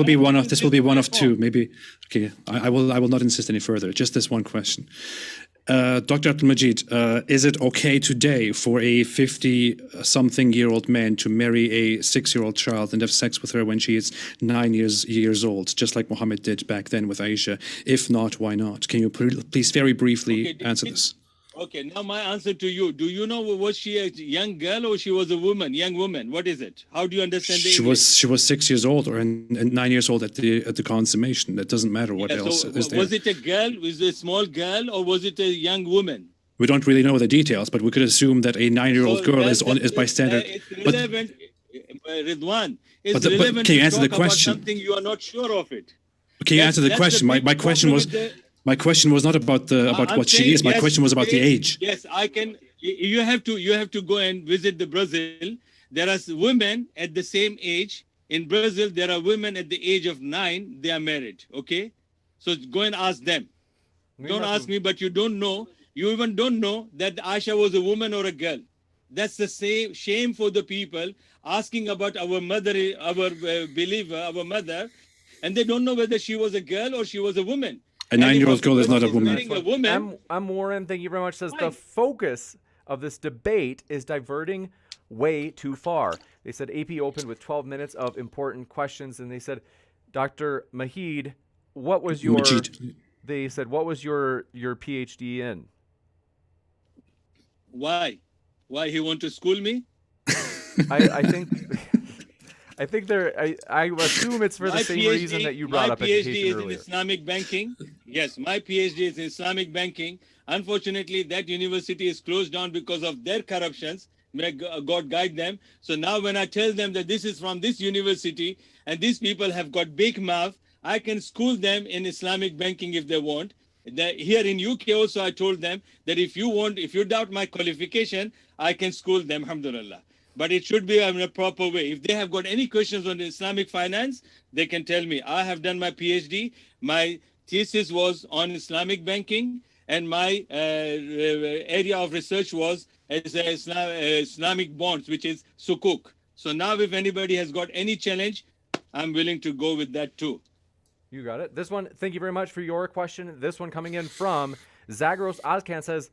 be one of 2. Maybe. Okay. I will not insist any further. Just this one question. Dr. Abdul Majid, is it okay today for a 50-something-year-old man to marry a 6-year-old child and have sex with her when she is 9 years old, just like Muhammad did back then with Aisha? If not, why not? Can you please very briefly answer this? Okay, now my answer to you. Do you know, was she a young girl or she was a woman, young woman? What is it? How do you understand the English? She was 6 years old and 9 years old at the consummation. It doesn't matter what else is there. Was it a girl, was it a small girl, or was it a young woman? We don't really know the details, but we could assume that a 9-year-old girl is by standard. It's relevant, Ridwan. But can you answer the question? Something you are not sure of it. Can you answer the question? My question was, My question was not about I'm what she saying, is. My yes, question was about the age. Yes, I can. You have to go and visit the Brazil. There are women at the same age in Brazil. There are women at the age of 9. They are married. Okay, so go and ask them. Don't ask me, but you don't know. You even don't know that Aisha was a woman or a girl. That's the same shame for the people asking about our mother, our believer, our mother, and they don't know whether she was a girl or she was a woman. A 9-year-old girl is not a woman. Marrying a woman. M. Warren, thank you very much, says the focus of this debate is diverting way too far. They said AP opened with 12 minutes of important questions, and they said, Dr. Majid, what was your... Majid. They said, what was your PhD in? Why? Why he want to school me? I think I think I assume it's for the same reason that you brought up education earlier. My PhD is in Islamic banking. Yes, my PhD is in Islamic banking. Unfortunately, that university is closed down because of their corruptions. May God guide them. So now when I tell them that this is from this university and these people have got big mouth, I can school them in Islamic banking if they want. Here in UK also, I told them that if you doubt my qualification, I can school them, alhamdulillah. But it should be in a proper way. If they have got any questions on Islamic finance, they can tell me. I have done my PhD. My thesis was on Islamic banking, and my area of research was Islamic bonds, which is sukuk. So now if anybody has got any challenge, I'm willing to go with that too. You got it. This one, thank you very much for your question. This one coming in from Zagros Ozcan says,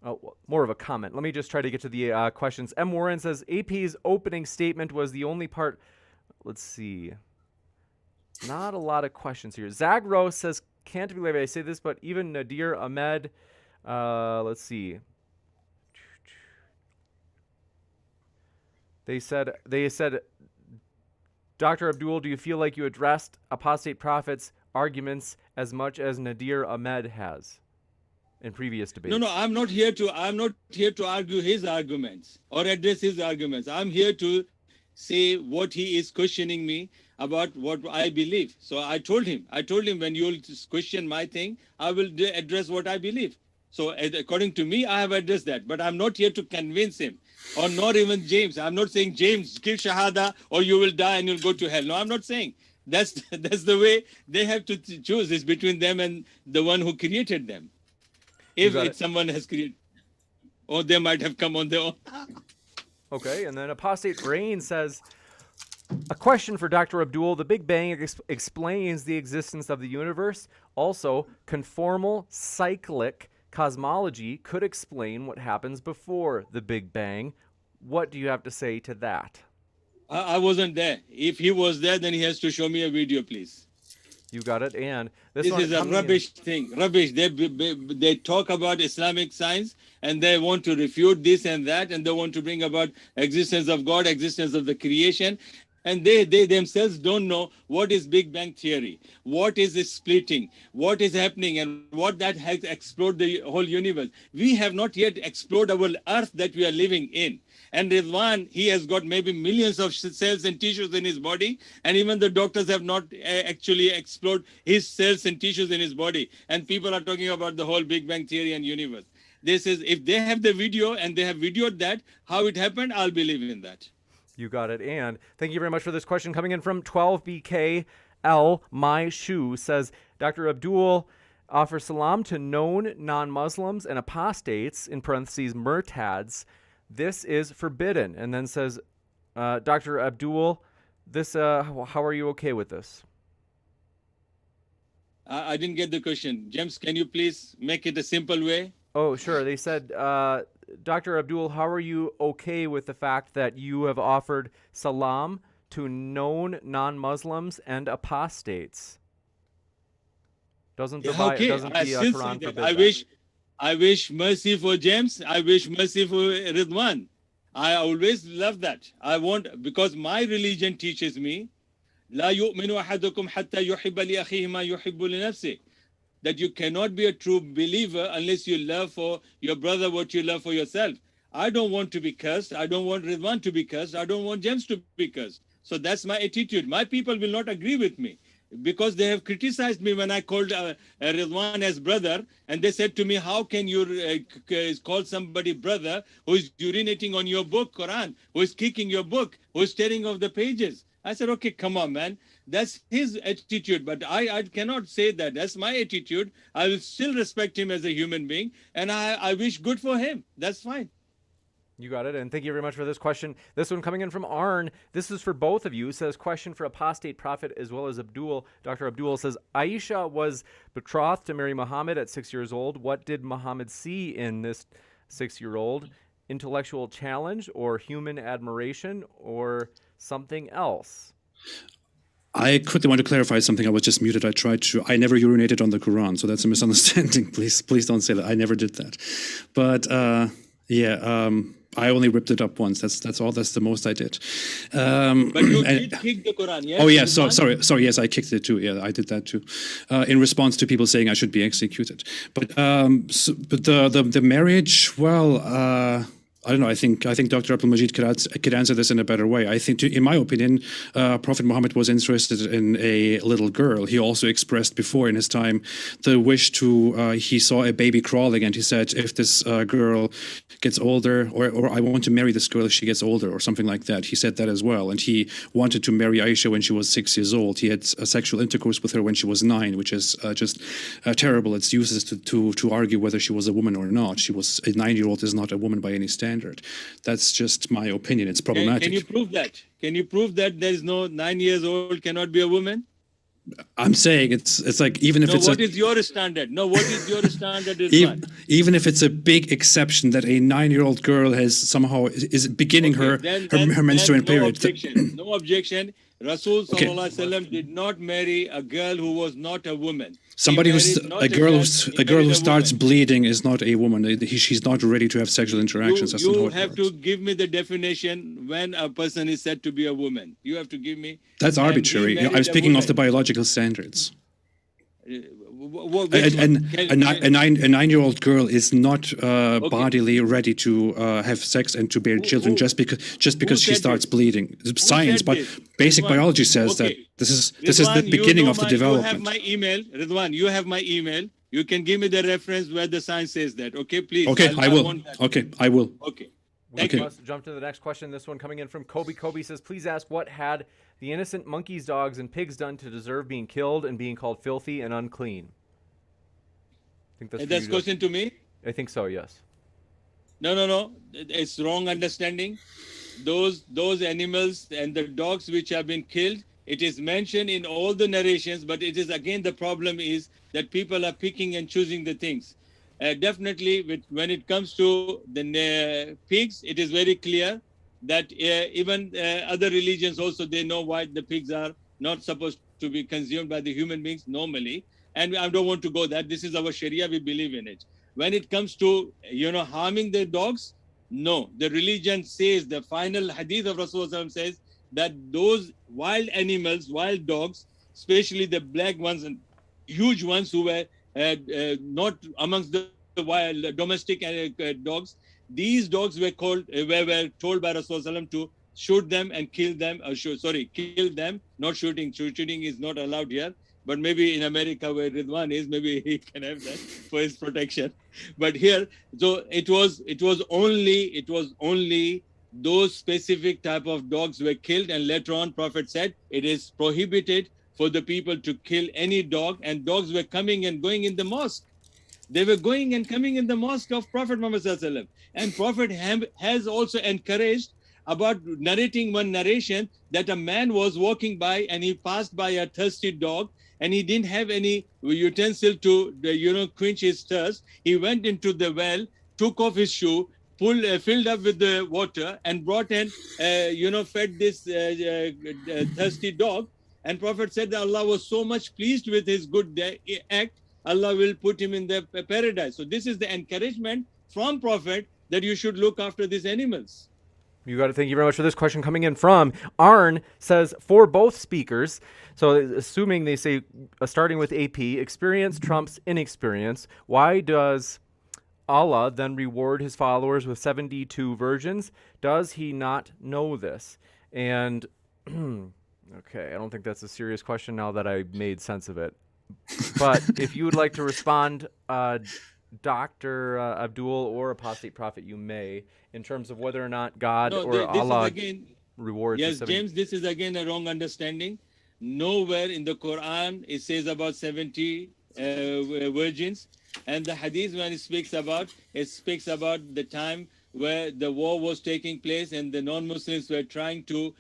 oh, more of a comment. Let me just try to get to the questions. M. Warren says, AP's opening statement was the only part. Let's see. Not a lot of questions here. Zagros says, can't believe I say this, but even Nadir Ahmed, let's see. They said, Dr. Abdul, do you feel like you addressed Apostate Prophet's arguments as much as Nadir Ahmed has in previous debates? No, I'm not here to argue his arguments or address his arguments. I'm here to say what he is questioning me about what I believe. So I told him when you'll question my thing, I will address what I believe. So according to me, I have addressed that, but I'm not here to convince him, or not even James. I'm not saying, James, give shahada or you will die and you'll go to hell. No, I'm not saying. That's the way they have to choose. It's between them and the one who created them. If it's someone has created, or they might have come on their own. Okay, and then Apostate Brain says, a question for Dr. Abdul. The Big Bang explains the existence of the universe. Also, conformal cyclic cosmology could explain what happens before the Big Bang. What do you have to say to that? I wasn't there. If he was there, then he has to show me a video, please. You got it. And this is a rubbish thing. Rubbish. They talk about Islamic science and they want to refute this and that, and they want to bring about existence of God, existence of the creation. And they themselves don't know what is Big Bang theory, what is the splitting, what is happening, and what that has explored the whole universe. We have not yet explored our earth that we are living in. And Ridwan, he has got maybe millions of cells and tissues in his body, and even the doctors have not actually explored his cells and tissues in his body. And people are talking about the whole Big Bang theory and universe. This is, if they have the video and they have videoed that, how it happened, I'll believe in that. You got it. And thank you very much for this question coming in from 12BKL. My Shoe says, Dr. Abdul offers salam to known non-Muslims and apostates, in parentheses, murtads. This is forbidden. And then says, Dr. Abdul, this, how are you okay with this? I didn't get the question. James, can you please make it a simple way? Oh, sure. They said, Dr. Abdul, how are you okay with the fact that you have offered salam to known non-Muslims and apostates? Doesn't the Quran forbid that? I wish mercy for James. I wish mercy for Ridwan. I always love that. I want, because my religion teaches me, لا يؤمن أحدكم حتى يحب لأخيه ما يحب لنفسه. That you cannot be a true believer unless you love for your brother what you love for yourself. I don't want to be cursed. I don't want Ridwan to be cursed. I don't want James to be cursed. So that's my attitude. My people will not agree with me. because they have criticized me when I called Ridwan as brother, and they said to me, how can you call somebody brother who is urinating on your book, Quran, who is kicking your book, who is tearing off the pages? I said, okay, come on, man. That's his attitude, but I cannot say that. That's my attitude. I will still respect him as a human being, and I wish good for him. That's fine. You got it. And thank you very much for this question. This one coming in from Arn. This is for both of you. It says, question for Apostate Prophet as well as Abdul. Dr. Abdul says, Aisha was betrothed to marry Muhammad at 6 years old. What did Muhammad see in this 6-year-old? Intellectual challenge or human admiration or something else? I quickly want to clarify something. I was just muted. I never urinated on the Quran, so that's a misunderstanding. Please don't say that. I never did that. But I only ripped it up once. That's all. That's the most I did. But you did kick the Quran, yes? Oh yeah. Sorry. Yes, I kicked it too. Yeah, I did that too. In response to people saying I should be executed. But the marriage. Well. I don't know. I think Dr. Abdul Majid could answer this in a better way. I think, in my opinion, Prophet Muhammad was interested in a little girl. He also expressed before in his time the wish to. He saw a baby crawling, and he said, "If this girl gets older, or I want to marry this girl if she gets older, or something like that." He said that as well, and he wanted to marry Aisha when she was 6 years old. He had sexual intercourse with her when she was 9, which is just terrible. It's useless to argue whether she was a woman or not. She was a 9-year-old is not a woman by any standard. That's just my opinion. It's problematic. Can you prove that? Can you prove that there is no 9 years old cannot be a woman? I'm saying it's like even if no, it's what is your standard? No, what is your standard? Even if it's a big exception that a 9-year-old girl is beginning her menstrual period. No objection. Rasul Sallallahu Alaihi Wasallam did not marry a girl who was not a woman. A girl who starts bleeding is not a woman. She's not ready to have sexual interactions. You have to give me the definition when a person is said to be a woman. You have to give me. That's arbitrary. I'm speaking of the biological standards. A 9-year-old girl is not bodily ready to have sex and to bear children just because she starts bleeding. It's science, but basic biology says that this is the beginning of the development. You have my email, Ridwan. You have my email. You can give me the reference where the science says that. Okay, please. Okay, I will. Okay, I will. Okay. We must jump to the next question. This one coming in from Kobe. Kobe says, please ask, what had the innocent monkeys, dogs, and pigs done to deserve being killed and being called filthy and unclean? I think that's question to me? I think so, yes. No. It's wrong understanding. Those animals and the dogs which have been killed, it is mentioned in all the narrations, but it is again the problem is that people are picking and choosing the things. Definitely, when it comes to the pigs, it is very clear that even other religions also, they know why the pigs are not supposed to be consumed by the human beings normally. And I don't want to go that. This is our Sharia, we believe in it. When it comes to, harming the dogs, no. The religion says, the final hadith of Rasulullah says that those wild animals, wild dogs, especially the black ones and huge ones who were not amongst the wild domestic dogs, these dogs were told by Rasulullah to shoot them and kill them. Kill them, not shooting. Shooting is not allowed here. But maybe in America where Ridwan is, maybe he can have that for his protection. But here, so it was only those specific type of dogs were killed, and later on Prophet said it is prohibited for the people to kill any dog, and dogs were coming and going in the mosque. They were going and coming in the mosque of Prophet Muhammad Sallallahu Alaihi Wasallam. And Prophet has also encouraged about narrating one narration that a man was walking by and he passed by a thirsty dog, and he didn't have any utensil to quench his thirst. He went into the well, took off his shoe, filled up with the water, and brought and fed this thirsty dog. And Prophet said that Allah was so much pleased with his good act, Allah will put him in the paradise. So this is the encouragement from Prophet that you should look after these animals. You got to thank you very much for this question coming in from Arn. Says, for both speakers, so assuming they say, starting with AP, experience trumps inexperience, why does Allah then reward his followers with 72 virgins? Does he not know this? And Okay, I don't think that's a serious question now that I made sense of it. But if you would like to respond, Dr. Abdul or Apostate Prophet, you may, in terms of whether or not God No, or this Allah is again, rewards. yes, the 70. James, this is again a wrong understanding. Nowhere in the Quran it says about 70 virgins, and the Hadith when it speaks about the time where the war was taking place and the non-Muslims were trying to,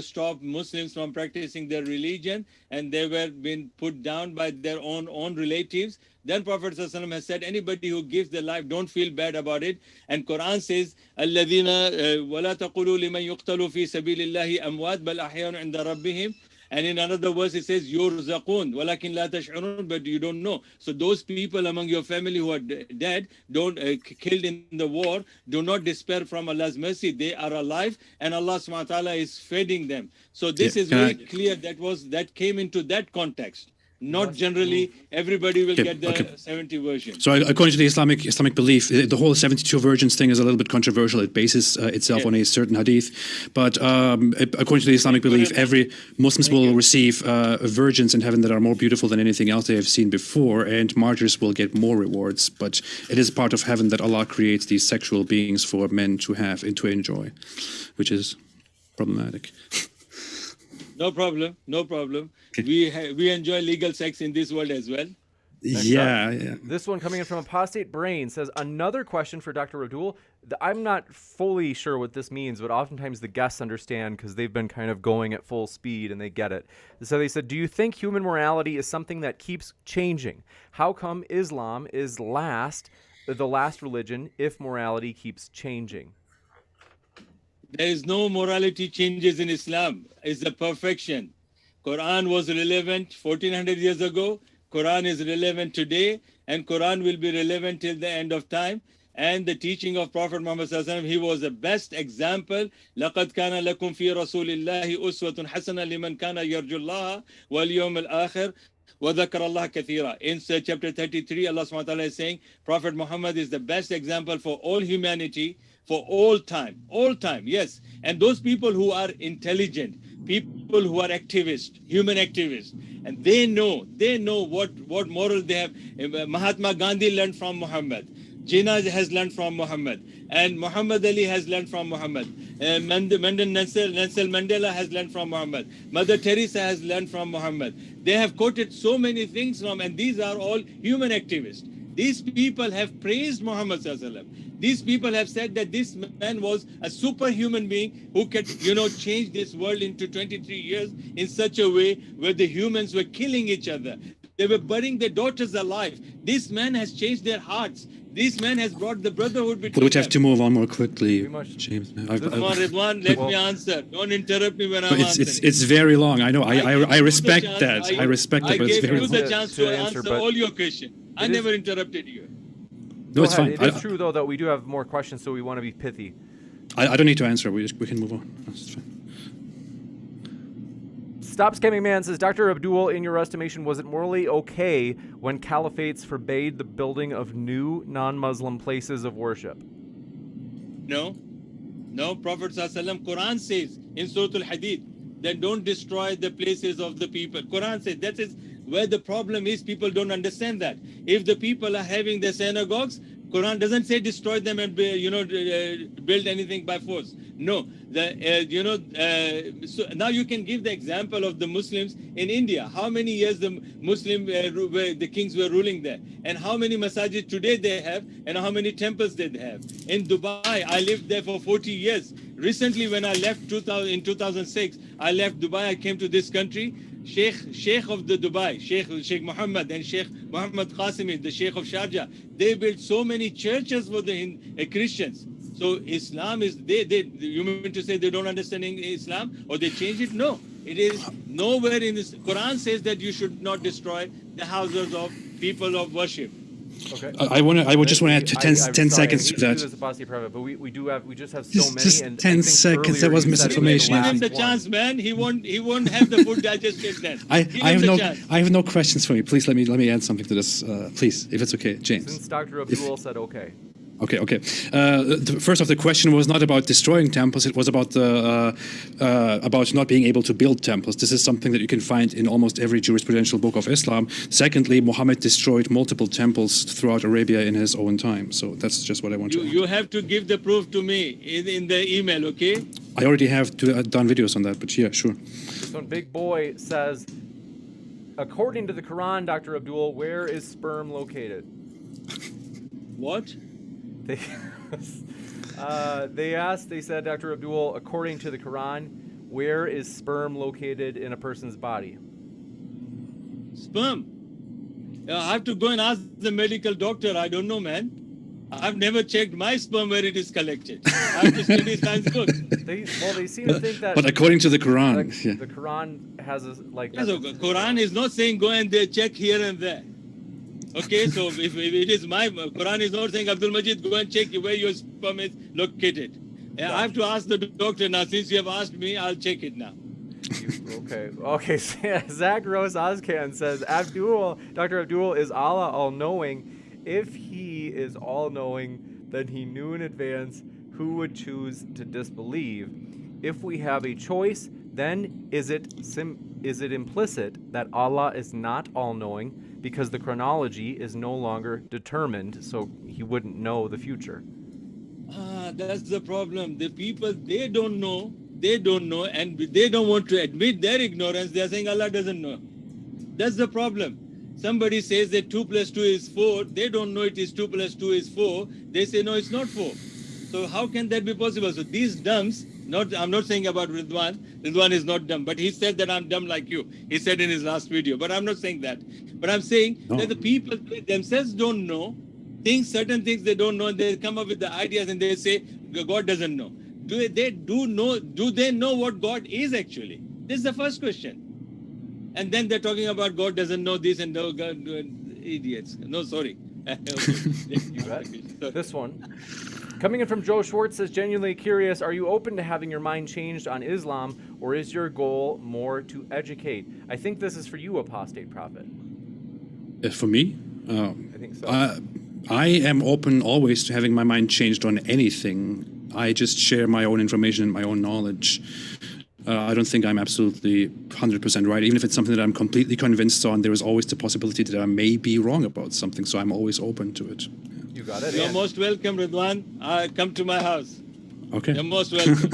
stop Muslims from practicing their religion, and they were being put down by their own relatives. Then Prophet ﷺ has said, anybody who gives their life, don't feel bad about it. And Quran says, الَّذِينَ وَلَا تَقُولُوا لِمَنْ يُقْتَلُ فِي سَبِيلِ اللَّهِ أَمْوَاتٍ بَلْ أَحْيَاءٌ عِنْدَ رَبِّهِمْ. And in another verse it says, يُرْزَقُونَ وَلَكِنْ لَا تَشْعُرُونَ, but you don't know. So those people among your family who are dead, don't killed in the war, do not despair from Allah's mercy. They are alive, and Allah subhanahu wa ta'ala is feeding them. So this is very clear. That came into that context. Not generally, everybody will get the 70 version. So according to the Islamic belief, the whole 72 virgins thing is a little bit controversial. It bases itself on a certain hadith. But according to the Islamic belief, every Muslims will receive virgins in heaven that are more beautiful than anything else they have seen before, and martyrs will get more rewards. But it is part of heaven that Allah creates these sexual beings for men to have and to enjoy, which is problematic. No problem. We enjoy legal sex in this world as well. Yeah. This one coming in from Apostate Brain says, another question for Dr. Abdul. I'm not fully sure what this means, but oftentimes the guests understand because they've been kind of going at full speed and they get it. So they said, do you think human morality is something that keeps changing? How come Islam is the last religion if morality keeps changing? There is no morality changes in Islam. It's the perfection. Quran was relevant 1400 years ago. Quran is relevant today, and Quran will be relevant till the end of time. And the teaching of Prophet Muhammad sallallahu alaihi wasallam, he was the best example. لَقَدْ كَانَ لَكُمْ فِي رَسُولِ اللَّهِ أُسْوَةٌ حَسَنَةٌ لِمَنْ كَانَ يَرْجُو اللَّهَ وَالْيَوْمَ الْآخِرِ وَذَكَرَ اللَّهَ كَثِيرًا. In chapter 33, Allah subhanahu wa ta'ala is saying, Prophet Muhammad is the best example for all humanity, for all time, yes. And those people who are intelligent, people who are activists, human activists, and they know what moral they have. Mahatma Gandhi learned from Muhammad. Jinnah has learned from Muhammad, and Muhammad Ali has learned from Muhammad. Nelson Mandela has learned from Muhammad. Mother Teresa has learned from Muhammad. They have quoted so many things from, and these are all human activists. These people have praised Muhammad sallallahu alaihi wasallam. These people have said that this man was a superhuman being who could, change this world into 23 years in such a way where the humans were killing each other. They were burning their daughters alive. This man has changed their hearts. This man has brought the brotherhood between them. We would have to move on more quickly, James. Ridwan, let me answer. Don't interrupt me when I'm answering. It's very long. I know. I respect that. I respect that, but it's very long. I gave you the chance to answer all your questions. I never interrupted you. No, it's fine. It is true, though, that we do have more questions, so we want to be pithy. I don't need to answer. We can move on. That's fine. Stop Scamming Man says, Dr. Abdul, in your estimation, was it morally okay when caliphates forbade the building of new non-Muslim places of worship? No. Prophet ﷺ, Quran says in Surah Al-Hadid that don't destroy the places of the people. Quran says that is where the problem is. People don't understand that. If the people are having their synagogues, Quran doesn't say destroy them and build anything by force. No, so now you can give the example of the Muslims in India. How many years the the kings were ruling there, and how many masajid today they have, and how many temples they have. In Dubai, I lived there for 40 years. Recently, when I left in 2006, I left Dubai. I came to this country. Sheikh of the Dubai, Sheikh Muhammad and Sheikh Muhammad Qasimi, the Sheikh of Sharjah, they built so many churches for the Christians. So Islam is, you mean to say they don't understand Islam or they change it? No, it is nowhere in this. Quran says that you should not destroy the houses of people of worship. Okay. I just want to add 10 seconds to that. But we just have so many. Just 10 seconds. That was misinformation. Give him the chance, man. He won't have the food digested then. I have no questions for you. Please let me add something to this, please, if it's okay, James. Since Dr. Abdul said okay. Okay. First off, the question was not about destroying temples. It was about about not being able to build temples. This is something that you can find in almost every jurisprudential book of Islam. Secondly, Muhammad destroyed multiple temples throughout Arabia in his own time. So that's just what I want to add. You have to give the proof to me in the email, okay? I already have done videos on that, but yeah, sure. This one, Big Boy says, according to the Quran, Dr. Abdul, where is sperm located? What? They said, Dr. Abdul, according to the Quran, where is sperm located in a person's body? Sperm? I have to go and ask the medical doctor. I don't know, man. I've never checked my sperm where it is collected. I have to study science books. They seem to think that. But according to the Quran, the Quran has a like. Yes, the Quran is not saying go and check here and there. Okay, so if it is my Quran is not saying Abdul Majid, go and check where your sperm is located. I have to ask the doctor now. Since you have asked me, I'll check it now. Okay. Zach Rose Ozcan says, Dr. Abdul, is Allah all-knowing? If he is all-knowing, then he knew in advance who would choose to disbelieve. If we have a choice, then is it implicit that Allah is not all-knowing because the chronology is no longer determined, so he wouldn't know the future? That's the problem. The people, they don't know, and they don't want to admit their ignorance. They're saying Allah doesn't know. That's the problem. Somebody says that 2 + 2 is 4. They don't know it is 2 + 2 is 4. They say, no, it's not 4. So how can that be possible? So these dumbs, I'm not saying about Ridwan. Ridwan is not dumb, but he said that I'm dumb like you. He said in his last video, but I'm not saying that. But I'm saying that the people themselves don't know certain things they don't know, and they come up with the ideas and they say God doesn't know. Do they know what God is actually? This is the first question. And then they're talking about God doesn't know this and no God, idiots. No, sorry. This one. Coming in from Joe Schwartz says, genuinely curious, are you open to having your mind changed on Islam, or is your goal more to educate? I think this is for you, Apostate Prophet. For me? I think so. I am open always to having my mind changed on anything. I just share my own information and my own knowledge. I don't think I'm absolutely 100% right. Even if it's something that I'm completely convinced on, there is always the possibility that I may be wrong about something, so I'm always open to it. You got it. You're most welcome, Ridwan. Come to my house. Okay. You're most welcome.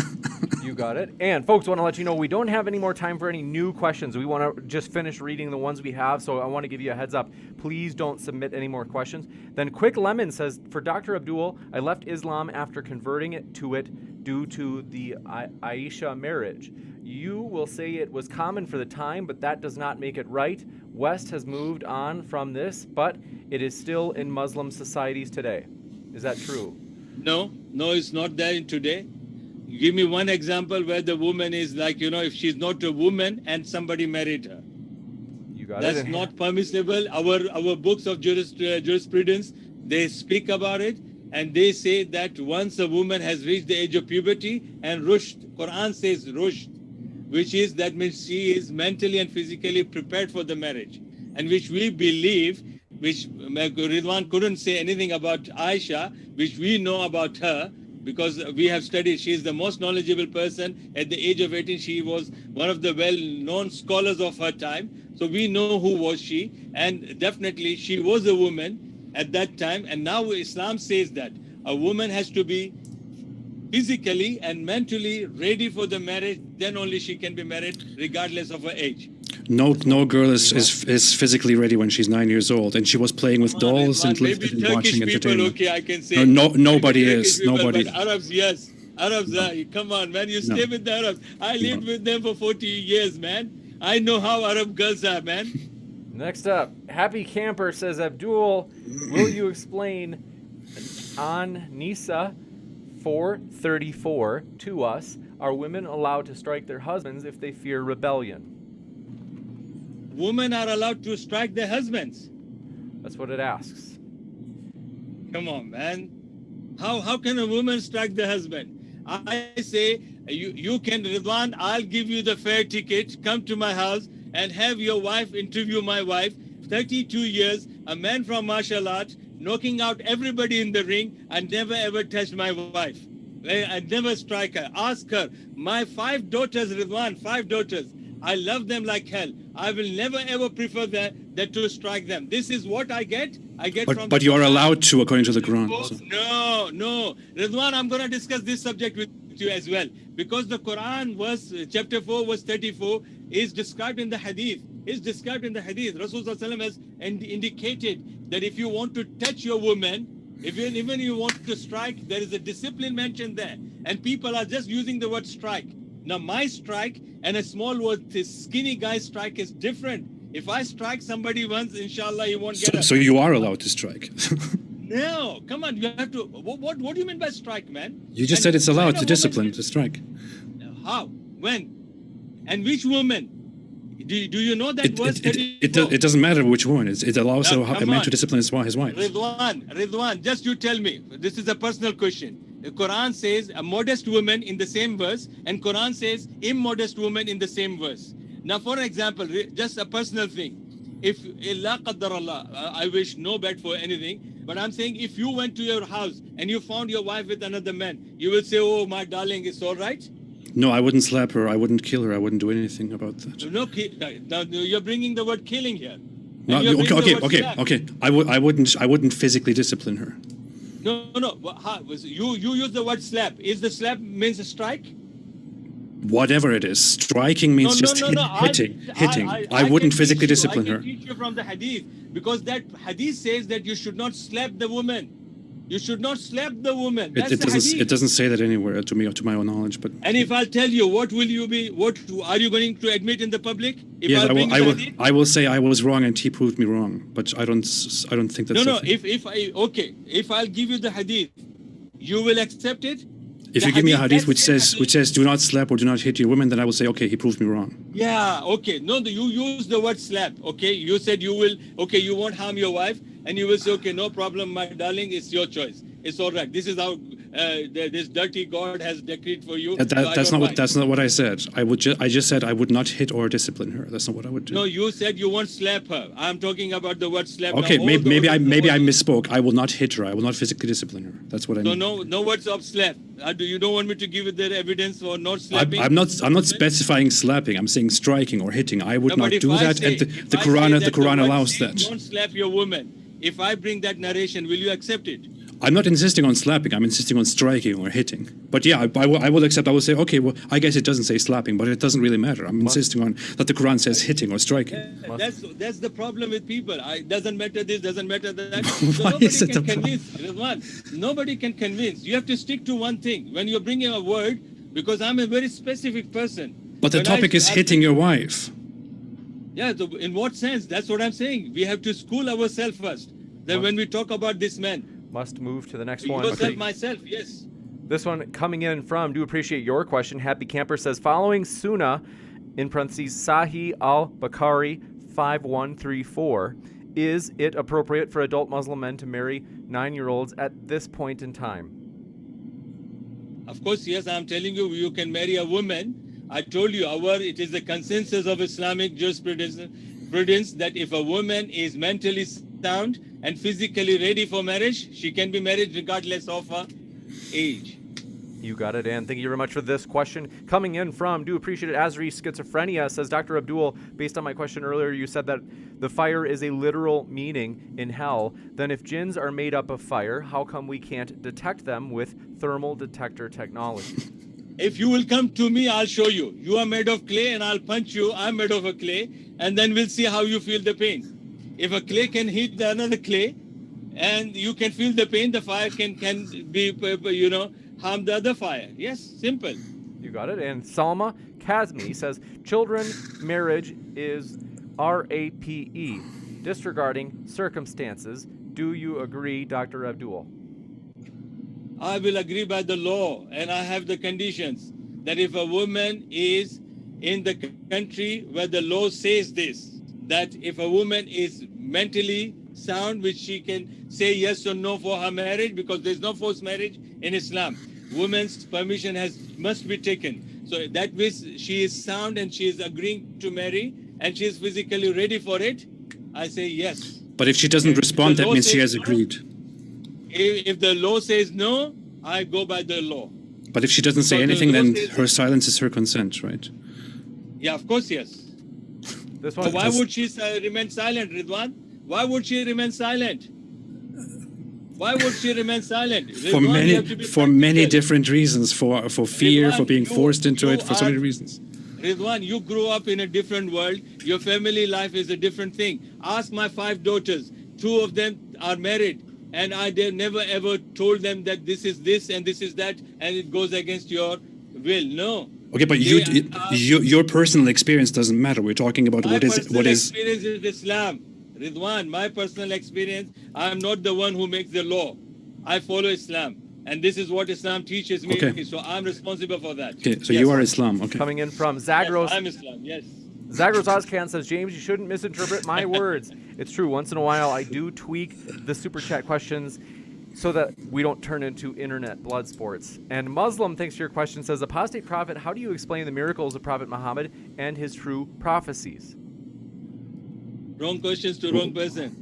You got it. And folks, want to let you know we don't have any more time for any new questions. We want to just finish reading the ones we have, so I want to give you a heads up. Please don't submit any more questions. Then Quick Lemon says, for Dr. Abdul, I left Islam after converting it due to the Aisha marriage. You will say it was common for the time, but that does not make it right. West has moved on from this, but it is still in Muslim societies today. Is that true? No, it's not there in today. Give me one example where the woman is like, if she's not a woman and somebody married her. You got That's it. not permissible. Our books of jurisprudence, they speak about it, and they say that once a woman has reached the age of puberty and rushd, Quran says rushd, which is that means she is mentally and physically prepared for the marriage, and which we believe, which Ridwan couldn't say anything about Aisha, which we know about her, because we have studied. She is the most knowledgeable person. At the age of 18, she was one of the well-known scholars of her time. So we know who was she, and definitely she was a woman at that time. And now Islam says that a woman has to be physically and mentally ready for the marriage, then only she can be married regardless of her age. No girl is physically ready when she's 9 years old, and she was playing with dolls and watching entertainment. Okay, I can say. Nobody is. People, nobody. But Arabs, yes. Arabs, come on, man. You stay with the Arabs. I lived with them for 40 years, man. I know how Arab girls are, man. Next up, Happy Camper says, Abdul, will you explain on Nisa 4:34 to us? Are women allowed to strike their husbands if they fear rebellion? Women are allowed to strike their husbands. That's what it asks. Come on, man. How can a woman strike the husband? I say, you can, Ridwan, I'll give you the fare ticket, come to my house and have your wife interview my wife. 32 years, a man from martial art, knocking out everybody in the ring, I never ever touched my wife. I never strike her. Ask her. My 5 daughters, Ridwan, 5 daughters, I love them like hell. I will never ever prefer that to strike them. This is what I get. But you are allowed to, according to the Quran. So. No. Ridwan, I'm going to discuss this subject with you as well. Because the Quran chapter 4, verse 34 is described in the hadith. Rasulullah Sallam has indicated that if you want to touch your woman, even you want to strike, there is a discipline mentioned there. And people are just using the word strike. Now, my strike and a small word, this skinny guy's strike is different. If I strike somebody once, inshallah, he won't get up. So you are allowed to strike. No, come on, you have to. What do you mean by strike, man? You just said it's allowed to discipline, to strike. How? When? And which woman? Do you know that verse? It doesn't matter which one. It allows a man to discipline his wife. Ridwan, just you tell me. This is a personal question. The Quran says a modest woman in the same verse, and Quran says immodest woman in the same verse. Now, for example, just a personal thing. If Allah qaddar Allah, I wish no bad for anything, but I'm saying if you went to your house and you found your wife with another man, you will say, "Oh, my darling, it's all right." No, I wouldn't slap her. I wouldn't kill her. I wouldn't do anything about that. No, now you're bringing the word killing here. No, okay. I wouldn't physically discipline her. No. You use the word slap. Is the slap means a strike? Whatever it is, striking means hitting. I wouldn't physically discipline her. I can teach you from the hadith, because that hadith says that you should not slap the woman. You should not slap the woman. It doesn't say that anywhere to me or to my own knowledge. But and if I'll tell you, what will you be? What are you going to admit in the public? Yes, I will say I was wrong and he proved me wrong. But I don't think that's If I'll give you the hadith, you will accept it. If you give me a hadith which says do not slap or do not hit your women, then I will say, okay, he proved me wrong. Yeah, okay. No, you use the word slap. Okay, you said you will. Okay, you won't harm your wife, and you will say, okay, no problem, my darling, it's your choice. It's all right. This is how this dirty God has decreed for you. That's not what I said. I just said I would not hit or discipline her. That's not what I would do. No, you said you won't slap her. I'm talking about the word slap. Okay, maybe I misspoke. I will not hit her. I will not physically discipline her. That's what I mean. No words of slap. You don't want me to give it the evidence for not slapping? I'm not specifying slapping. I'm saying striking or hitting. I would not do that. And the Quran allows that. Don't slap your woman. If I bring that narration, will you accept it? I'm not insisting on slapping. I'm insisting on striking or hitting. But yeah, I will accept. I will say, okay, well, I guess it doesn't say slapping, but it doesn't really matter. I'm insisting on that the Quran says hitting or striking. That's the problem with people. It doesn't matter this, doesn't matter that. Nobody can convince. You have to stick to one thing. When you're bringing a word, because I'm a very specific person. But the topic is hitting your wife. Yeah, so in what sense? That's what I'm saying. We have to school ourselves first. Then when we talk about this man. Must move to the next one. Myself, yes. This one coming in from, do appreciate your question. Happy Camper says, following Sunnah, in parentheses, Sahih al-Bukhari 5134, is it appropriate for adult Muslim men to marry 9-year-olds at this point in time? Of course, yes, I'm telling you, you can marry a woman. I told you, it is the consensus of Islamic jurisprudence that if a woman is mentally sound and physically ready for marriage, she can be married regardless of her age. You got it, and thank you very much for this question. Coming in from, do appreciate it, Azri Schizophrenia says, Dr. Abdul, based on my question earlier, you said that the fire is a literal meaning in hell. Then if jinns are made up of fire, how come we can't detect them with thermal detector technology? If you will come to me, I'll show you. You are made of clay and I'll punch you. I'm made of a clay, and then we'll see how you feel the pain. If a clay can hit another clay and you can feel the pain, the fire can be, harm the other fire. Yes, simple. You got it. And Salma Kazmi says, children marriage is RAPE, disregarding circumstances. Do you agree, Dr. Abdul? I will agree by the law, and I have the conditions that if a woman is in the country where the law says this, that if a woman is mentally sound, which she can say yes or no for her marriage, because there's no forced marriage in Islam. Women's permission must be taken. So that means she is sound and she is agreeing to marry and she is physically ready for it. I say yes. But if she doesn't respond, that means she has agreed. If the law says no, I go by the law. But if she doesn't say So the anything, law then says- her silence is her consent, right? Yeah, of course, yes. This So one. why would she remain silent, Ridwan? Why would she remain silent? Why would she remain silent? For Ridwan, you have to be many practical. different reasons, for fear, Ridwan, for being forced into you it, for so many are- reasons. Ridwan, you grew up in a different world. Your family life is a different thing. Ask my 5 daughters. 2 of them are married. And I never ever told them that this is this and this is that, and it goes against your will. No. Okay, but your personal experience doesn't matter. We're talking about My what is personal experience is Islam. Ridwan, my personal experience, I'm not the one who makes the law. I follow Islam. And this is what Islam teaches me. Okay. So I'm responsible for that. Okay, so Yes. you are Islam. Okay. Coming in from Yes, Zagros. I'm Islam, yes. Zagros Ozcan says, James, you shouldn't misinterpret my words. It's true. Once in a while, I do tweak the super chat questions so that we don't turn into internet blood sports. And Muslim, thanks for your question, says, Apostate Prophet, how do you explain the miracles of Prophet Muhammad and his true prophecies? Wrong questions to wrong person.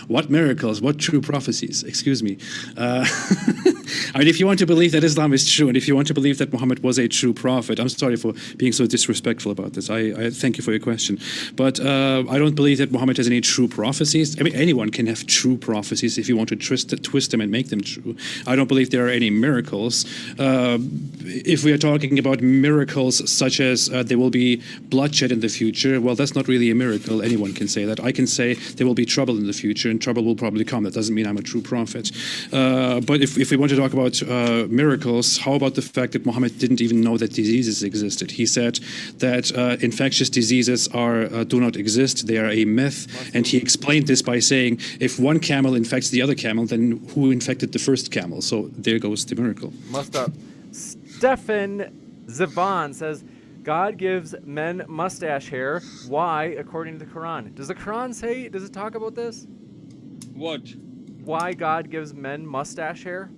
What miracles? What true prophecies? Excuse me. I mean, if you want to believe that Islam is true, and if you want to believe that Muhammad was a true prophet, I'm sorry for being so disrespectful about this. I thank you for your question. But I don't believe that Muhammad has any true prophecies. I mean, anyone can have true prophecies if you want to twist them and make them true. I don't believe there are any miracles. If we are talking about miracles such as there will be bloodshed in the future, well, that's not really a miracle. Anyone can say that. I can say there will be trouble in the future, and trouble will probably come. That doesn't mean I'm a true prophet. But if we want to talk about miracles, how about the fact that Muhammad didn't even know that diseases existed? He said that infectious diseases do not exist. They are a myth. And he explained this by saying, if one camel infects the other camel, then who infected the first camel? So there goes the miracle. Must up. Stefan Zivan says, God gives men mustache hair. Why, according to the Quran? Does the Quran say, does it talk about this? What? Why God gives men mustache hair?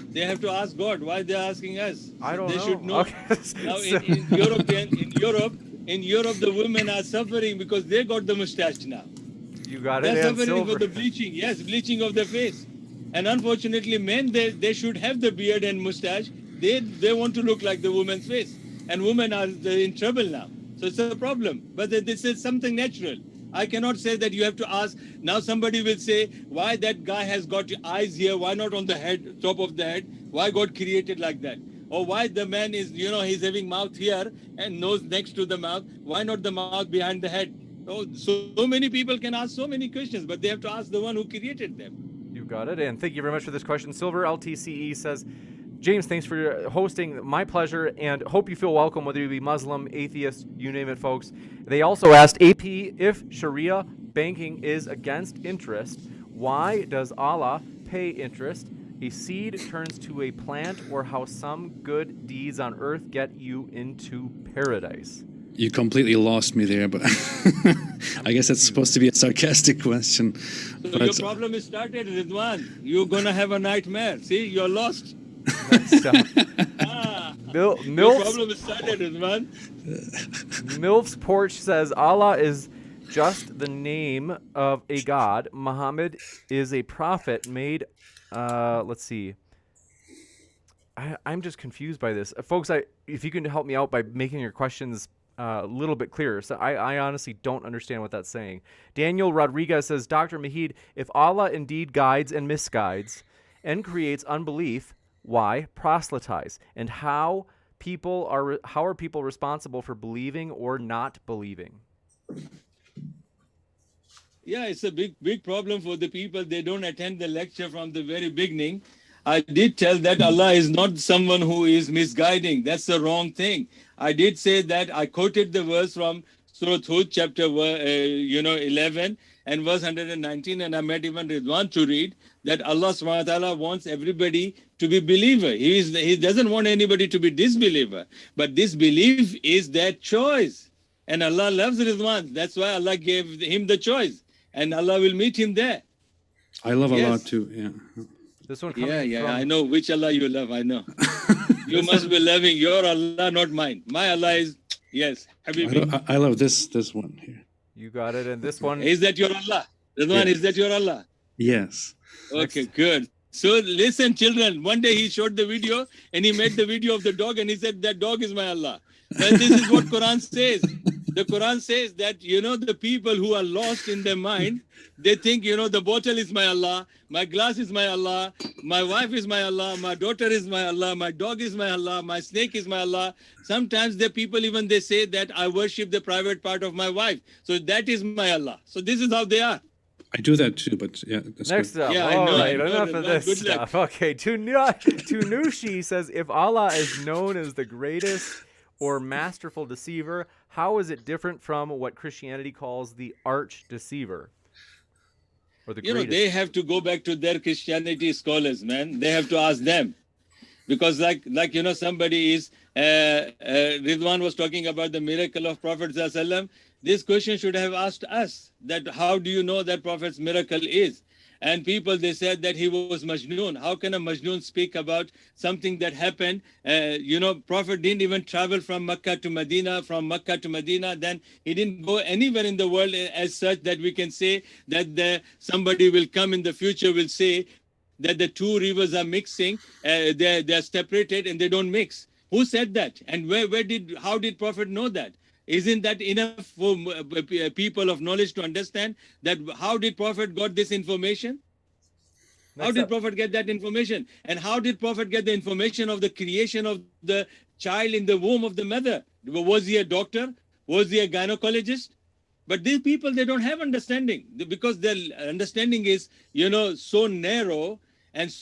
They have to ask God. Why they're asking us? I don't They know. should know. Okay. Now in Europe, the women are suffering because they got the mustache now. You got it. They're And suffering for silver. the bleaching. Yes, bleaching of the face. And unfortunately, men, they should have the beard and mustache. They want to look like the woman's face. And women are in trouble now. So it's a problem. But this is something natural. I cannot say that you have to ask. Now somebody will say, why that guy has got eyes here? Why not on the head, top of the head? Why God created like that? Or why the man is, he's having mouth here and nose next to the mouth. Why not the mouth behind the head? Oh, so many people can ask so many questions, but they have to ask the one who created them. You got it. And thank you very much for this question. Silver LTCE says, James, thanks for hosting. My pleasure, and hope you feel welcome, whether you be Muslim, atheist, you name it, folks. They also asked, AP, if Sharia banking is against interest, why does Allah pay interest? A seed turns to a plant, or how some good deeds on earth get you into paradise. You completely lost me there, but I guess that's supposed to be a sarcastic question. So your problem is started, Ridwan. You're going to have a nightmare. See, you're lost. Your problem is started, Ridwan. MILF's Porch says, Allah is just the name of a god. Muhammad is a prophet made, let's see. I'm just confused by this. Folks, if you can help me out by making your questions a little bit clearer. So I honestly don't understand what that's saying. Daniel Rodriguez says, Dr. Majid, if Allah indeed guides and misguides and creates unbelief, why proselytize? And how are people responsible for believing or not believing? Yeah, it's a big problem for the people. They don't attend the lecture from the very beginning. I did tell that Allah is not someone who is misguiding. That's the wrong thing. I did say that. I quoted the verse from Surah Hud, chapter 11 and verse 119, and I made even Ridwan to read that Allah subhanahu wa ta'ala wants everybody to be believer. He doesn't want anybody to be disbeliever. But disbelief is their choice. And Allah loves Ridwan. That's why Allah gave him the choice. And Allah will meet him there. I love Allah too, yeah. This one I know which Allah you love, I know. You must be loving your Allah, not mine. My Allah is, yes, Habibi. I love this one here. You got it. And this one. Is that your Allah? Ridwan, is that your Allah? Yes. Okay, good. So listen, children, one day he showed the video and he made the video of the dog and he said, that dog is my Allah. And this is what Quran says. The Quran says that, the people who are lost in their mind, they think, the bottle is my Allah, my glass is my Allah, my wife is my Allah, my daughter is my Allah, my dog is my Allah, my snake is my Allah. Sometimes the people even they say that I worship the private part of my wife. So that is my Allah. So this is how they are. I do that too, but yeah. That's Next good. up, Yeah, I all know, right, I know, enough I of know. this Good luck. stuff. Okay, Tunushi says, if Allah is known as the greatest or masterful deceiver, how is it different from what Christianity calls the arch deceiver? Or the greatest? They have to go back to their Christianity scholars, man. They have to ask them. Because somebody is, Ridwan was talking about the miracle of Prophet Sallam. This question should have asked us, that how do you know that Prophet's miracle is? And people, they said that he was Majnoon. How can a Majnoon speak about something that happened? Prophet didn't even travel from Mecca to Medina, then he didn't go anywhere in the world as such that we can say that somebody will come in the future will say that the two rivers are mixing, they are separated and they don't mix. Who said that? And how did Prophet know that? Isn't that enough for people of knowledge to understand that how did Prophet got this information? How did Prophet get that information? And how did Prophet get the information of the creation of the child in the womb of the mother? Was he a doctor? Was he a gynecologist? But these people, they don't have understanding because their understanding is, so narrow. And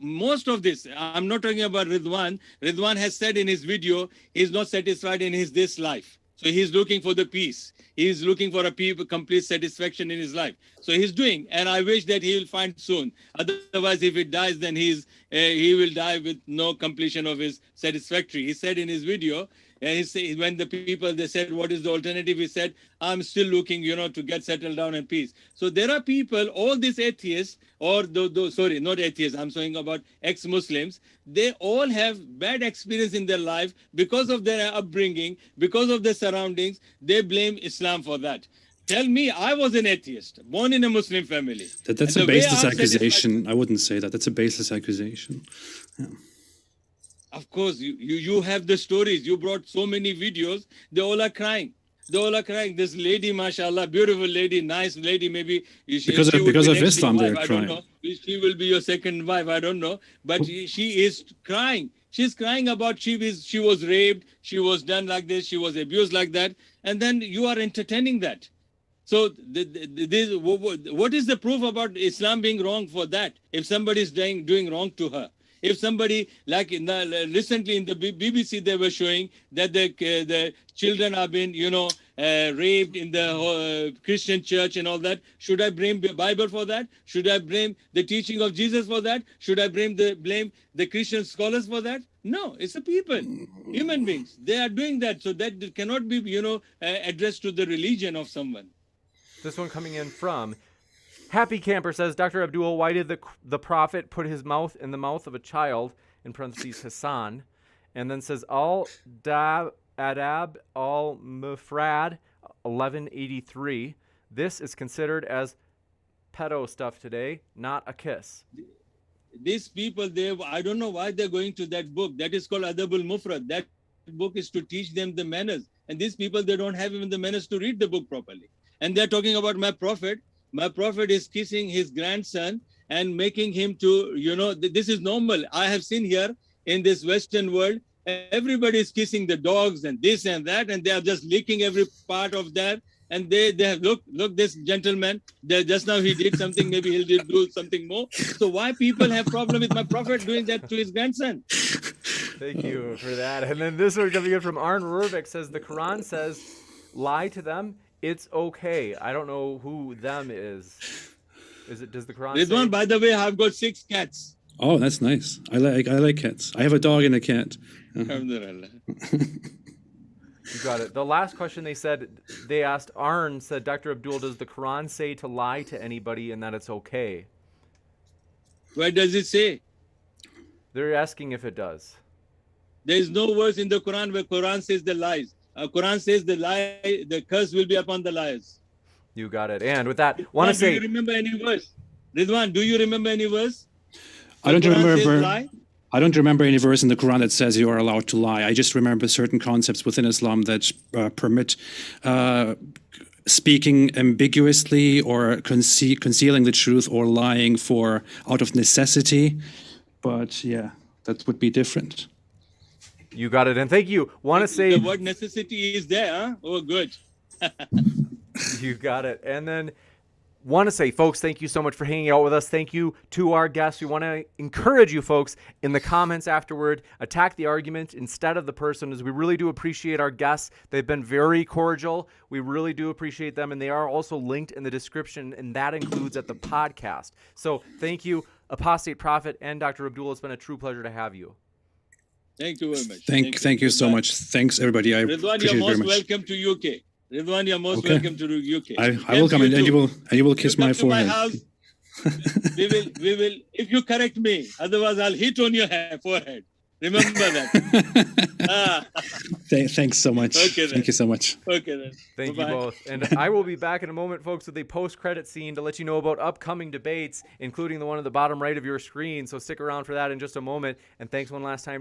most of this, I'm not talking about Ridwan. Ridwan has said in his video, he's not satisfied in this life. So he's looking for the peace. He's looking for a complete satisfaction in his life. So he's doing, and I wish that he will find soon. Otherwise, if it dies, then he will die with no completion of his satisfactory. He said in his video, and when the people, they said, what is the alternative? He said, I'm still looking, to get settled down in peace. So there are people, all these atheists, or sorry, not atheists, I'm talking about ex-Muslims, they all have bad experience in their life because of their upbringing, because of their surroundings. They blame Islam for that. Tell me, I was an atheist, born in a Muslim family. That's a baseless accusation. I wouldn't say that. That's a baseless accusation. Yeah. Of course, you have the stories. You brought so many videos. They all are crying. This lady, mashallah, beautiful lady, nice lady, maybe. Because of Islam, they're crying. I don't know. She will be your second wife, I don't know. But she is crying. She's crying about she was raped, she was done like this, she was abused like that. And then you are entertaining that. So what is the proof about Islam being wrong for that? If somebody is doing wrong to her. If somebody, like recently in the BBC, they were showing that the children have been, raped in the Christian church and all that. Should I blame the Bible for that? Should I blame the teaching of Jesus for that? Should I blame the Christian scholars for that? No, it's the people, human beings. They are doing that. So that cannot be, addressed to the religion of someone. This one coming in from Happy Camper says, Dr. Abdul, why did the Prophet put his mouth in the mouth of a child, in parentheses Hassan, and then says, Al-Adab, Al-Mufrad, 1183. This is considered as pedo stuff today, not a kiss. These people, I don't know why they're going to that book. That is called Adabul Mufrad. That book is to teach them the manners. And these people, they don't have even the manners to read the book properly. And they're talking about my Prophet. My Prophet is kissing his grandson and making him to, this is normal. I have seen here in this Western world, everybody is kissing the dogs and this and that, and they are just licking every part of that. And they have, look, this gentleman, just now he did something, maybe he'll do something more. So why people have problem with my Prophet doing that to his grandson? Thank you for that. And then this one coming in from Arn Rurvik says, the Quran says, lie to them. It's okay. I don't know who them is. Does the Quran say? By the way, I've got 6 cats. Oh, that's nice. I like cats. I have a dog and a cat. Alhamdulillah. You got it. The last question they asked, Arn said, Dr. Abdul, does the Quran say to lie to anybody and that it's okay? Where does it say? They're asking if it does. There is no verse in the Quran where Quran says the lies. Quran says the curse will be upon the liars. You got it. And with that, want to Do say, you remember any verse? Ridwan, do you remember any verse? I don't The Quran remember. says lie? I don't remember any verse in the Quran that says you are allowed to lie. I just remember certain concepts within Islam that permit speaking ambiguously or concealing the truth or lying for out of necessity. But yeah, that would be different. you got it. And thank you. Want to say, The word necessity is there, huh? Oh, good. you got it. And then want to say, folks, thank you so much for hanging out with us. Thank you to our guests. We want to encourage you folks in the comments afterward, attack the argument instead of the person, as we really do appreciate our guests. They've been very cordial. We really do appreciate them. And they are also linked in the description, and that includes at the podcast. So thank you, Apostate Prophet and Dr. Abdul. It's been a true pleasure to have you. Thank you very much. Thank you so much. Thanks, everybody. I Ridwan, appreciate you're it very most much. welcome to UK. Ridwan, you're most Okay. welcome to the UK. I will come and you will kiss You my come to my forehead. house. we will. If you correct me, otherwise I'll hit on your forehead. Remember that. Thanks so much. Okay, then. Thank you so much. Okay then. Thank Bye-bye. you both. And I will be back in a moment, folks, with a post-credit scene to let you know about upcoming debates, including the one at the bottom right of your screen. So stick around for that in just a moment. And thanks one last time.